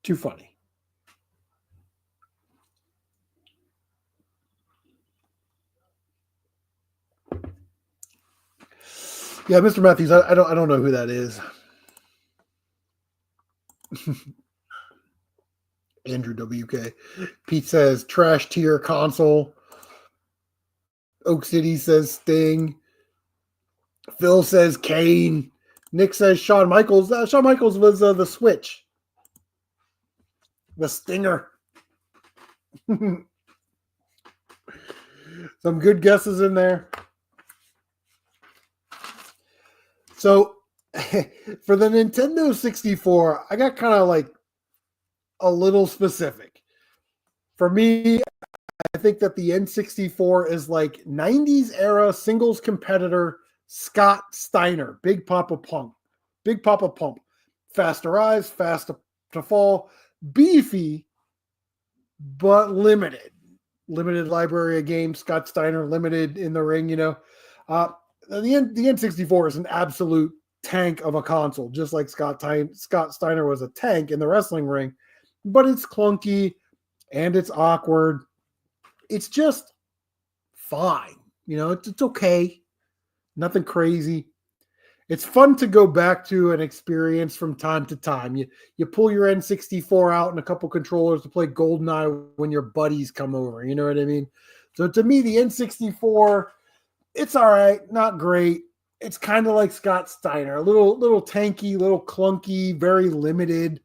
Too funny. Yeah, Mr. Matthews, I don't know who that is. Andrew WK. Pete says trash tier console. Oak City says Sting. Phil says Kane. Nick says Shawn Michaels. Shawn Michaels was the Switch. The Stinger. Some good guesses in there. So for the Nintendo 64, I got kind of like a little specific. For me, I think that the N64 is like 90s era singles competitor Scott Steiner, Big Papa Pump. Big Papa Pump. Fast to rise, fast to fall, beefy, but limited. Limited library of games, Scott Steiner, limited in the ring, The N64 is an absolute tank of a console, just like Scott Steiner was a tank in the wrestling ring, but it's clunky and it's awkward. It's just fine. It's okay. Nothing crazy. It's fun to go back to and experience from time to time. You pull your N64 out and a couple controllers to play GoldenEye when your buddies come over. You know what I mean? So to me, the N64, it's all right, not great. It's kind of like Scott Steiner, a little tanky, little clunky, very limited.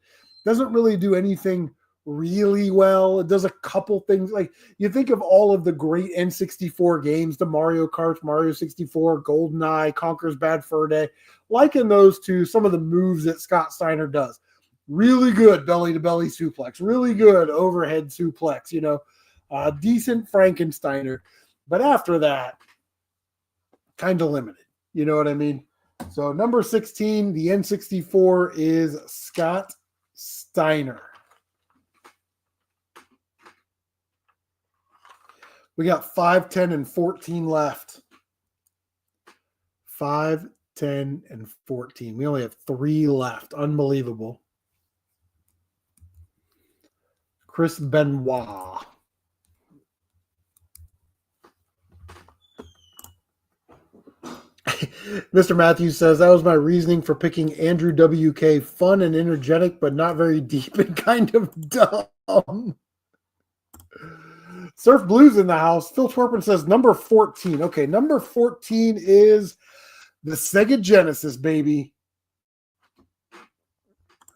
Doesn't really do anything really well. It does a couple things. Like you think of all of the great N64 games, the Mario Kart, Mario 64, GoldenEye, Conker's Bad Fur Day. Liken those to some of the moves that Scott Steiner does. Really good belly-to-belly suplex. Really good overhead suplex. Decent Frankensteiner. But after that, kind of limited. You know what I mean? So number 16, the N64 is Scott Steiner. We got 5, 10, and 14 left. 5, 10, and 14. We only have 3 left. Unbelievable. Chris Benoit. Mr. Matthews says, that was my reasoning for picking Andrew WK. Fun and energetic, but not very deep and kind of dumb. Surf Blues in the house. Phil Twerpen says number 14. Okay, number 14 is the Sega Genesis, baby.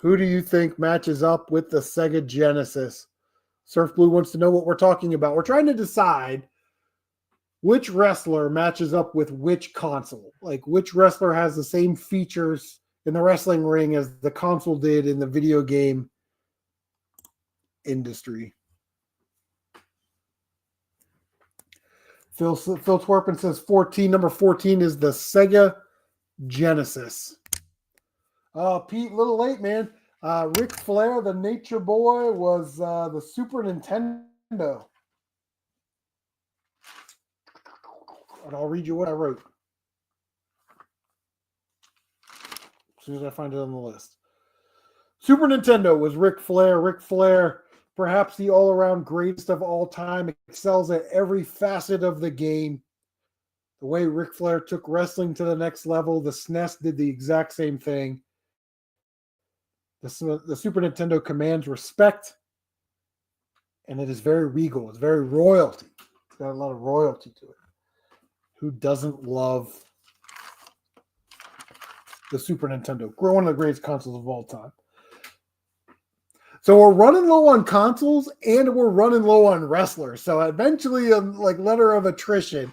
Who do you think matches up with the Sega Genesis? Surf Blue wants to know what we're talking about. We're trying to decide which wrestler matches up with which console. Like which wrestler has the same features in the wrestling ring as the console did in the video game industry. Phil Twerpin says 14. Number 14 is the Sega Genesis. Pete, a little late, man. Ric Flair, the Nature Boy, was the Super Nintendo. And I'll read you what I wrote as soon as I find it on the list. Super Nintendo was Ric Flair. Ric Flair, perhaps the all-around greatest of all time, excels at every facet of the game. The way Ric Flair took wrestling to the next level, the SNES did the exact same thing. The Super Nintendo commands respect, and it is very regal. It's very royalty. It's got a lot of royalty to it. Who doesn't love the Super Nintendo? One of the greatest consoles of all time. So we're running low on consoles and we're running low on wrestlers. So eventually, like letter of attrition.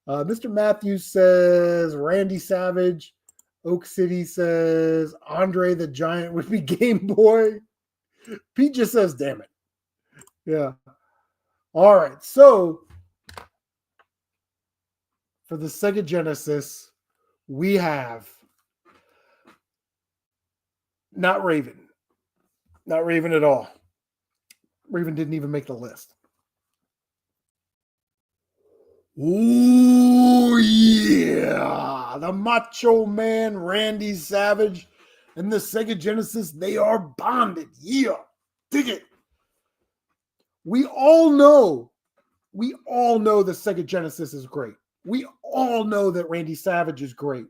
Mr. Matthews says Randy Savage. Oak City says Andre the Giant would be Game Boy. Pete just says, damn it. Yeah. All right. So for the Sega Genesis, we have not Raven. Not Raven at all. Raven didn't even make the list. Ooh, yeah. The Macho Man, Randy Savage, and the Sega Genesis, they are bonded. Yeah. Dig it. We all know the Sega Genesis is great. We all know that Randy Savage is great.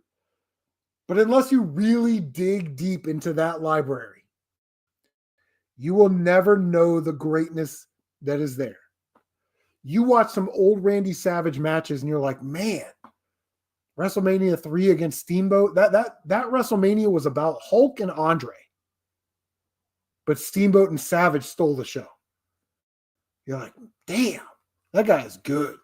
But unless you really dig deep into that library, you will never know the greatness that is there. You watch some old Randy Savage matches and you're like, man, WrestleMania 3 against Steamboat, that WrestleMania was about Hulk and Andre. But Steamboat and Savage stole the show. You're like, damn, that guy is good.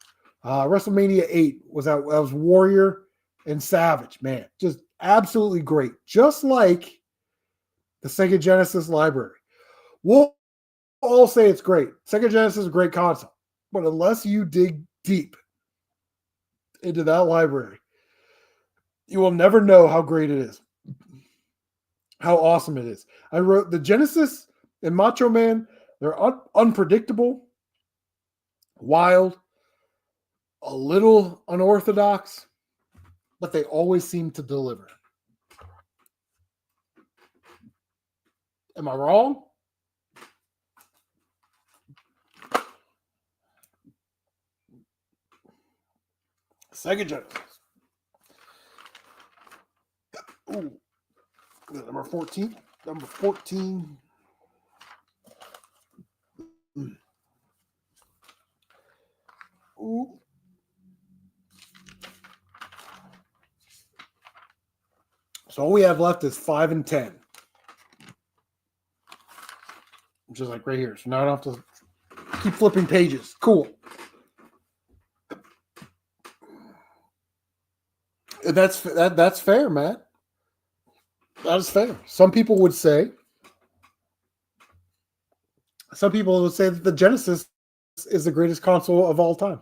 WrestleMania 8 that was Warrior and Savage, man. Just absolutely great. Just like the Sega Genesis library. We'll all say it's great. Sega Genesis is a great console. But unless you dig deep into that library, you will never know how great it is. How awesome it is. I wrote the Genesis and Macho Man, they're unpredictable, wild, a little unorthodox, but they always seem to deliver. Am I wrong? Sega Genesis. Ooh. Number 14. Number 14. Ooh. So all we have left is 5 and 10. Which is like right here. So now I don't have to keep flipping pages. Cool. That's fair, Matt. That is fair. Some people would say that the Genesis is the greatest console of all time.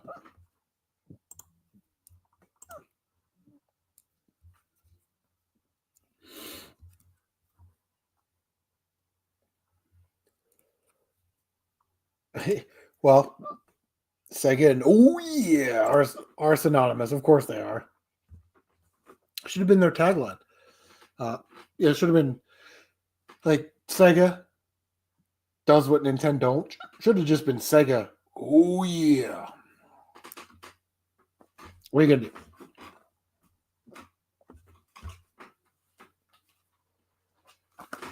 Well, Sega and oh yeah, are synonymous. Of course they are. Should have been their tagline. It should have been like Sega does what Nintendo don't. Should have just been Sega. Oh yeah. What are you gonna do?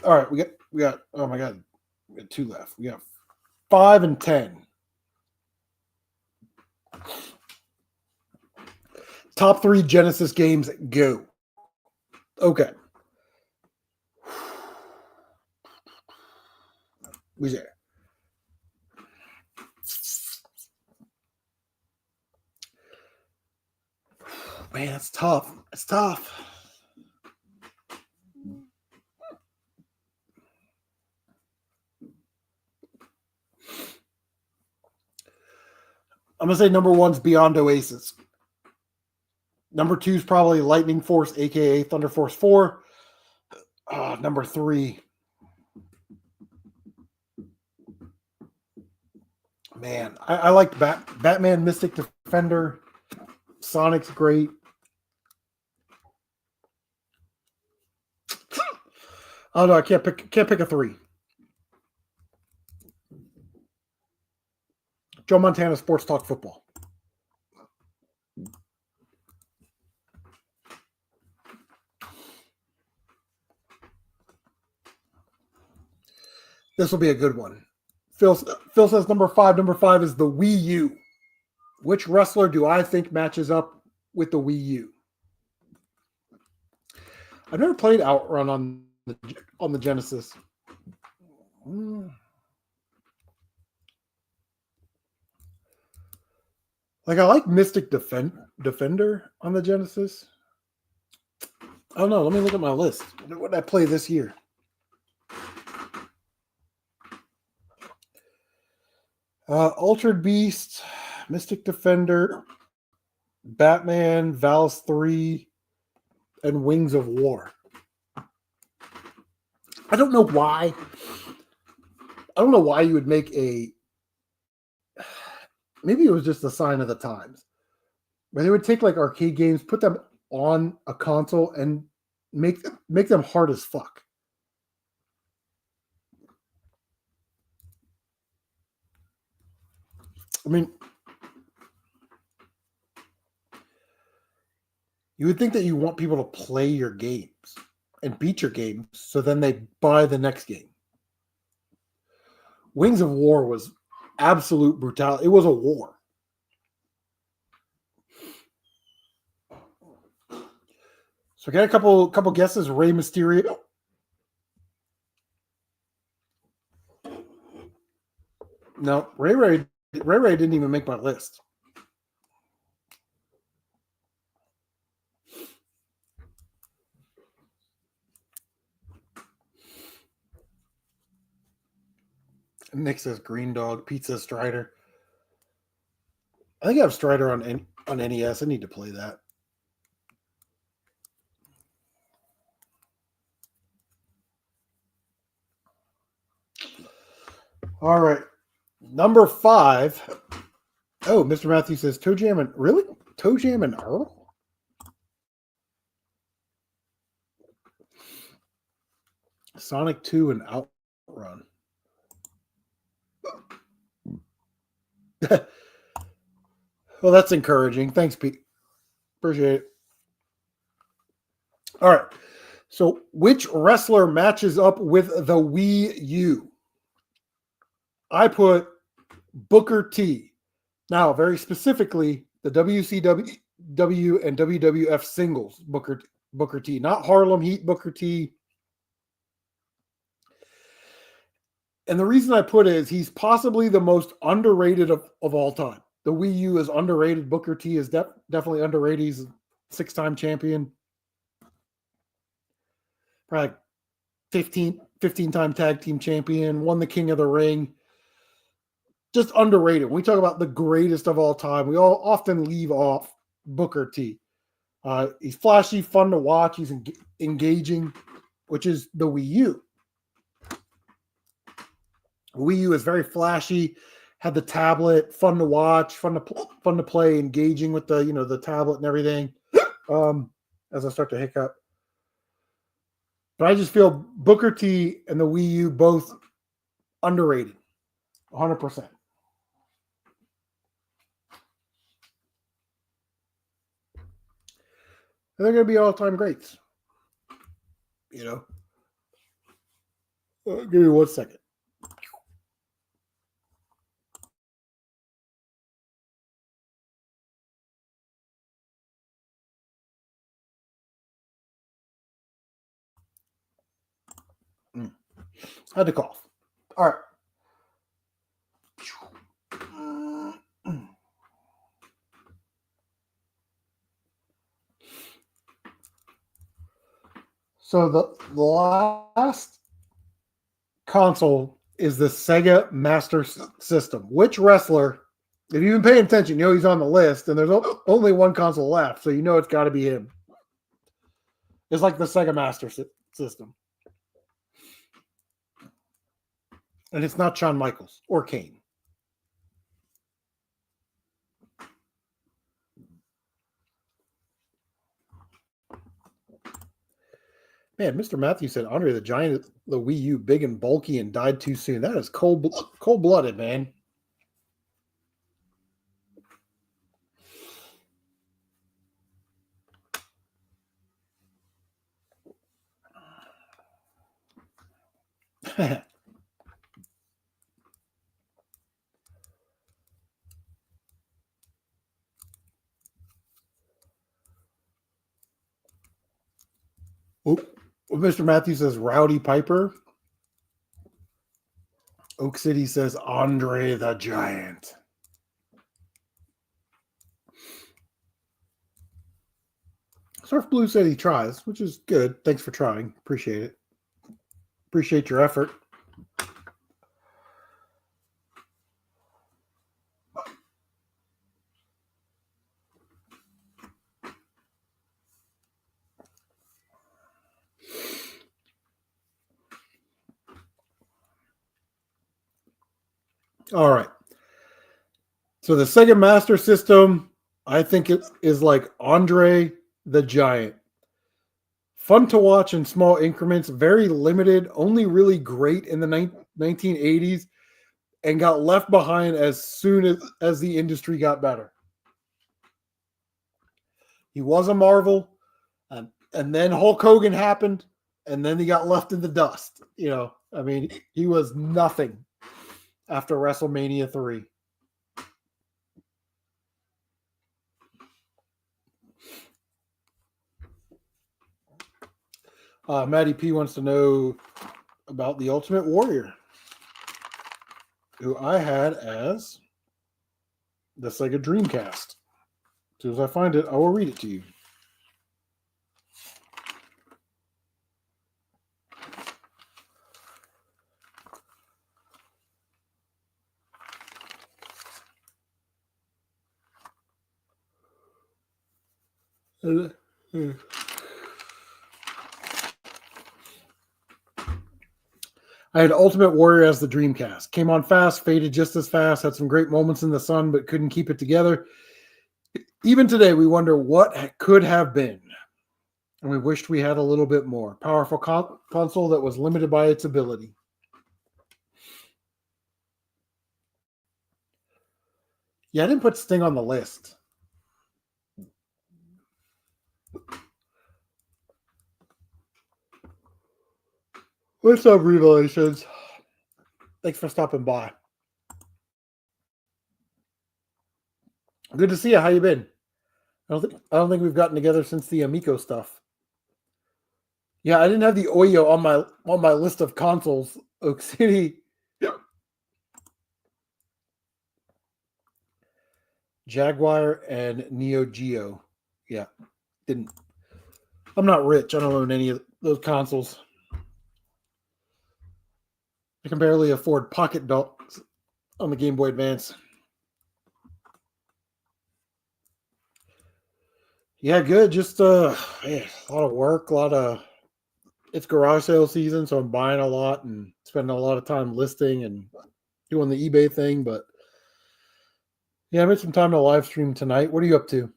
All right, we got. Oh my god, we got 2 left. We got 5 and 10. Top 3 Genesis games, go. Okay. Who's there? Man, it's tough. It's tough. I'm gonna say number one's Beyond Oasis. Number two is probably Lightning Force, aka Thunder Force 4. Number three. Man, I like Batman Mystic Defender. Sonic's great. Oh no, I can't pick a three. Joe Montana Sports Talk Football. This will be a good one. Phil says number five. Number five is the Wii U. Which wrestler do I think matches up with the Wii U? I've never played Outrun on the Genesis. Like I like Mystic Defender on the Genesis. Oh no, let me look at my list. What did I play this year? Altered Beast, Mystic Defender, Batman, Val's 3, and Wings of War. I don't know why. I don't know why you would make a. Maybe it was just a sign of the times. But they would take like arcade games, put them on a console, and make them hard as fuck. I mean, you would think that you want people to play your games and beat your games, so then they buy the next game. Wings of War was absolute brutality. It was a war. So get a couple guesses. Rey Mysterio. No, Ray didn't even make my list. Nick says Green Dog, Pizza Strider. I think I have Strider on NES. I need to play that. All right. Number 5. Oh, Mr. Matthew says Toe Jam and really? Toe Jam and Earl? Sonic 2 and Outrun. Well, that's encouraging. Thanks, Pete. Appreciate it. All right. So, which wrestler matches up with the Wii U? I put Booker T. Now, very specifically, the WCW and WWF singles Booker T. Not Harlem Heat Booker T. And the reason I put it is he's possibly the most underrated of all time. The Wii U is underrated. Booker T is definitely underrated. He's a 6-time champion. Probably 15-time tag team champion. Won the King of the Ring. Just underrated. When we talk about the greatest of all time, we all often leave off Booker T. He's flashy, fun to watch. He's engaging, which is the Wii U. Wii U is very flashy. Had the tablet, fun to watch, fun to play, engaging with the tablet and everything. As I start to hiccup, but I just feel Booker T and the Wii U both underrated, 100%. And they're going to be all-time greats. Give me 1 second. Had to cough. All right. So the last console is the Sega Master System. Which wrestler, if you've been paying attention, you know he's on the list, and there's only one console left, so you know it's got to be him. It's like the Sega Master System. And it's not Shawn Michaels or Kane. Man, Mr. Matthews said Andre the Giant, the Wii U, big and bulky and died too soon. That is cold-blooded, man. Mr. Matthews says Rowdy Piper. Oak City says Andre the Giant. Surf Blue said he tries, which is good. Thanks for trying. Appreciate it. Appreciate your effort. All right. So the Sega Master System, I think it is like Andre the Giant. Fun to watch in small increments, very limited, only really great in the 1980s, and got left behind as soon as the industry got better. He was a marvel, and then Hulk Hogan happened, and then he got left in the dust. You know, I mean, he was nothing after WrestleMania 3. Maddie P wants to know about the Ultimate Warrior, who I had as the Sega Dreamcast. As soon as I find it, I will read it to you. I had Ultimate Warrior as the Dreamcast. Came on fast, faded just as fast, had some great moments in the sun, but couldn't keep it together. Even today, we wonder what could have been. And we wished we had a little bit more. Powerful console that was limited by its ability. Yeah, I didn't put Sting on the list. What's up, Revelations? Thanks for stopping by. Good to see you. How you been? I don't think we've gotten together since the Amico stuff. Yeah, I didn't have the Oyo on my list of consoles. Oak City. Yeah. Jaguar and Neo Geo. Yeah. Didn't. I'm not rich. I don't own any of those consoles. I can barely afford Pocket Dogs on the Game Boy Advance. Yeah, good. Just a lot of work, it's garage sale season, so I'm buying a lot and spending a lot of time listing and doing the eBay thing. But yeah, I made some time to live stream tonight. What are you up to?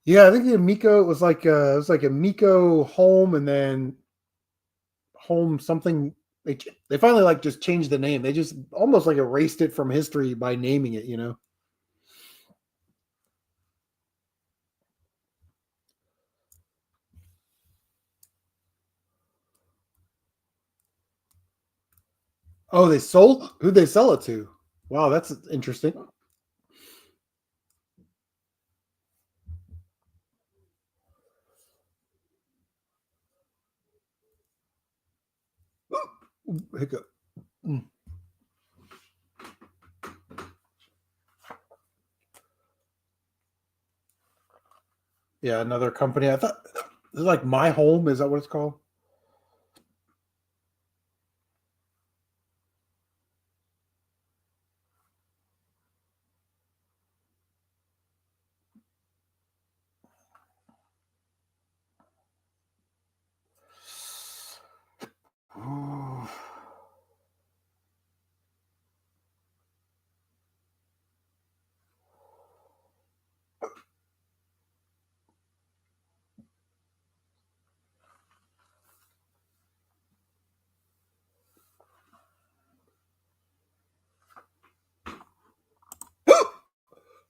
Yeah, I think the Amico was like Amico Home, and then Home something. They finally like just changed the name. They just almost like erased it from history by naming it. You know. Oh, they sold. Who'd they sell it to? Wow, that's interesting. Hiccup. Yeah, another company. I thought it's like My Home. Is that what it's called?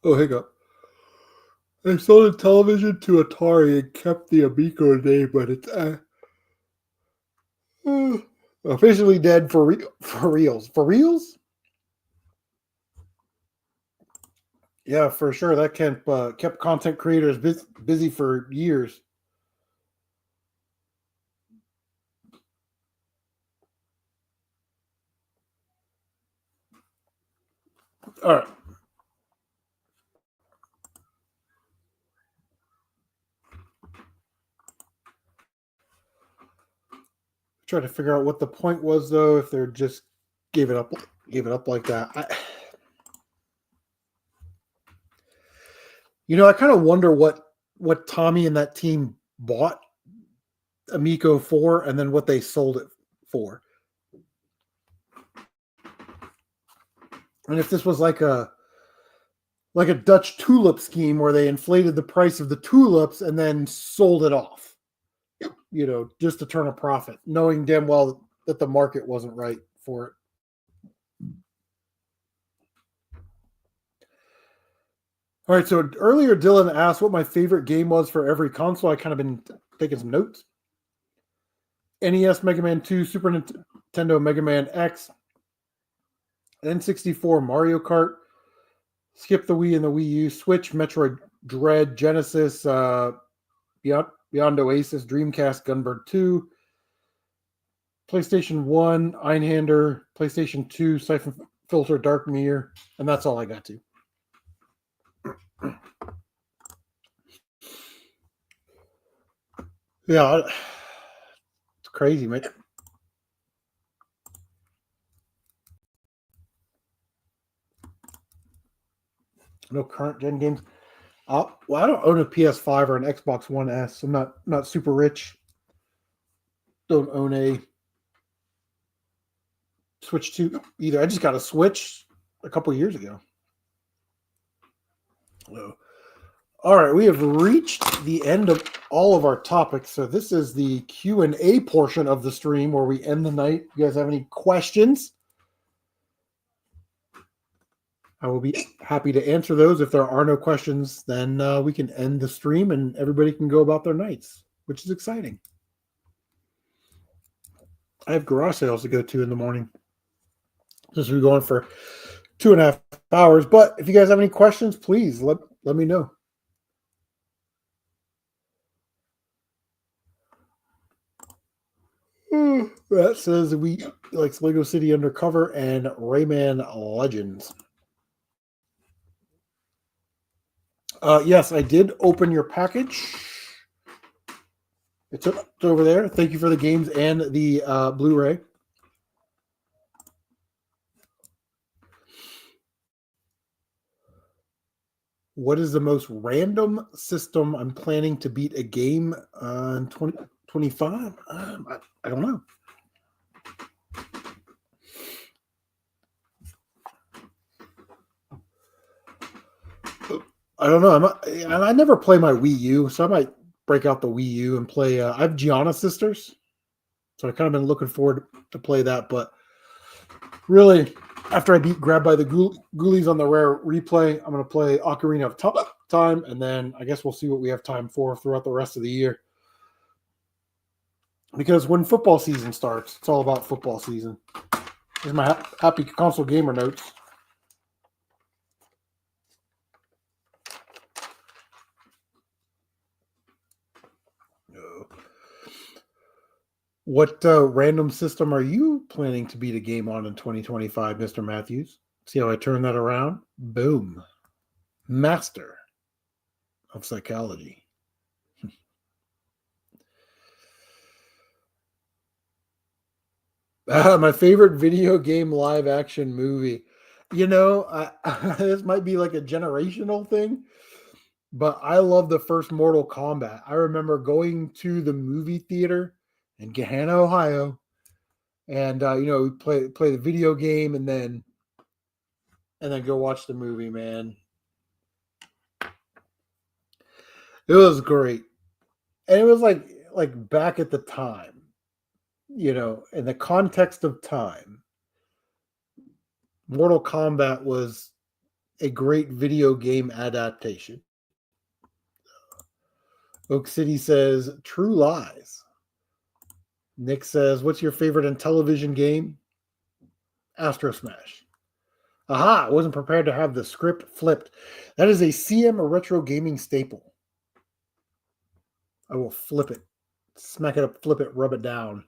Oh, hiccup. They sold the television to Atari and kept the Amico name, but it's officially dead for for reals. For reals? Yeah, for sure. That kept content creators busy for years. All right. Try to figure out what the point was, though. If they're just gave it up like that. I kind of wonder what Tommy and that team bought Amico for, and then what they sold it for. And if this was like a Dutch tulip scheme where they inflated the price of the tulips and then sold it off, just to turn a profit, knowing damn well that the market wasn't right for it. All right, so earlier Dylan asked what my favorite game was for every console. I kind of been taking some notes. NES Mega Man 2, Super Nintendo Mega Man X, N64 Mario Kart, skip the Wii and the Wii U, Switch, Metroid Dread, Genesis, Beyond Oasis, Dreamcast, Gunbird 2, PlayStation 1, Einhander, PlayStation 2, Siphon Filter, Dark Mirror, and that's all I got to. Yeah, it's crazy, man. No current gen games. Well, I don't own a PS5 or an Xbox One S. I'm not super rich. Don't own a Switch 2 either. I just got a Switch a couple years ago. So, all right, we have reached the end of all of our topics. So this is the Q&A portion of the stream where we end the night. You guys have any questions? I will be happy to answer those. If there are no questions, then we can end the stream and everybody can go about their nights, which is exciting. I have garage sales to go to in the morning. Just we're going for 2.5 hours. But if you guys have any questions, please let me know. That says we likes Lego City Undercover and Rayman Legends. Yes, I did open your package. It's over there. Thank you for the games and the Blu-ray. What is the most random system I'm planning to beat a game in 2025? I don't know. I don't know. I never play my Wii U, so I might break out the Wii U and play. I have Gianna Sisters, so I kind of been looking forward to play that. But really, after I beat Grabbed by the Ghoulies on the rare replay, I'm going to play Ocarina of Time, and then I guess we'll see what we have time for throughout the rest of the year. Because when football season starts, it's all about football season. Here's my happy console gamer notes. What random system are you planning to beat a game on in 2025, Mr. Matthews? See how I turn that around? Boom. Master of Psychology. My favorite video game live action movie. This might be like a generational thing, but I love the first Mortal Kombat. I remember going to the movie theater in Gahanna, Ohio, and we play the video game and then go watch the movie. Man, it was great, and it was like back at the time, in the context of time, Mortal Kombat was a great video game adaptation. Oak City says, true lies. Nick says, what's your favorite in television game? Astro Smash. Aha, I wasn't prepared to have the script flipped. That is a CM or retro gaming staple. I will flip it. Smack it up, flip it, rub it down.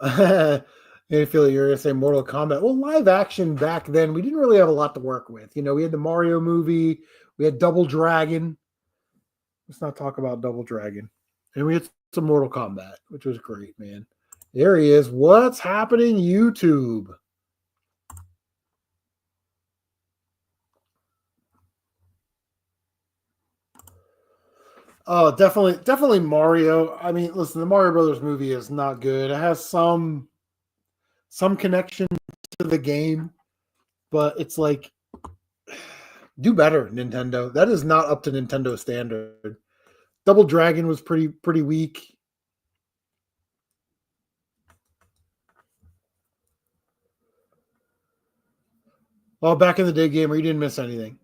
I feel like you're going to say Mortal Kombat. Well, live action back then, we didn't really have a lot to work with. We had the Mario movie. We had Double Dragon. Let's not talk about Double Dragon. And we had some Mortal Kombat, which was great, man. There he is. What's happening, YouTube? Oh, definitely Mario. I mean, listen, the Mario Brothers movie is not good. It has some connection to the game, but it's like, do better, Nintendo. That is not up to Nintendo standard. Double Dragon was pretty weak. Well, back in the day, gamer, you didn't miss anything.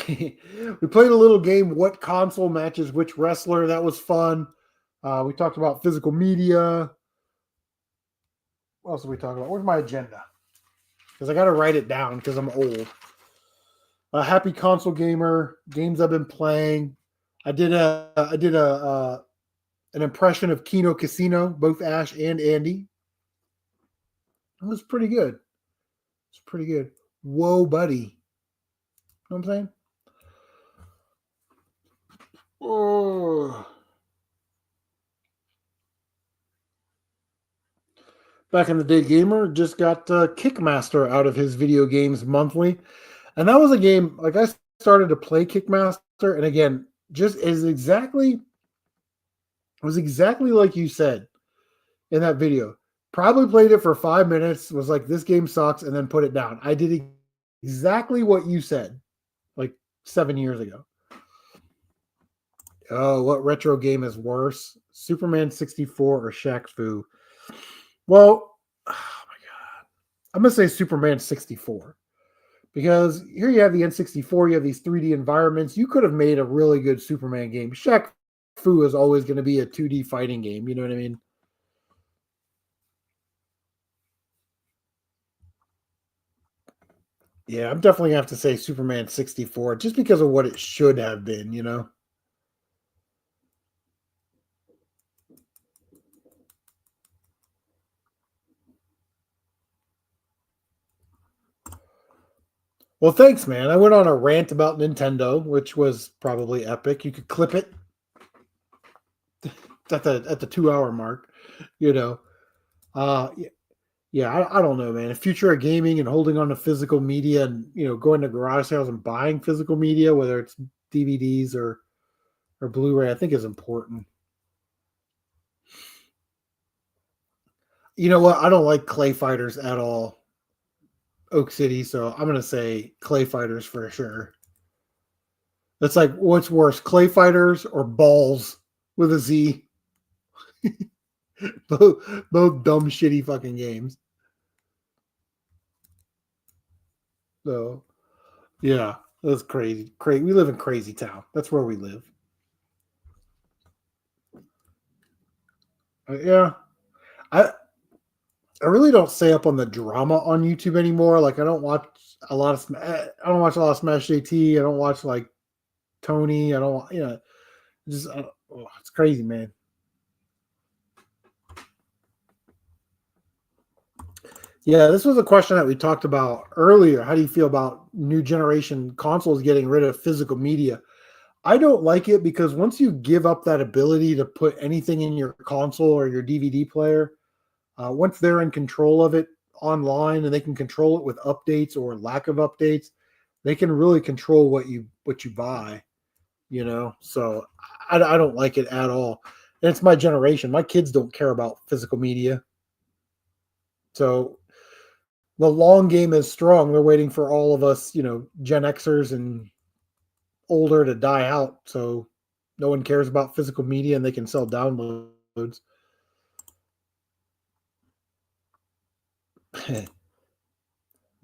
We played a little game, what console matches which wrestler. That was fun. We talked about physical media. What else did we talk about? Where's my agenda? Because I got to write it down because I'm old. Happy console gamer, games I've been playing. I did an impression of Kino Casino, both Ash and Andy. It was pretty good. It's pretty good. Whoa, buddy. You know what I'm saying? Oh. Back in the day, gamer just got Kickmaster out of his video games monthly, and that was a game. Like, I started to play Kickmaster, and again, just is exactly like you said in that video. Probably played it for 5 minutes, was like, this game sucks, and then put it down. I did exactly what you said like 7 years ago. Oh, what retro game is worse? Superman 64 or Shaq Fu? Well, oh my God. I'm going to say Superman 64. Because here you have the N64, you have these 3D environments. You could have made a really good Superman game. Shaq Fu is always going to be a 2D fighting game. You know what I mean? Yeah, I'm definitely going to have to say Superman 64 just because of what it should have been, you know? Well, thanks, man. I went on a rant about Nintendo, which was probably epic. You could clip it at the 2 hour mark, you know. Yeah, I don't know, man. The future of gaming and holding on to physical media, and going to garage sales and buying physical media, whether it's DVDs or Blu-ray, I think is important. You know what? I don't like Clay Fighters at all, Oak City. So I'm gonna say Clay Fighters for sure. That's like, what's worse, Clay Fighters or Balls with a Z? both dumb, shitty fucking games. So yeah, that's crazy. Crazy. We live in crazy town. That's where we live. Yeah, I I really don't stay up on the drama on YouTube anymore. Like, I don't watch a lot of I don't watch a lot of Smash JT. I don't watch like Tony. I don't just it's crazy, man. Yeah, this was a question that we talked about earlier. How do you feel about new generation consoles getting rid of physical media? I don't like it because once you give up that ability to put anything in your console or your DVD player, once they're in control of it online and they can control it with updates or lack of updates, they can really control what you buy. So I don't like it at all. And it's my generation. My kids don't care about physical media. So the long game is strong. They're waiting for all of us, Gen Xers and older to die out. So no one cares about physical media and they can sell downloads.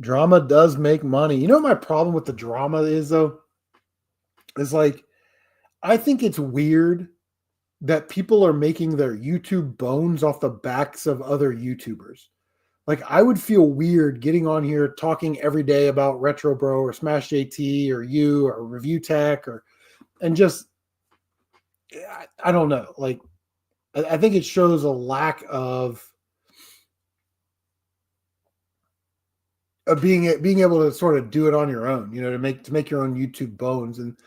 Drama does make money. You know what my problem with the drama is though? Is like I think it's weird that people are making their YouTube bones off the backs of other YouTubers. Like I would feel weird getting on here talking every day about Retro Bro or Smash JT or you or Review Tech and just I don't know. Like I think it shows a lack of being able to sort of do it on your own, to make your own YouTube bones. And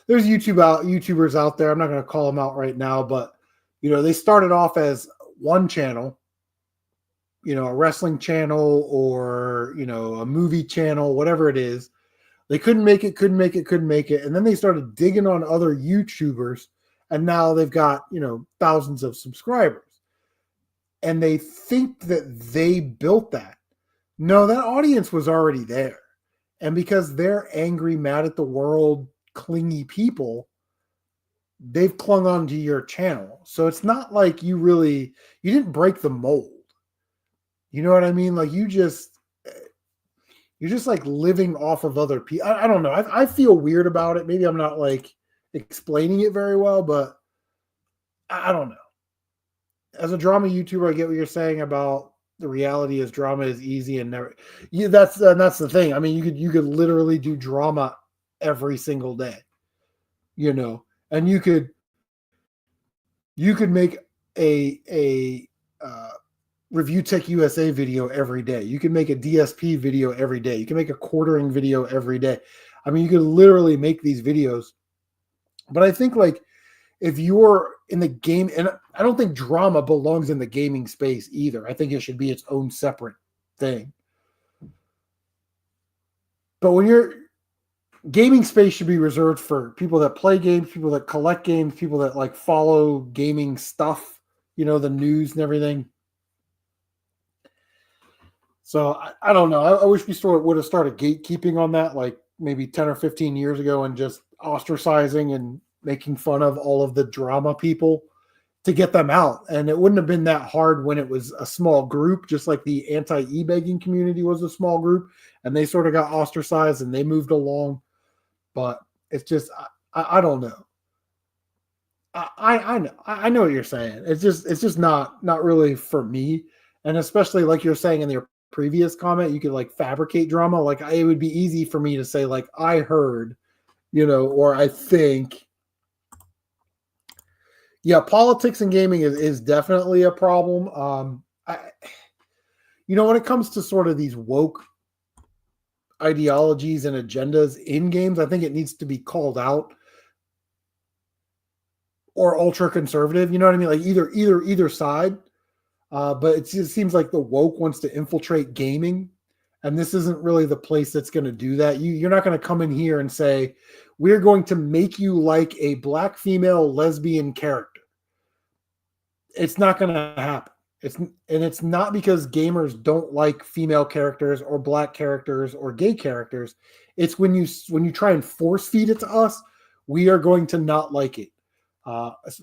there's YouTubers out there. I'm not going to call them out right now, but they started off as one channel, a wrestling channel or a movie channel, whatever it is. They couldn't make it, and then they started digging on other YouTubers, and now they've got thousands of subscribers, and they think that they built that. No, that audience was already there. And because they're angry, mad at the world, clingy people, they've clung on to your channel. So it's not like you didn't break the mold. You know what I mean? Like you're just like living off of other people. I don't know. I feel weird about it. Maybe I'm not like explaining it very well, but I don't know. As a drama YouTuber, I get what you're saying about the reality is drama is easy and never. Yeah, that's the thing. I mean, you could literally do drama every single day, and you could make a Review Tech USA video every day. You can make a DSP video every day. You can make a quartering video every day. I mean, you could literally make these videos. But I think like if you're in the game, and I don't think drama belongs in the gaming space either. I think it should be its own separate thing. But when you're gaming space should be reserved for people that play games, people that collect games, people that like follow gaming stuff, the news and everything. So I don't know. I wish we would have started gatekeeping on that like maybe 10 or 15 years ago and just ostracizing and making fun of all of the drama people to get them out. And it wouldn't have been that hard when it was a small group, just like the anti-e-begging community was a small group and they sort of got ostracized and they moved along. But it's just, I don't know. I know what you're saying. It's just not really for me. And especially like you're saying in your previous comment, you could like fabricate drama. Like it would be easy for me to say like, I heard, or I think. Yeah, politics and gaming is definitely a problem. When it comes to sort of these woke ideologies and agendas in games, I think it needs to be called out or ultra conservative. You know what I mean? Like either side. But it just seems like the woke wants to infiltrate gaming, and this isn't really the place that's going to do that. You're not going to come in here and say, we're going to make you like a black female lesbian character. It's not going to happen. It's not because gamers don't like female characters or black characters or gay characters. It's when you try and force feed it to us, we are going to not like it.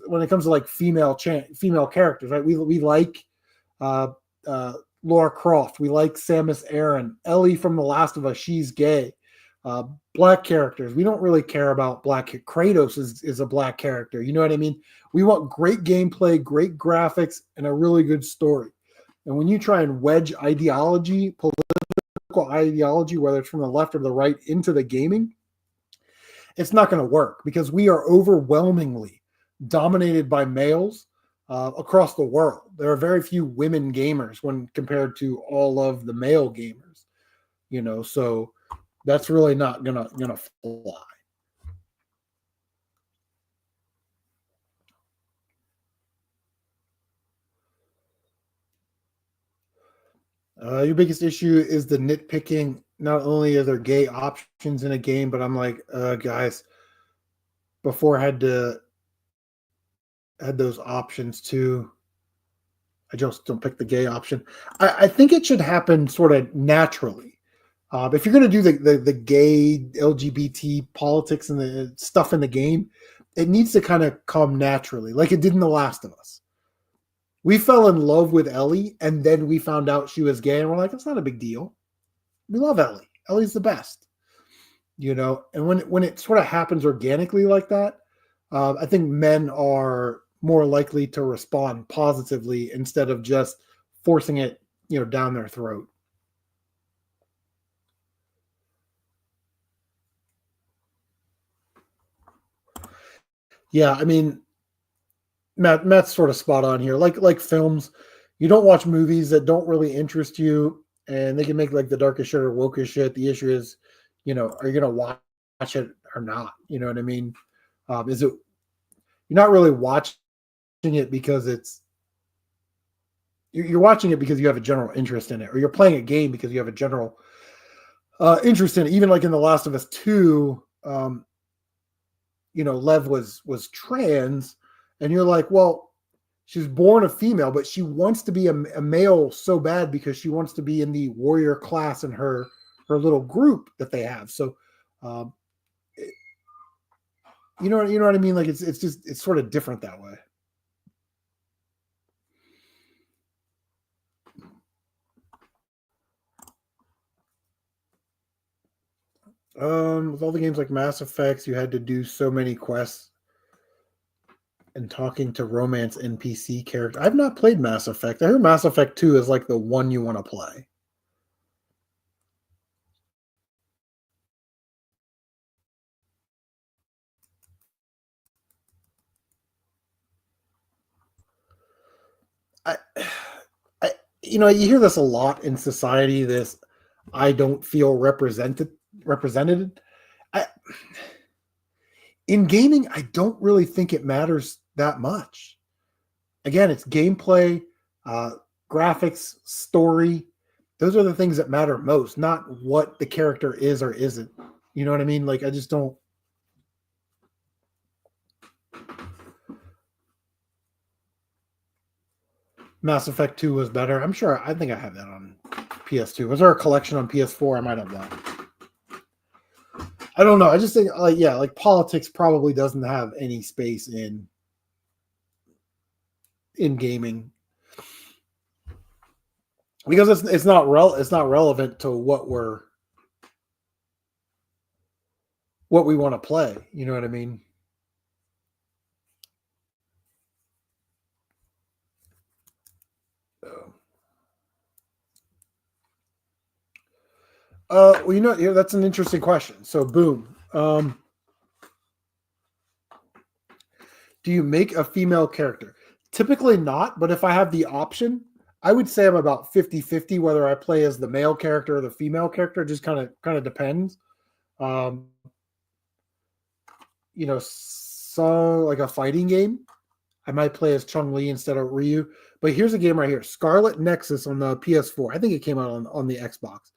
When it comes to like female characters, right? We like Laura Croft. We like Samus Aran. Ellie from The Last of Us, she's gay. Black characters, we don't really care about black. Kratos is a black character. You know what I mean? We want great gameplay, great graphics, and a really good story. And when you try and wedge political ideology, whether it's from the left or the right, into the gaming, it's not going to work because we are overwhelmingly dominated by males across the world. There are very few women gamers when compared to all of the male gamers, so that's really not gonna fly. Your biggest issue is the nitpicking. Not only are there gay options in a game, but I'm like, guys, before I had those options too. I just don't pick the gay option. I think it should happen sort of naturally. If you're going to do the gay LGBT politics and the stuff in the game, it needs to kind of come naturally, like it did in The Last of Us. We fell in love with Ellie, and then we found out she was gay, and we're like, it's not a big deal. We love Ellie. Ellie's the best, you know. And when it sort of happens organically like that, I think men are more likely to respond positively instead of just forcing it, down their throat. Yeah, I mean, Matt's sort of spot on here. Like films, you don't watch movies that don't really interest you, and they can make like the darkest shit or wokest shit. The issue is, are you gonna watch it or not? You know what I mean? Is it you're not really watching it because you're watching it because you have a general interest in it, or you're playing a game because you have a general interest in it. Even like in The Last of Us 2, Lev was trans, and you're like, well, she's born a female, but she wants to be a male so bad because she wants to be in the warrior class in her little group that they have. So, um, you know what I mean? Like it's sort of different that way. With all the games like Mass Effects, you had to do so many quests and talking to romance NPC characters. I've not played Mass Effect. I heard Mass Effect 2 is like the one you want to play. I, you hear this a lot in society. This, I don't feel represented. I, in gaming, I don't really think it matters that much. Again, it's gameplay, uh, graphics, story. Those are the things that matter most, not what the character is or isn't. You know what I mean? Like, I just don't. Mass Effect 2 was better. I'm sure. I think I have that on PS2. Was there a collection on PS4? I might have that. I don't know. I just think, like politics probably doesn't have any space in gaming because it's not relevant to what we want to play. You know what I mean? Well, that's an interesting question. So, boom. Do you make a female character? Typically not, but if I have the option, I would say I'm about 50-50 whether I play as the male character or the female character. It just kind of depends. Um, so like a fighting game, I might play as Chun-Li instead of Ryu. But here's a game right here, Scarlet Nexus on the PS4. I think it came out on the Xbox.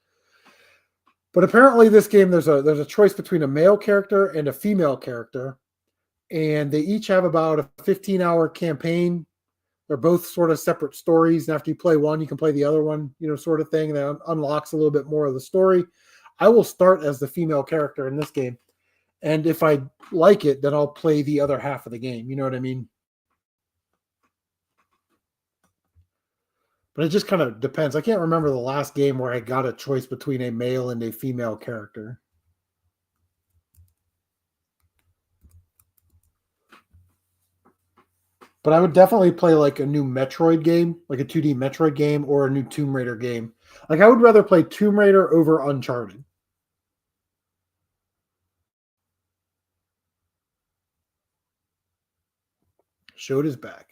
But apparently this game, there's a choice between a male character and a female character, and they each have about a 15-hour campaign. They're both sort of separate stories. And after you play one, you can play the other one, sort of thing. That unlocks a little bit more of the story. I will start as the female character in this game. And if I like it, then I'll play the other half of the game. You know what I mean? But it just kind of depends. I can't remember the last game where I got a choice between a male and a female character. But I would definitely play like a new Metroid game, like a 2D Metroid game or a new Tomb Raider game. Like I would rather play Tomb Raider over Uncharted. Showed his back.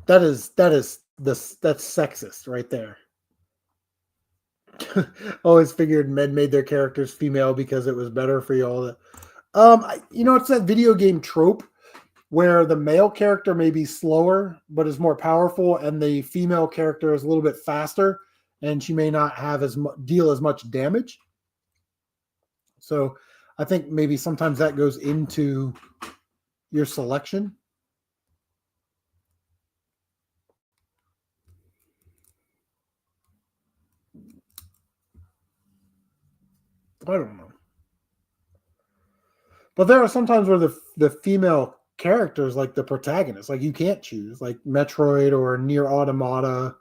That's sexist right there. Always figured men made their characters female because it was better for you all. It's that video game trope where the male character may be slower but is more powerful, and the female character is a little bit faster, and she may not have deal as much damage. So I think maybe sometimes that goes into your selection. I don't know. But there are sometimes where the female characters, like the protagonist, like you can't choose, like Metroid or Nier Automata,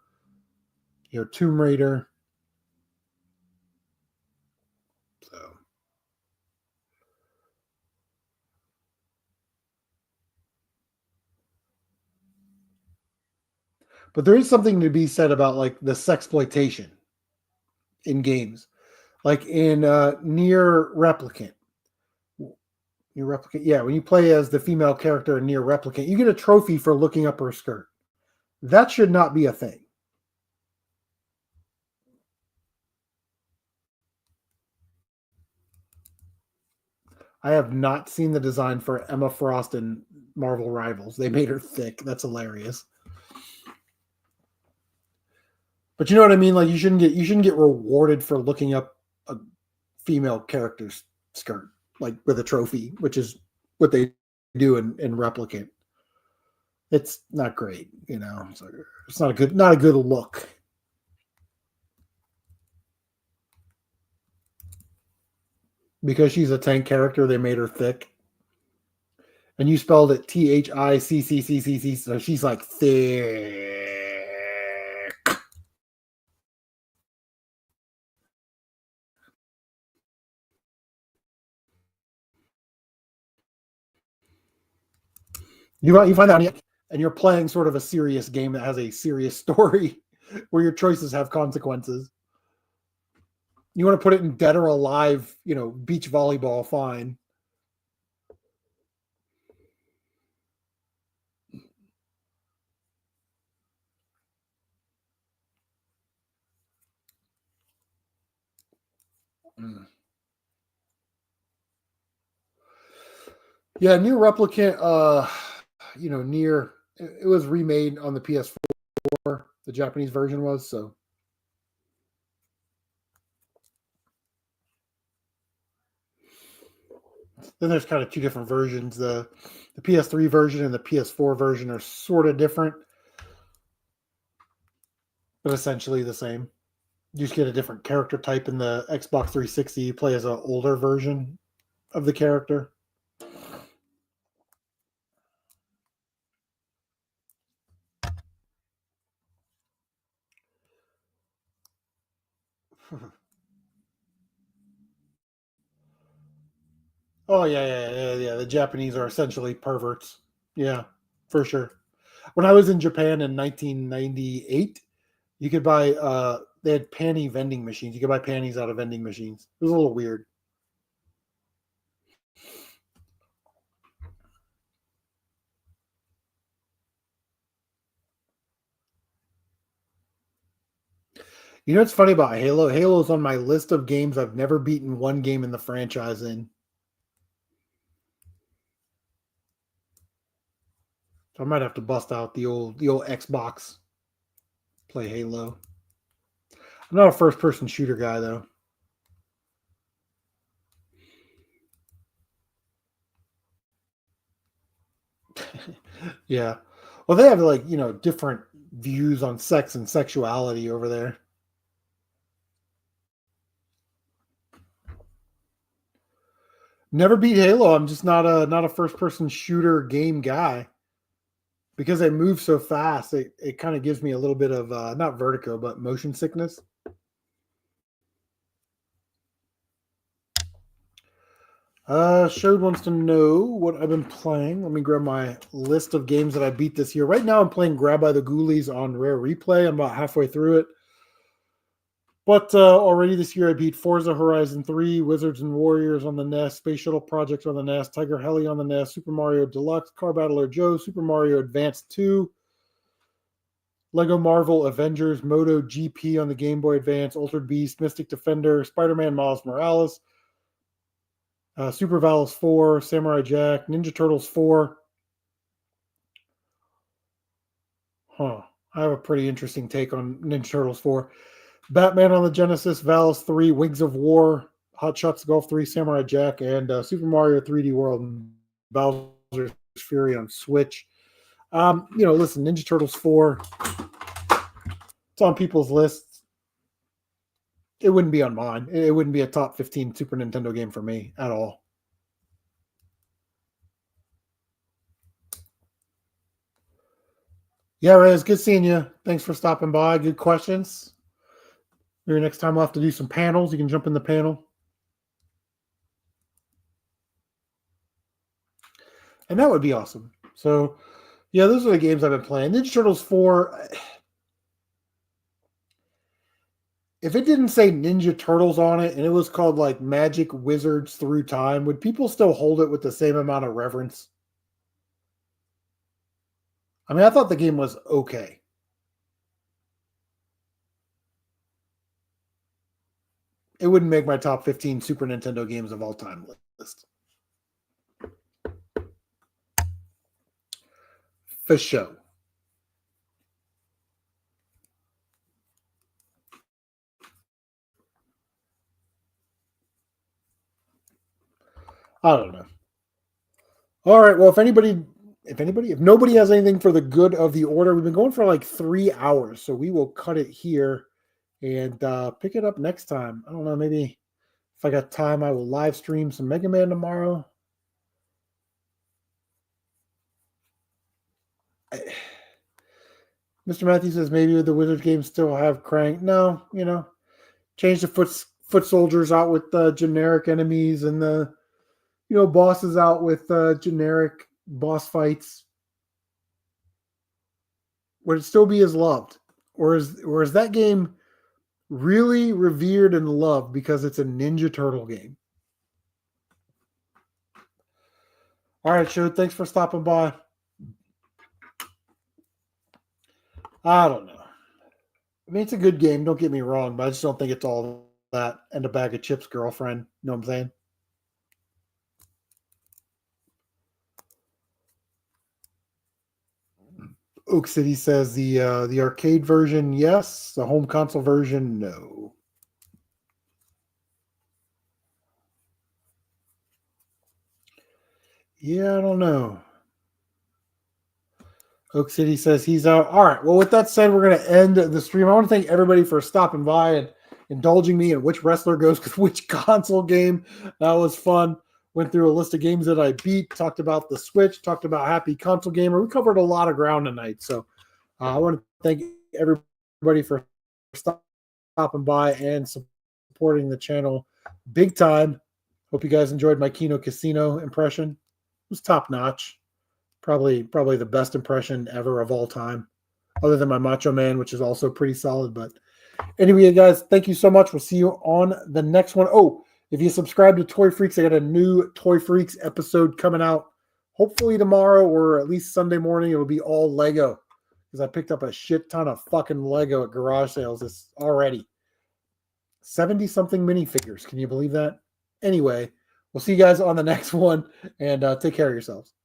Tomb Raider. So, but there is something to be said about like the sexploitation in games, like in Nier Replicant. Nier Replicant, yeah, when you play as the female character in Nier Replicant, you get a trophy for looking up her skirt. That should not be a thing. I have not seen the design for Emma Frost in Marvel Rivals. They made her thick. That's hilarious. But you know what I mean? Like you shouldn't get rewarded for looking up a female character's skirt, like with a trophy, which is what they do in Replicant. It's not great, it's not a good look. Because she's a tank character, they made her thick. And you spelled it THICCCCC, so she's like thick. You find out, and you're playing sort of a serious game that has a serious story where your choices have consequences. You want to put it in Dead or Alive, beach volleyball, fine. Mm. Yeah, Nier Replicant, Nier, it was remade on the PS4, the Japanese version was, so. Then there's kind of two different versions. The PS3 version and the PS4 version are sort of different, but essentially the same. You just get a different character type in the Xbox 360. You play as an older version of the character. Oh yeah. The Japanese are essentially perverts. Yeah, for sure. When I was in Japan in 1998, you could buy they had panty vending machines. You could buy panties out of vending machines. It was a little weird. You know what's funny about Halo? Halo's on my list of games I've never beaten one game in the franchise in. So I might have to bust out the old Xbox, play Halo. I'm not a first person shooter guy though. Yeah. Well, they have like, different views on sex and sexuality over there. Never beat Halo. I'm just not a first person shooter game guy. Because they move so fast, it kind of gives me a little bit of not vertigo, but motion sickness. Showed wants to know what I've been playing. Let me grab my list of games that I beat this year. Right now, I'm playing Grab by the Ghoulies on Rare Replay. I'm about halfway through it. But already this year, I beat Forza Horizon 3, Wizards and Warriors on the NES, Space Shuttle Project on the NES, Tiger Heli on the NES, Super Mario Deluxe, Car Battler Joe, Super Mario Advance 2, Lego Marvel Avengers, Moto GP on the Game Boy Advance, Altered Beast, Mystic Defender, Spider-Man Miles Morales, Super Valus 4, Samurai Jack, Ninja Turtles 4, Huh. I have a pretty interesting take on Ninja Turtles 4. Batman on the Genesis, Valis 3, Wings of War, Hot Shots Golf 3, Samurai Jack, and Super Mario 3D World and Bowser's Fury on Switch. Listen, Ninja Turtles 4, it's on people's lists. It wouldn't be on mine. It wouldn't be a top 15 Super Nintendo game for me at all. Yeah, Rez, good seeing you. Thanks for stopping by. Good questions. Maybe next time we'll have to do some panels. You can jump in the panel. And that would be awesome. So, yeah, those are the games I've been playing. Ninja Turtles 4, if it didn't say Ninja Turtles on it and it was called like Magic Wizards Through Time, would people still hold it with the same amount of reverence? I mean, I thought the game was okay. It wouldn't make my top 15 Super Nintendo games of all time list. For sure. I don't know. All right. Well, if nobody has anything for the good of the order, we've been going for like 3 hours, so we will cut it here and pick it up next time. I don't know. Maybe if I got time, I will live stream some Mega Man tomorrow. Mr. Matthews says maybe the Wizard games still have Crank. No, change the foot soldiers out with generic enemies and the bosses out with generic boss fights. Would it still be as loved, or is that game really revered and loved because it's a Ninja Turtle game? All right, Shu, thanks for stopping by. I don't know. I mean, it's a good game. Don't get me wrong, but I just don't think it's all that and a bag of chips, girlfriend. You know what I'm saying? Oak City says the arcade version, yes. The home console version, no. Yeah, I don't know. Oak City says he's out. All right. Well, with that said, we're going to end the stream. I want to thank everybody for stopping by and indulging me in which wrestler goes with which console game. That was fun. Went through a list of games that I beat, talked about the Switch, talked about Happy Console Gamer. We covered a lot of ground tonight. So I want to thank everybody for stopping by and supporting the channel big time. Hope you guys enjoyed my Kino Casino impression. It was top notch. Probably the best impression ever of all time, other than my Macho Man, which is also pretty solid. But anyway, guys, thank you so much. We'll see you on the next one. Oh, if you subscribe to Toy Freaks, I got a new Toy Freaks episode coming out hopefully tomorrow or at least Sunday morning. It'll be all Lego because I picked up a shit ton of fucking Lego at garage sales this already. 70-something minifigures. Can you believe that? Anyway, we'll see you guys on the next one, and take care of yourselves.